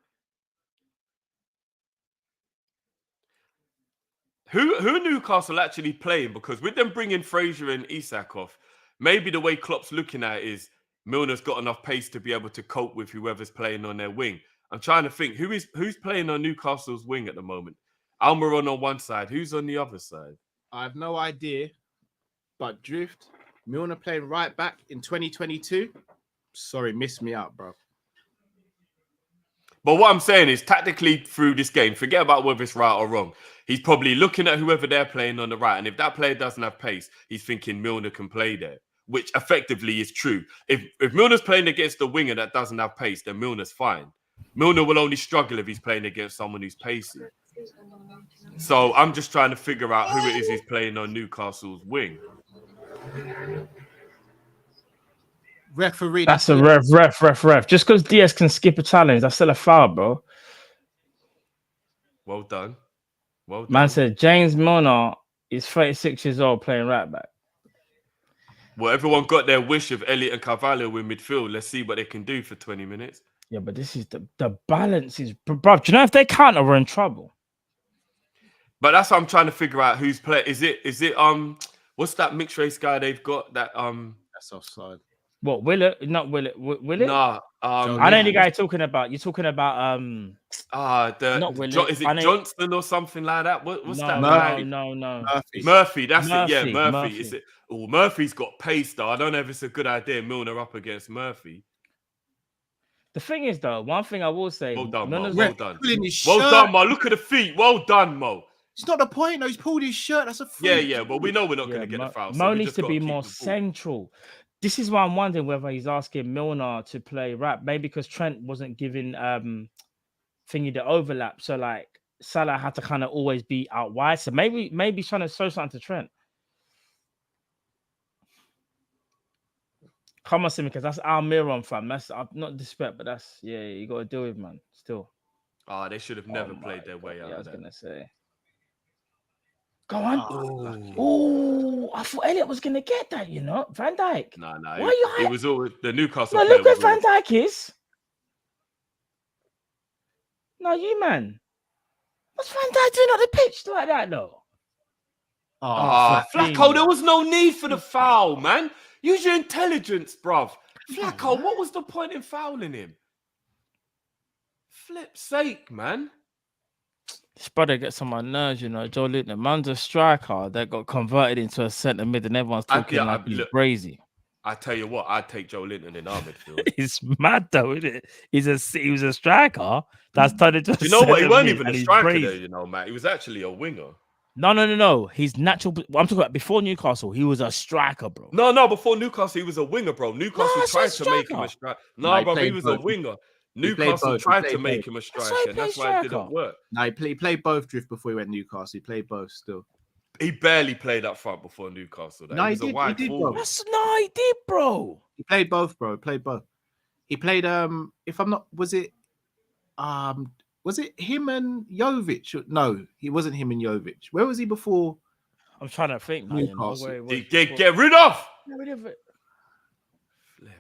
Who are Newcastle actually playing? Because with them bringing Fraser and Isak off, maybe the way Klopp's looking at it is Milner's got enough pace to be able to cope with whoever's playing on their wing. I'm trying to think who's playing on Newcastle's wing at the moment. Almiron on one side. Who's on the other side? I have no idea, but Drift, Milner playing right back in 2022. Sorry, missed me out, bro. But what I'm saying is, tactically through this game, forget about whether it's right or wrong. He's probably looking at whoever they're playing on the right. And if that player doesn't have pace, he's thinking Milner can play there, which effectively is true. If Milner's playing against the winger that doesn't have pace, then Milner's fine. Milner will only struggle if he's playing against someone who's pacey. So I'm just trying to figure out who it is he's playing on Newcastle's wing. Referee. That's a ref. Just because Diaz can skip a challenge, that's still a foul, bro. Well done. Man said James Milner is 36 years old playing right back. Well, everyone got their wish of Elliott and Carvalho in midfield. Let's see what they can do for 20 minutes. Yeah, but this is the balance is, bro. Do you know if they counter, we're in trouble? But that's what I'm trying to figure out who's playing. Is it what's that mixed race guy they've got that That's offside. What, Willett? Not Willett. Willett? Nah, I know the guy you're talking about. You're talking about not Willett. Is it Johnston or something like that? What's that guy? No. Murphy, that's Murphy, it. Yeah, Murphy. Murphy. Is it? Oh, Murphy's got pace though. I don't know if it's a good idea. Milner up against Murphy. The thing is, though, one thing I will say. Well done, none Mo. of Well the- done. Pulling his Well shirt. done, Mo. Look at the feet. Well done, Mo. It's not the point, though. He's pulled his shirt. That's a free. Yeah. But we know we're not Yeah, going to get the foul. Mo we needs just to gotta be keep more the ball. central. This is why I'm wondering whether he's asking Milner to play right. Maybe because Trent wasn't giving thingy the overlap. So like Salah had to kind of always be out wide. So maybe he's trying to show something to Trent. Come on, Simi, because that's Almiron, fam. That's not disrespect, but that's you got to deal with, man. Still. They should have never played their way out. Yeah, I of was that. gonna say. Go on. Oh, Oh, I thought Elliott was gonna get that. You know, Van Dijk. no. Why are you It was always the Newcastle. No, player look where was Van always- Dijk is. No, you man. What's Van Dijk doing on the pitch like that, though? Flacco, there was no need for the foul, man. Use your intelligence, bruv. Flacco, what was the point in fouling him? Flip's sake, man. This brother gets on my nerves, you know. Joe Linton, man's a striker that got converted into a centre mid, and everyone's talking like he's crazy. I tell you what, I'd take Joe Linton in our midfield. It's mad though, isn't it? He was a striker that's turned into. Do you know what? He weren't mid, even and a he's striker crazy. there, you know, Matt. He was actually a winger. No. He's natural. I'm talking about before Newcastle. He was a striker, bro. No. Before Newcastle, he was a winger, bro. Newcastle No, tried it's a to make him a striker. striker. No, No, he bro, he played was a both. winger. played Newcastle both. He tried played to make both. him a why striker, he and that's played why it didn't striker. work. No, he played both Drift before he went to Newcastle. He played both still. He barely played up front before Newcastle. No, he he was a did- wide he did, bro. forward. He did, bro. He played both, bro. He played both. He played if I'm not, was it him and Jovic? No, he wasn't him and Jovic. Where was he before? I'm trying to think now. You know, Newcastle. where it was Get before. rid of. Get rid of it. Flipping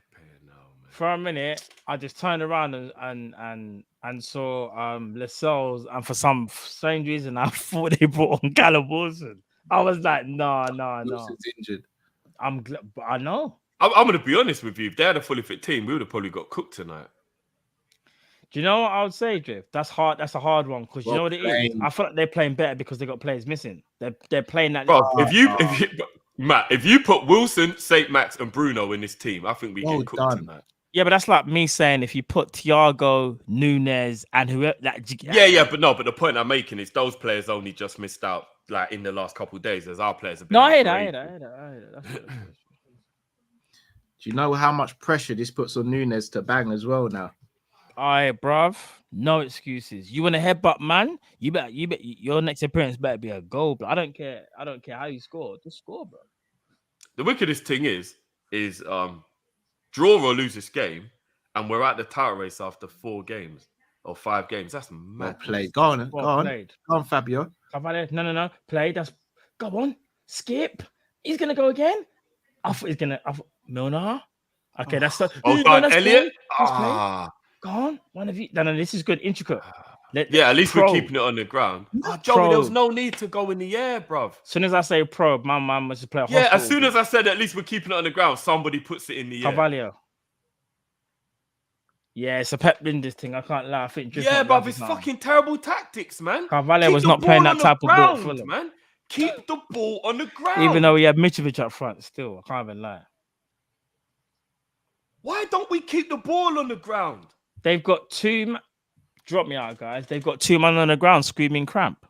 no, man. For a minute, I just turned around and saw Lascelles, and for some strange reason, I thought they brought on Callum Wilson. I was like, no. Wilson's injured. I'm glad, but I know. I'm going to be honest with you. If they had a fully fit team, we would have probably got cooked tonight. Do you know what I would say, Drift? That's hard. That's a hard one because you Well know what it is. played. I feel like they're playing better because they got players missing. They're playing that. Bro, if you put Wilson, St. Max, and Bruno in this team, I think we Well get cooked done. tonight. Yeah, but that's like me saying if you put Thiago, Nunez, and whoever that. Yeah, but the point I'm making is those players only just missed out like in the last couple of days, as our players have been. No, I hear great. that. That's what it is. Do you know how much pressure this puts on Nunez to bang as well now? All right, bruv. No excuses. You want to headbutt, man? You bet. Your next appearance better be a goal. But I don't care. I don't care how you score. Just score, bro. The wickedest thing is draw or lose this game, and we're at the title race after 4 games or 5 games. That's mad. Well played. Go on, Played. go on, Fabio. Cavalier. No. Play. That's go on. Skip. He's gonna go again. I thought he's gonna. Milner. Okay, that's so. Oh, No, God, that's Elliot. play. That's play. Go on. One of you. No. This is good. Intricate. Yeah, at least we're keeping it on the ground. Joey, there was no need to go in the air, bruv. As soon as I say probe, my man must play a Yeah, hospital as soon as I said at least we're keeping it on the ground, somebody puts it in the air. Cavalier. Yeah, it's a Pep Linders thing. I can't lie. I think Yeah, bruv, it's fucking terrible tactics, man. Cavalier was not playing that type of ball, Fulham. Man. Keep the ball on the ground. Even though he had Mitrovic up front, still, I can't even lie. Why don't we keep the ball on the ground? They've got 2. Drop me out, guys. They've got 2 men on the ground screaming cramp.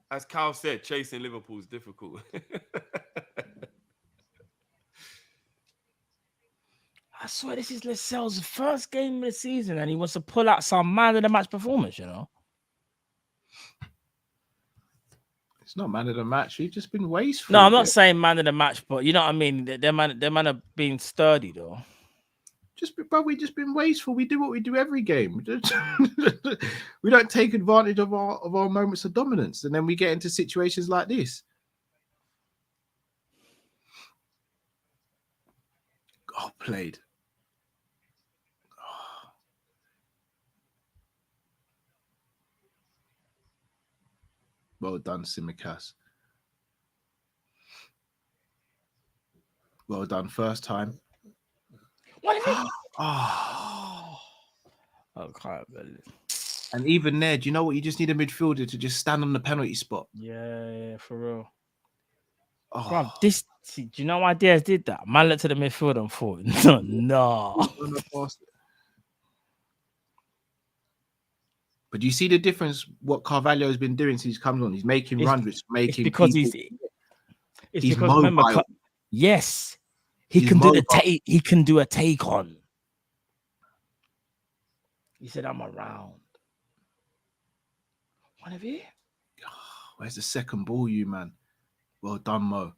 As Cal said, chasing Liverpool is difficult. I swear this is Lascelles' first game of the season and he wants to pull out some man of the match performance, you know? It's not man of the match. We've just been wasteful. No, I'm not saying man of the match, but you know what I mean? Their man are being sturdy, though. We've just been wasteful. We do what we do every game. We don't take advantage of our moments of dominance, and then we get into situations like this. Oh, played. Oh. Well done, Simicast. Well done, first time. What is it? Oh. I can't believe it. And even there, do you know what? You just need a midfielder to just stand on the penalty spot. Yeah, for real. Oh. Bruv, do you know why Diaz did that? Man looked to the midfield and thought, no. But do you see the difference? What Carvalho has been doing since he's come on? He's making runs, which making because he's because mobile. remember, yes, he can do he can do a take on. He said, "I'm around." One of you. Where's the second ball, you man? Well done, Mo.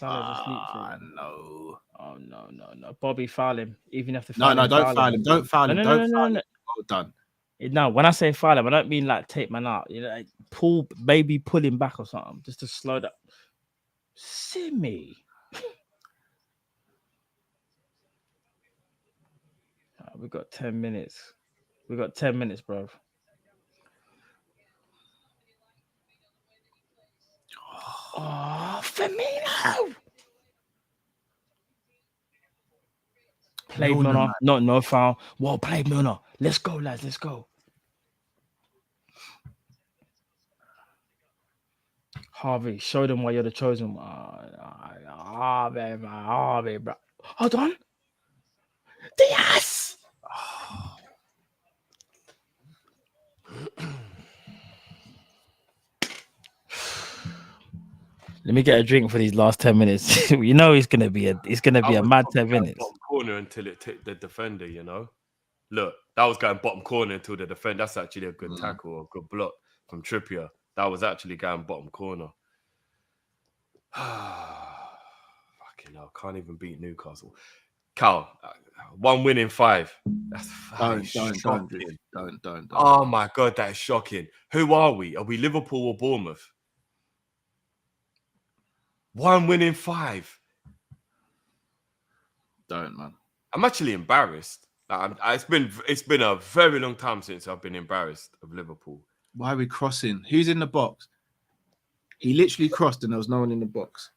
No. Oh no. Bobby, foul him. Even if the no, don't foul him. Don't foul him. Don't foul him. Well done. No, when I say foul him, I don't mean like take man out. You know, like pull him back or something, just to slow that. Simmy. We've got 10 minutes. We've got 10 minutes, bro. Oh, Firmino. Played Milner. No foul. Well played, Milner. Let's go, lads. Let's go. Harvey, show them why you're the chosen one. Harvey, bro. Hold on. Diaz! Oh. Let me get a drink for these last 10 minutes. You know it's gonna be a mad 10 minutes. Bottom corner until it took the defender, you know. Look, that was going bottom corner until the defender. That's actually a good tackle or a good block from Trippier. That was actually going bottom corner. Fucking hell, can't even beat Newcastle. Cal, 1 win in 5. That's shocking. Don't. Oh my God, that is shocking. Who are we? Are we Liverpool or Bournemouth? 1 win in 5. Don't, man. I'm actually embarrassed. It's been a very long time since I've been embarrassed of Liverpool. Why are we crossing? Who's in the box? He literally crossed and there was no one in the box.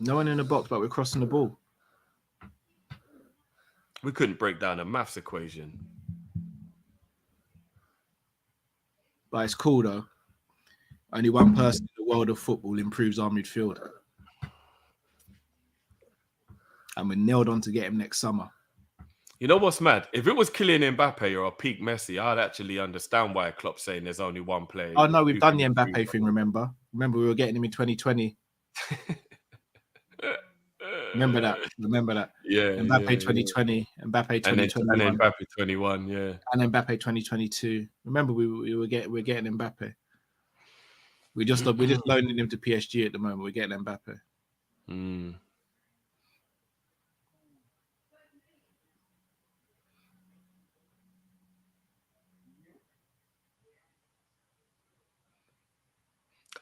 No one in the box, but we're crossing the ball. We couldn't break down a maths equation. But it's cool, though. Only one person in the world of football improves our midfield. And we're nailed on to get him next summer. You know what's mad? If it was Kylian Mbappe or a peak Messi, I'd actually understand why Klopp's saying there's only one player. Oh, no, we've done the Mbappe thing, remember? Remember, we were getting him in 2020. Remember that. Yeah. Mbappe 2020, Mbappe And then 2021, Mbappe 21, yeah. and then Mbappe 2022. Remember, we're getting Mbappe. We're just loaning him to PSG at the moment. We're getting Mbappe. Mm.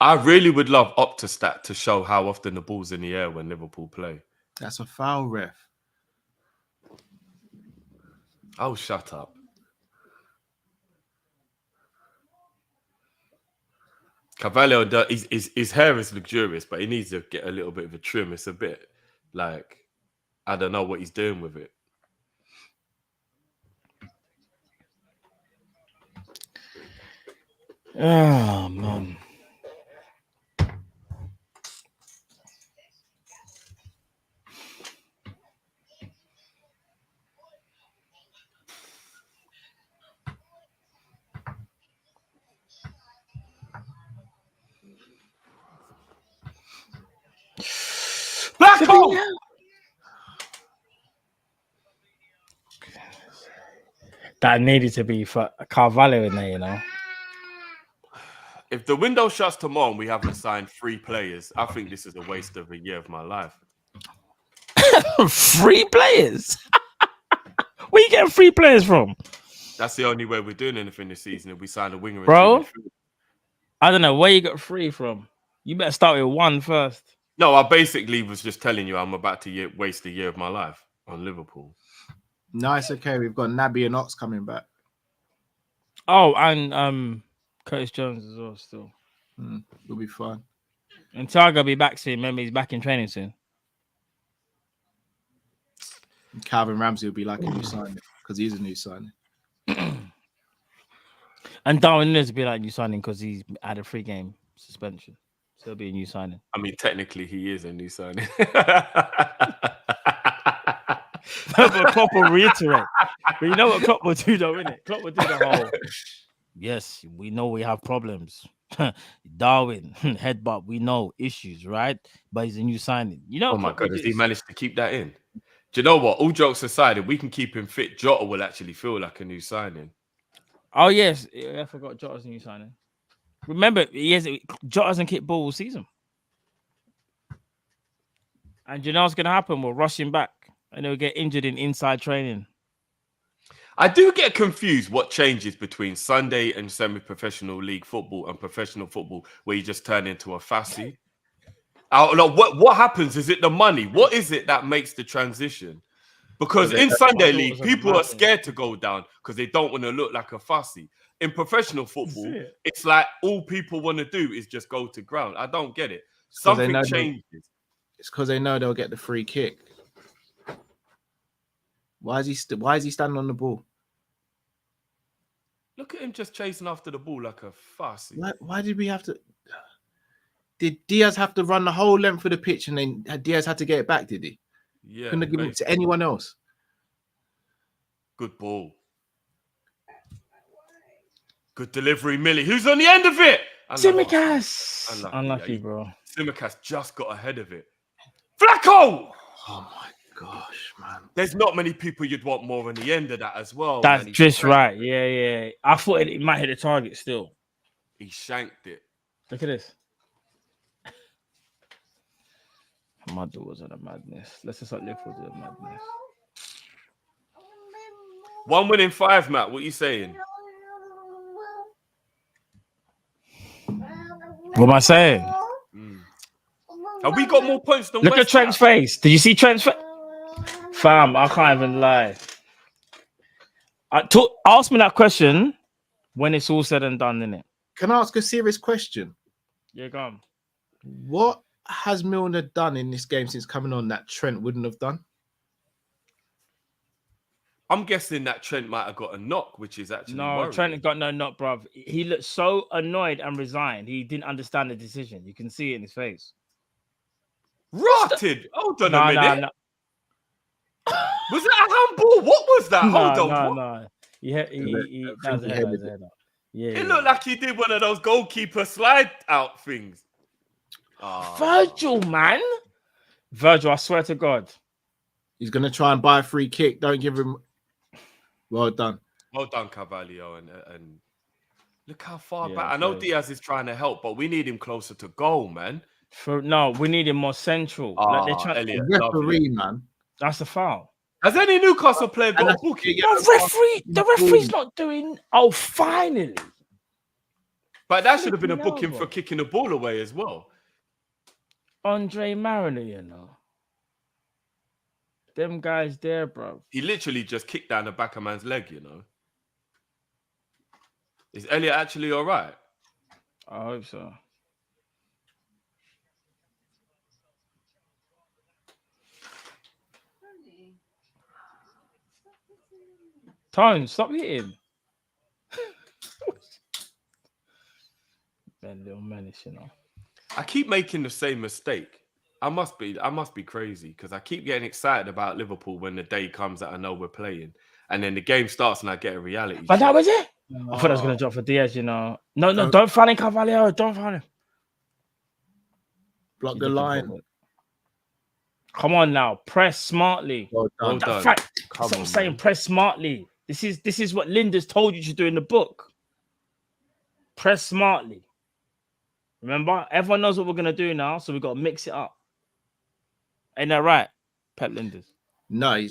I really would love Optastat to show how often the ball's in the air when Liverpool play. That's a foul, ref. Oh, shut up. Carvalho, his hair is luxurious, but he needs to get a little bit of a trim. It's a bit like, I don't know what he's doing with it. Oh, man. Black hole! That needed to be for Carvalho in there, you know. If the window shuts tomorrow and we haven't signed 3 players, I think this is a waste of a year of my life. 3 players? Where you getting 3 players from? That's the only way we're doing anything this season. If we sign a winger, Bro, I don't know where you got 3 from. You better start with 1 first. No, I basically was just telling you I'm about to waste a year of my life on Liverpool. No, it's okay. We've got Naby and Ox coming back. Oh, and Curtis Jones as well still. It'll be fun. And Tiago will be back soon. Remember, he's back in training soon. Calvin Ramsey will be like a new signing because he's a new signing. And Darwin Nunes will be like a new signing because he's had a 3-game suspension. So he'll be a new signing. I mean, technically, he is a new signing. But Klopp will reiterate. But you know what Klopp will do, though, innit? Klopp will do the whole. Yes, we know we have problems. Darwin, headbutt, we know issues, right? But he's a new signing. You know, oh my God, has he managed to keep that in? Do you know what? All jokes aside, if we can keep him fit, Jota will actually feel like a new signing. Oh, yes. I forgot Jota's a new signing. Remember, Jota hasn't kicked ball all season. And you know what's going to happen? We'll rush him back and he'll get injured in inside training. I do get confused what changes between Sunday and semi-professional league football and professional football where you just turn into a fascie. What happens? Is it the money? What is it that makes the transition? Because in Sunday league, people are scared to go down because they don't want to look like a fussy. In professional football, it's like all people want to do is just go to ground. I don't get it. Something changes. It's because they know they'll get the free kick. Why is he standing on the ball? Look at him just chasing after the ball like a fussy. Why did we have to? Did Diaz have to run the whole length of the pitch and then Diaz had to get it back? Did he? Yeah. Couldn't have given it to anyone else. Good ball. Good delivery, Millie. Who's on the end of it? Tsimikas. Unlucky, bro. Tsimikas just got ahead of it. Flacco! Oh my gosh, man. There's not many people you'd want more on the end of that as well. That's just right. Yeah. I thought it might hit the target still. He shanked it. Look at this. Madu was on a madness. Let's just not live for the madness. 1 win in 5, Matt. What are you saying? What am I saying? Have we got more points than Look West at Trent's Ham? face. Did you see Trent's face? Fam, I can't even lie. Ask me that question when it's all said and done, innit? Can I ask a serious question? Yeah, go on. What has Milner done in this game since coming on that Trent wouldn't have done? I'm guessing that Trent might have got a knock, which is actually worrying. Trent got no knock, bruv. He looked so annoyed and resigned. He didn't understand the decision. You can see it in his face. Rotted. Hold on a minute. No. Was that a handball? What was that? Hold on. No. That was a header. Yeah. It looked like he did one of those goalkeeper slide out things. Virgil, man. Virgil, I swear to God. He's gonna try and buy a free kick. Don't give him. Well done. Well done, Carvalho, and look how far Yeah, back. I know great. Diaz is trying to help, but we need him closer to goal, man. No, we need him more central. Like they're trying. Elliot, Referee, man. That's a foul. has any Newcastle player got a booking? The referee's not doing. Oh, finally. But that should have been a Flipping booking hell, for bro. kicking the ball away as well. Andre Mariner, you know. Them guys there, bro. He literally just kicked down the back of man's leg, you know. Is Elliot actually all right? I hope so. Tone, stop hitting. Man, little menace, you know. I keep making the same mistake. I must be crazy because I keep getting excited about Liverpool when the day comes that I know we're playing, and then the game starts and I get a reality. But that was it. Oh. I thought I was gonna drop for Diaz, you know. No, don't foul him, Carvalho. Don't foul him. Block the line. Come on now, press smartly. Well done. Well done. That's Come what I'm on, saying. man. Press smartly. This is what Linda's told you to do in the book. Press smartly. Remember, everyone knows what we're gonna do now, so we got to mix it up. Ain't that right, Pep Linders? No,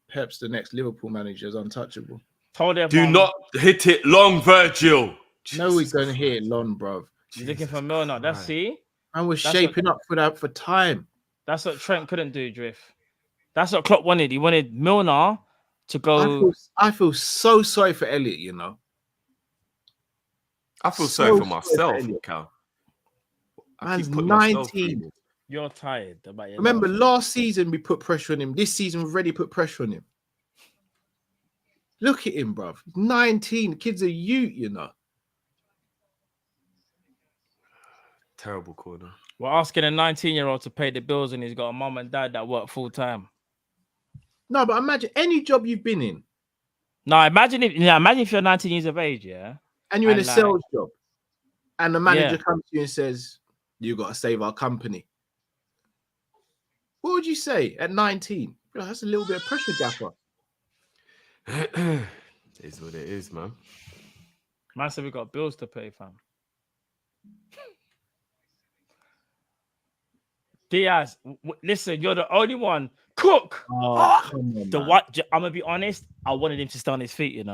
Pep's the next Liverpool manager. Is untouchable. Told Do everyone. not hit it long, Virgil. No, he's going to hit it long, bro. You're looking for Milner. That's Christ. see. And we're That's shaping up for that for time. That's what Trent couldn't do, Drift. That's what Klopp wanted. He wanted Milner to go. I feel so sorry for Elliot, you know. I feel So sorry for sorry myself, for Elliot. Cal. I Man's keep putting myself 19. through You're tired about your Remember, life. last season we put pressure on him. This season we've already put pressure on him. Look at him, bro. 19. The kid's a youth, you know. terrible corner. We're asking a 19-year-old to pay the bills, and he's got a mum and dad that work full time. No, but imagine any job you've been in, Now, imagine if you're 19 years of age, yeah, and you're in a And, like- sales job, and the manager Yeah. comes to you and says, "You got to save our company." What would you say at 19? Bro, that's a little bit of pressure, Gaffer. It is what it is, man. Man said we got bills to pay, fam. Diaz, listen, you're the only one. Cook. Oh, come on, The man. what? I'm gonna be honest. I wanted him to stay on his feet, you know.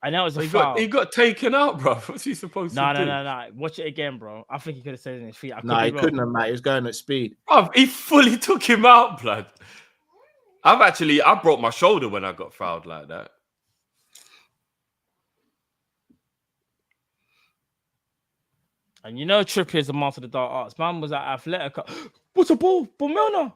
I know it was a foul. He got taken out, bro. What's he supposed to do? No. Watch it again, bro. I think he could have stayed on his feet. No, he couldn't have, mate. He was going at speed. Bruv, he fully took him out, blood. I broke my shoulder when I got fouled like that. And you know Trippier's the master of the dark arts. Man was at Atletico. What's a ball? Milner.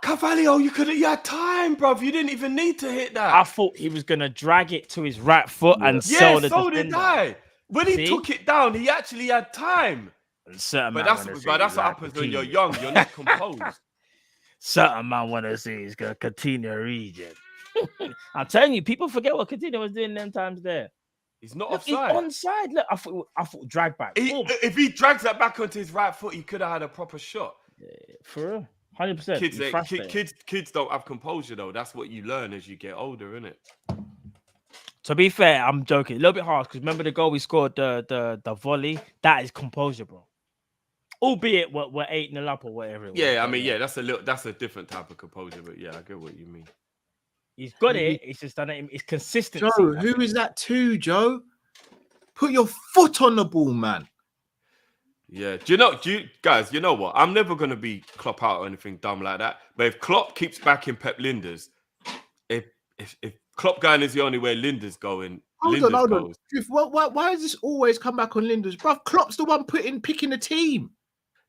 Carvalho, you had time, bruv. You didn't even need to hit that. I thought he was gonna drag it to his right foot and sell the so defender. did I. When he See? took it down, he actually had time. Certain But man that's wanna what see his happens when you're Coutinho. young. You're not composed. Certain man want to see he's gonna Coutinho region. I'm telling you, people forget what Coutinho was doing them times there. He's not Look, he's offside. onside. Look, I thought drag back. Boom. If he drags that back onto his right foot, he could have had a proper shot. For real, 100%. Kids don't have composure though. That's what you learn as you get older, innit? To be fair, I'm joking. A little bit harsh because remember the goal we scored, the volley. That is composure, bro. Albeit we're 8-0 up or whatever. It was. Yeah, I mean, yeah, that's a different type of composure, but yeah, I get what you mean. He's got it. He's just done it. It's consistency. Joe, who is that to, Joe? Put your foot on the ball, man. Yeah, guys, you know what? I'm never gonna be Klopp out or anything dumb like that. But if Klopp keeps backing Pep Linders, if Klopp going is the only way Linders going, Hold Linders on. goes. Drift, why does this always come back on Linders? Bruv, Klopp's the one picking the team.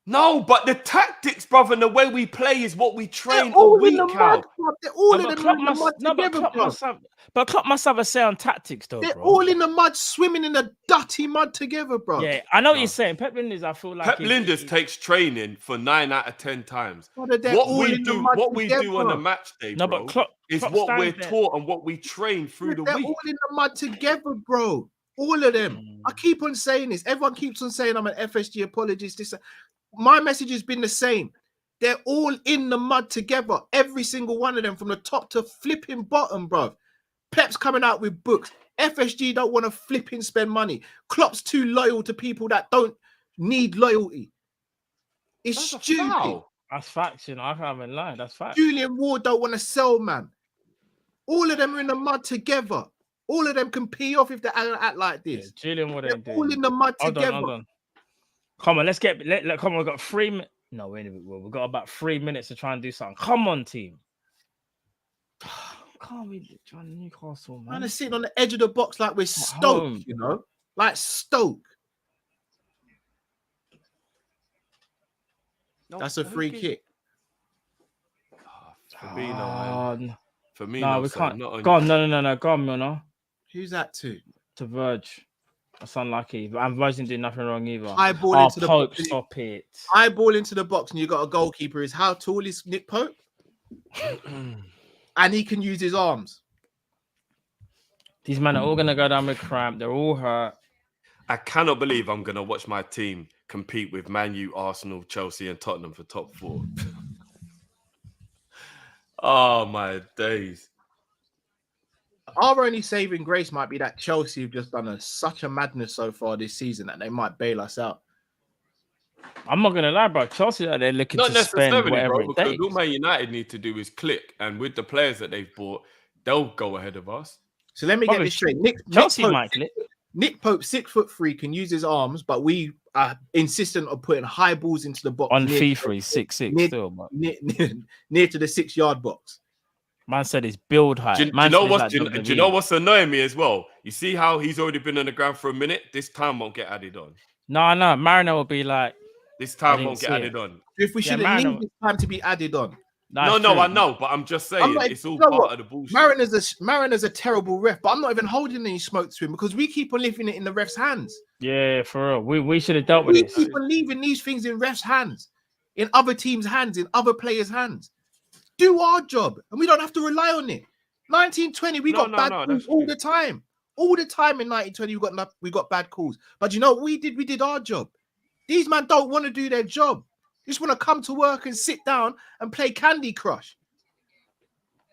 No, but the tactics, brother, and the way we play is what we train They're all all week in the out. mud, bruv. They're all No, in but the Klopp mud must- no, but together, Klopp bruv. must have- But Klopp must have a say on tactics, though, They're bro. all in the mud, swimming in the dirty mud together, bro. Yeah, I know what No. you're saying. Pep Linders, I feel like Pep Linders takes training for 9 out of 10 times. They're What all we in the do, mud what we do on a together. match day, No, bro, but Klopp is Klopp what we're stands there. taught and what we train through the They're week. all in the mud together, bro. All of them. Mm. I keep on saying this. Everyone keeps on saying I'm an FSG apologist. my message has been the same. They're all in the mud together. Every single one of them, from the top to flipping bottom, bruv. Pep's coming out with books. FSG don't want to flipping spend money. Klopp's too loyal to people that don't need loyalty. It's That's stupid. a foul. That's facts, you know. I can't even lie. That's facts. Julian Ward don't want to sell, man. All of them are in the mud together. All of them can pee off if they act like Yeah, this. Julian Wood They're ain't all doing. in the mud Hold on, together. hold on. Come on, let's get. Come on, we've got 3 minutes. No, wait a minute. We've got about 3 minutes to try and do something. Come on, team. Can't be trying Newcastle, man. Man, they're sitting on the edge of the box like we're Stoke, home. you know, like Stoke. No, That's a free kick. Fabinho, man. Firmino, No, we sorry, can't. not on Go on, no. Go on, Milner. Who's that to? To Verge. That's unlucky. And Verge didn't do nothing wrong either. High ball into the Pope, box. stop it. High ball into the box, and you got a goalkeeper. Is how tall is Nick Pope? And he can use his arms. These men are all gonna go down with cramp. They're all hurt. I cannot believe I'm gonna watch my team compete with Man U, Arsenal, Chelsea, and Tottenham for top 4. Oh my days. Our only saving grace might be that Chelsea have just done such a madness so far this season that they might bail us out. I'm not gonna lie, bro. Chelsea, they're looking Not to spend necessarily, whatever bro, it because takes. all Man United need to do is click, and with the players that they've bought, they'll go ahead of us. So let me get this straight. Chelsea might click. Nick Pope, 6'3", can use his arms, but we are insistent on putting high balls into the box. On FIFA, he's 6'6" still, man. Near to the 6-yard box. Man said his build height. Do you know what's annoying me as well? You see how he's already been on the ground for a minute? This time won't get added on. No, Mariner will be like, this time won't get added on. If we should have needed this time to be added on. No, I know, but I'm just saying it's all part of the bullshit. Mariner's a terrible ref, but I'm not even holding any smoke to him because we keep on leaving it in the ref's hands. Yeah, for real. We should have dealt with this. We keep on leaving these things in ref's hands, in other teams' hands, in other players' hands. Do our job, and we don't have to rely on it. 1920, we got bad calls all the time. All the time in 1920, we got bad calls. But you know what we did? We did our job. These men don't want to do their job. They just want to come to work and sit down and play Candy Crush.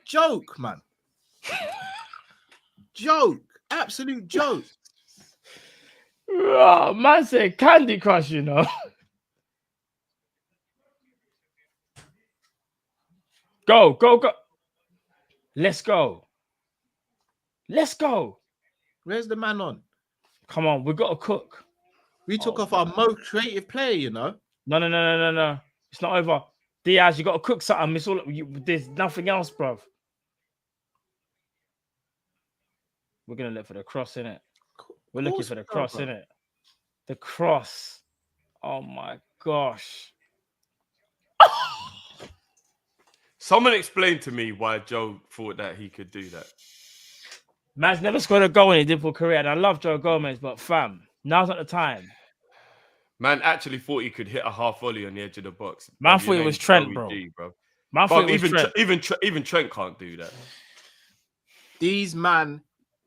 Joke, man. Joke. Absolute joke. Oh, man said Candy Crush, you know. Go. Let's go. Where's the man on? Come on, we got to cook. We took off our most creative player, you know. No. It's not over. Diaz, you got to cook something. It's all. There's nothing else, bruv. We're gonna look for the cross, innit? We're looking for the cross, innit? The cross. Oh my gosh. Someone explained to me why Joe thought that he could do that. Man's never scored a goal in his Liverpool career, and I love Joe Gomez, but fam, now's not the time. Man actually thought he could hit a half volley on the edge of the box. Man thought it was Trent, bro. Man thought it was Trent. Even Trent can't do that. These man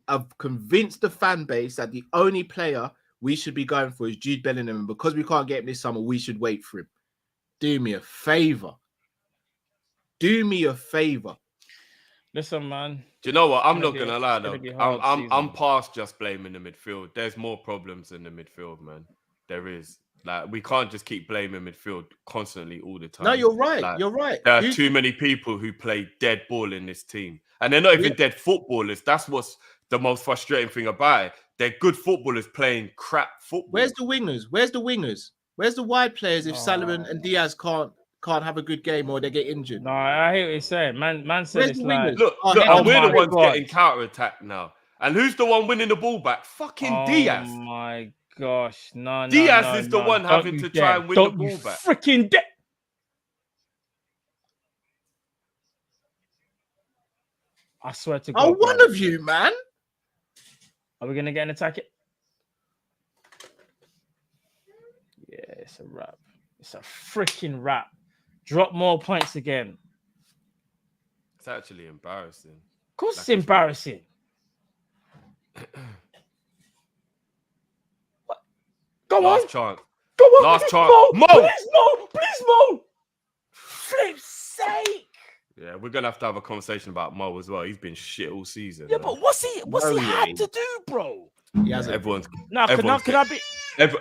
have convinced the fan base that the only player we should be going for is Jude Bellingham, and because we can't get him this summer, we should wait for him. Do me a favor. Listen, man. Do you know what? I'm not gonna lie though. I'm past just blaming the midfield. There's more problems in the midfield, man. There is. Like, we can't just keep blaming midfield constantly all the time. No, you're right. Like, you're right. There are too many people who play dead ball in this team, and they're not even dead footballers. That's what's the most frustrating thing about it. They're good footballers playing crap football. Where's the wingers? Where's the wide players if Salomon and Diaz can't have a good game or they get injured? No, I hear what you're saying. Man said Where's it's the like... wingers? Look, and we're the ones getting counter-attacked now. And who's the one winning the ball back? Fucking Diaz. Oh my gosh. No. Diaz is the one having to try and win the ball back. Freaking I swear to God. Oh, one of you, man. Are we going to get an attack? Yeah, it's a wrap. It's a freaking wrap. Drop more points again. It's actually embarrassing. Of course it's embarrassing. What? Go on. Last chance. Go on, Last please, chance. Mo. Mo! Please, Mo. Please, Mo. Flip's sake. Yeah, we're gonna have to have a conversation about Mo as well. He's been shit all season. Yeah, man. but what's he No, he had ain't. to do, bro? He hasn't. everyone's Now, can I be?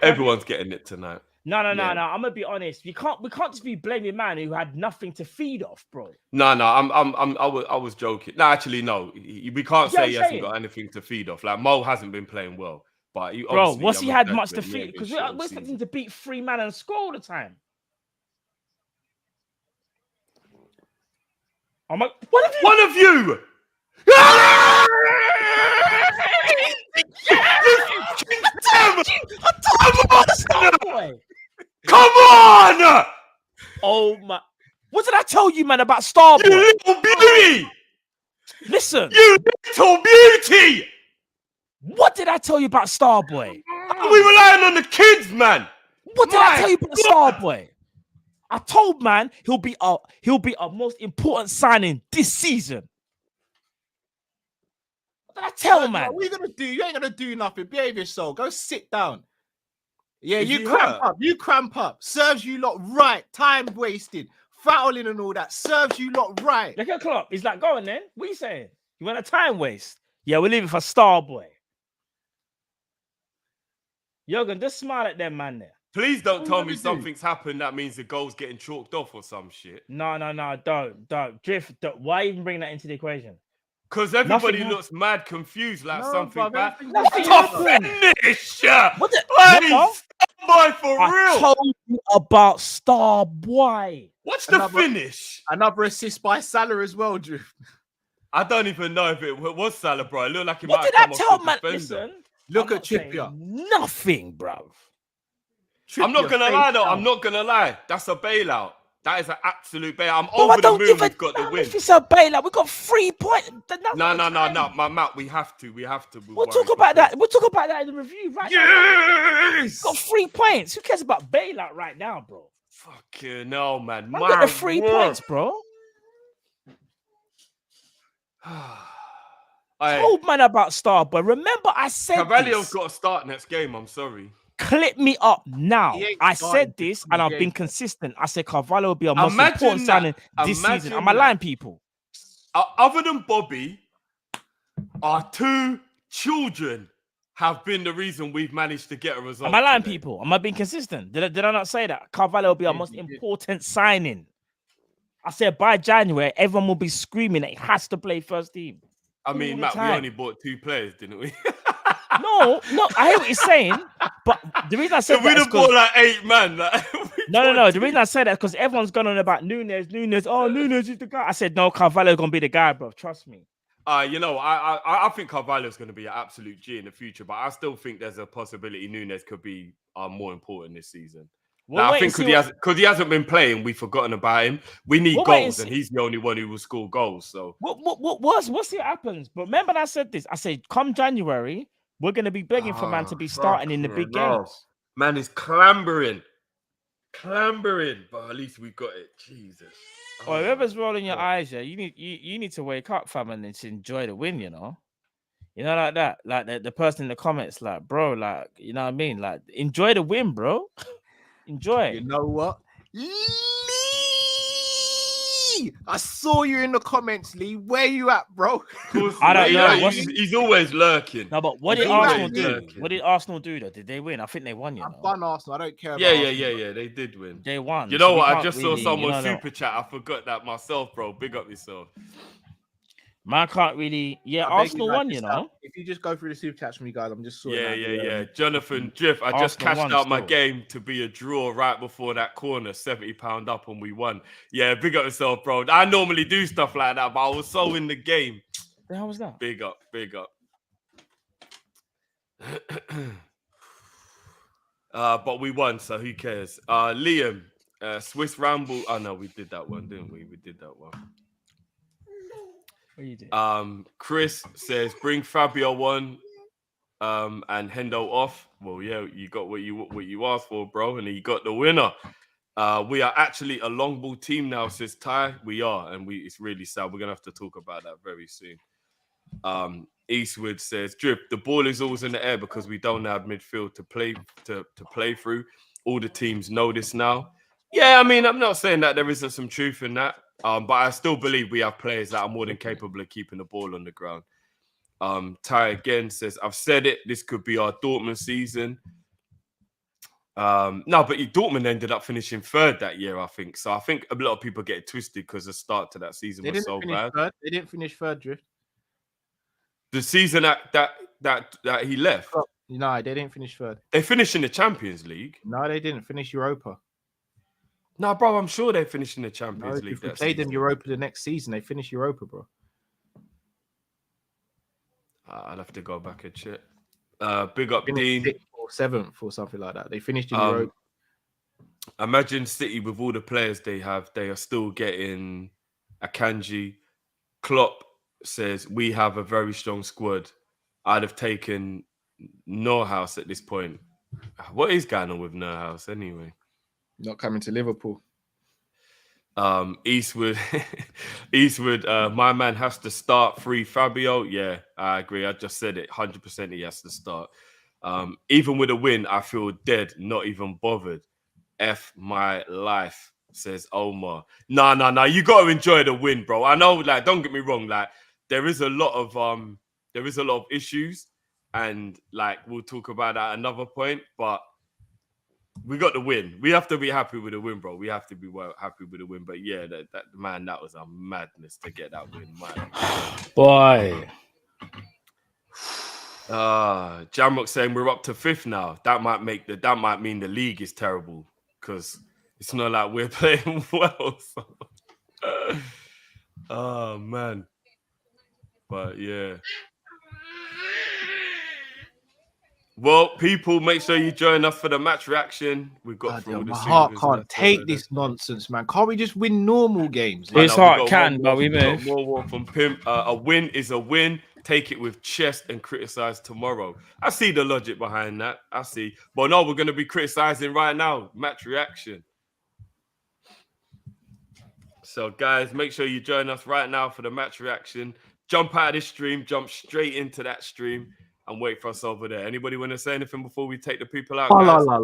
everyone's getting it tonight. No. Yeah. I'm gonna be honest. We can't just be blaming man who had nothing to feed off, bro. No, I was joking. No, actually, no. We can't Yeah, say I'm he hasn't saying. got anything to feed off. Like Mo hasn't been playing well, but Bro, what's he had I'm much to exaggerating. feed? Because we're expecting to beat 3 man and score all the time. I'm like, One of you. Come on! Oh my! What did I tell you, man, about Starboy? You little beauty! Listen, You little beauty! what did I tell you about Starboy? Are we relying on the kids, man? What did I tell you about Starboy? I told man he'll be our most important signing this season. What did I tell man? What are you gonna do? You ain't gonna do nothing. Behave yourself. Go sit down. Yeah, Is you he cramp hurt? up. You cramp up. Serves you lot right. Time wasted. Fouling and all that. Serves you lot right. Look at Klopp. He's like, go on then. What are you saying? You want a time waste? Yeah, we're leaving for Starboy. Jurgen, just smile at them, man, there. Please don't What tell are you me gonna do? something's happened that means the goal's getting chalked off or some shit. No, don't. Drift, why even bring that into the equation? Because everybody Nothing looks mad confused, like No, something bruv, bad. everything's Nothing Top happened. finish! What the? Hey, Remember? boy, for I real. told you about Starboy. What's the Another- finish? Another assist by Salah as well, Drew. I don't even know if it was Salah, bro. It looked like it What might did I have come tell off the man? defender. Listen, Look I'm at not saying Trippier. Nothing, bruv. I'm not Trippier gonna face lie though. down. I'm not gonna lie. That's a bailout. That is an absolute bailout. I'm Bro, I over the don't moon. give a We've got the damn win. if it's a bailout. We got 3 points. No, my Matt. We have to. We'll talk about that. We'll talk about that in the review, right? Yes. Got 3 points. Who cares about bailout right now, bro? Fucking no, man. I got the 3 points, bro. Told man about Starboy. Remember, I said Carvalho's this. got to start next game. I'm sorry. Clip me up now. He ain't I starting said this this and I've been game. consistent. I said Carvalho will be a most Imagine important that. signing this Imagine season. Am I that. lying, people? Other than Bobby, our 2 children have been the reason we've managed to get a result. Am I lying, today. people? Am I being consistent? Did I not say that? Carvalho will be our Yeah, most you did. important signing. I said by January, everyone will be screaming that he has to play first team. I mean, all the Matt, we time. only bought 2 players, didn't we? No, I hear what you're saying, but the reason I said So we'd that is have bought 'cause- like 8 man. Like, no. The reason I said that is because everyone's gone on about Nunes. Oh, Nunes is the guy. I said no, Carvalho's gonna be the guy, bro. Trust me. You know, I think Carvalho's going to be an absolute G in the future, but I still think there's a possibility Nunes could be more important this season. We'll I wait think and because he hasn't been playing, we've forgotten about him. We need We'll wait and goals, and see. he's the only one who will score goals. So We'll see what happens. But remember, I said this. I said, come January, we're gonna be begging for man to be starting in the big games. Man is clambering, but at least we got it. Jesus. Or whoever's rolling your God. eyes, yeah, you need to wake up, fam, and just enjoy the win. You know, like that. Like the person in the comments, like, bro, like, you know what I mean? Like, enjoy the win, bro. Enjoy. You know what? Lee! I saw you in the comments, Lee. Where you at, bro? I don't know. He's always lurking. No, but what He's did always Arsenal do? lurking. What did Arsenal do though? Did they win? I think they won. You I've know, won Arsenal. I don't care about Yeah. Arsenal. They did win. they won. You so know we what? I can't just saw really, someone you know, super chat. I forgot that myself, bro. Big up yourself. Man can't really. Yeah, I beg Arsenal you, guys, won. You just know. If you just go through the super chats for me, guys, I'm just sorting Yeah, out the, Jonathan Drift. I just Arsenal cashed won out my still. game to be a draw right before that corner, £70 up, and we won. Yeah, big up yourself, bro. I normally do stuff like that, but I was so in the game. The hell was that? Big up. But we won, so who cares? Liam, Swiss Ramble. Oh no, we did that one, didn't we? We did that one. What you did? Chris says bring Fabio on, and Hendo off. Well, yeah, you got what you asked for, bro, and you got the winner. We are actually a long ball team now, says Ty. We are, and it's really sad. We're gonna have to talk about that very soon. Eastwood says, Drip, the ball is always in the air because we don't have midfield to play through. all the teams know this now. Yeah, I mean, I'm not saying that there isn't some truth in that, but I still believe we have players that are more than capable of keeping the ball on the ground. Ty again says, I've said it, this could be our Dortmund season. No, but Dortmund ended up finishing third that year, I think. So I think a lot of people get it twisted because the start to that season was so bad. They didn't finish third, Drift. The season that he left. No, they didn't finish third. They finished in the Champions League. No, they didn't finish Europa. No, bro, I'm sure they finished in the Champions League. If we played them Europa the next season, they finished Europa, bro. I'll have to go back and check. Big up Dean. 6th or 7th or something like that. They finished in Europa. Imagine City with all the players they have. They are still getting Akanji. Klopp says, we have a very strong squad. I'd have taken Neuhaus at this point. What is going on with Neuhaus anyway? Not coming to Liverpool. Eastwood, my man has to start free Fabio. Yeah, I agree. I just said it. 100% he has to start. Even with a win, I feel dead, not even bothered. F my life, says Omar. Nah. You got to enjoy the win, bro. I know, like, don't get me wrong. Like, there is a lot of issues, and like we'll talk about that at another point, but we got the win. We have to be happy with the win, bro. We have to be happy with the win. But yeah, that was a madness to get that win, man. Boy. Jamrock saying we're up to 5th now. That might mean the league is terrible because it's not like we're playing well. So. Oh man. But yeah. Well, people, make sure you join us for the match reaction. We've got through all the my heart series can't take this nonsense, man. Can't we just win normal games? His heart can, but we move. More from Pimp. A win is a win. Take it with chest and criticize tomorrow. I see the logic behind that. I see. But no, we're going to be criticizing right now. Match reaction. So, guys, make sure you join us right now for the match reaction. Jump out of this stream. Jump straight into that stream. And wait for us over there. Anybody want to say anything before we take the people out? Guys? Why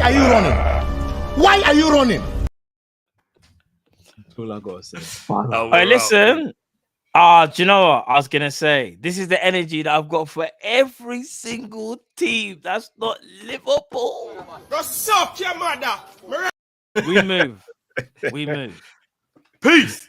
are you running? Why are you running? That's all I gotta say. Hey, listen. Do you know what I was gonna say? This is the energy that I've got for every single team that's not Liverpool. Go suck your mother. We move. We move. Peace.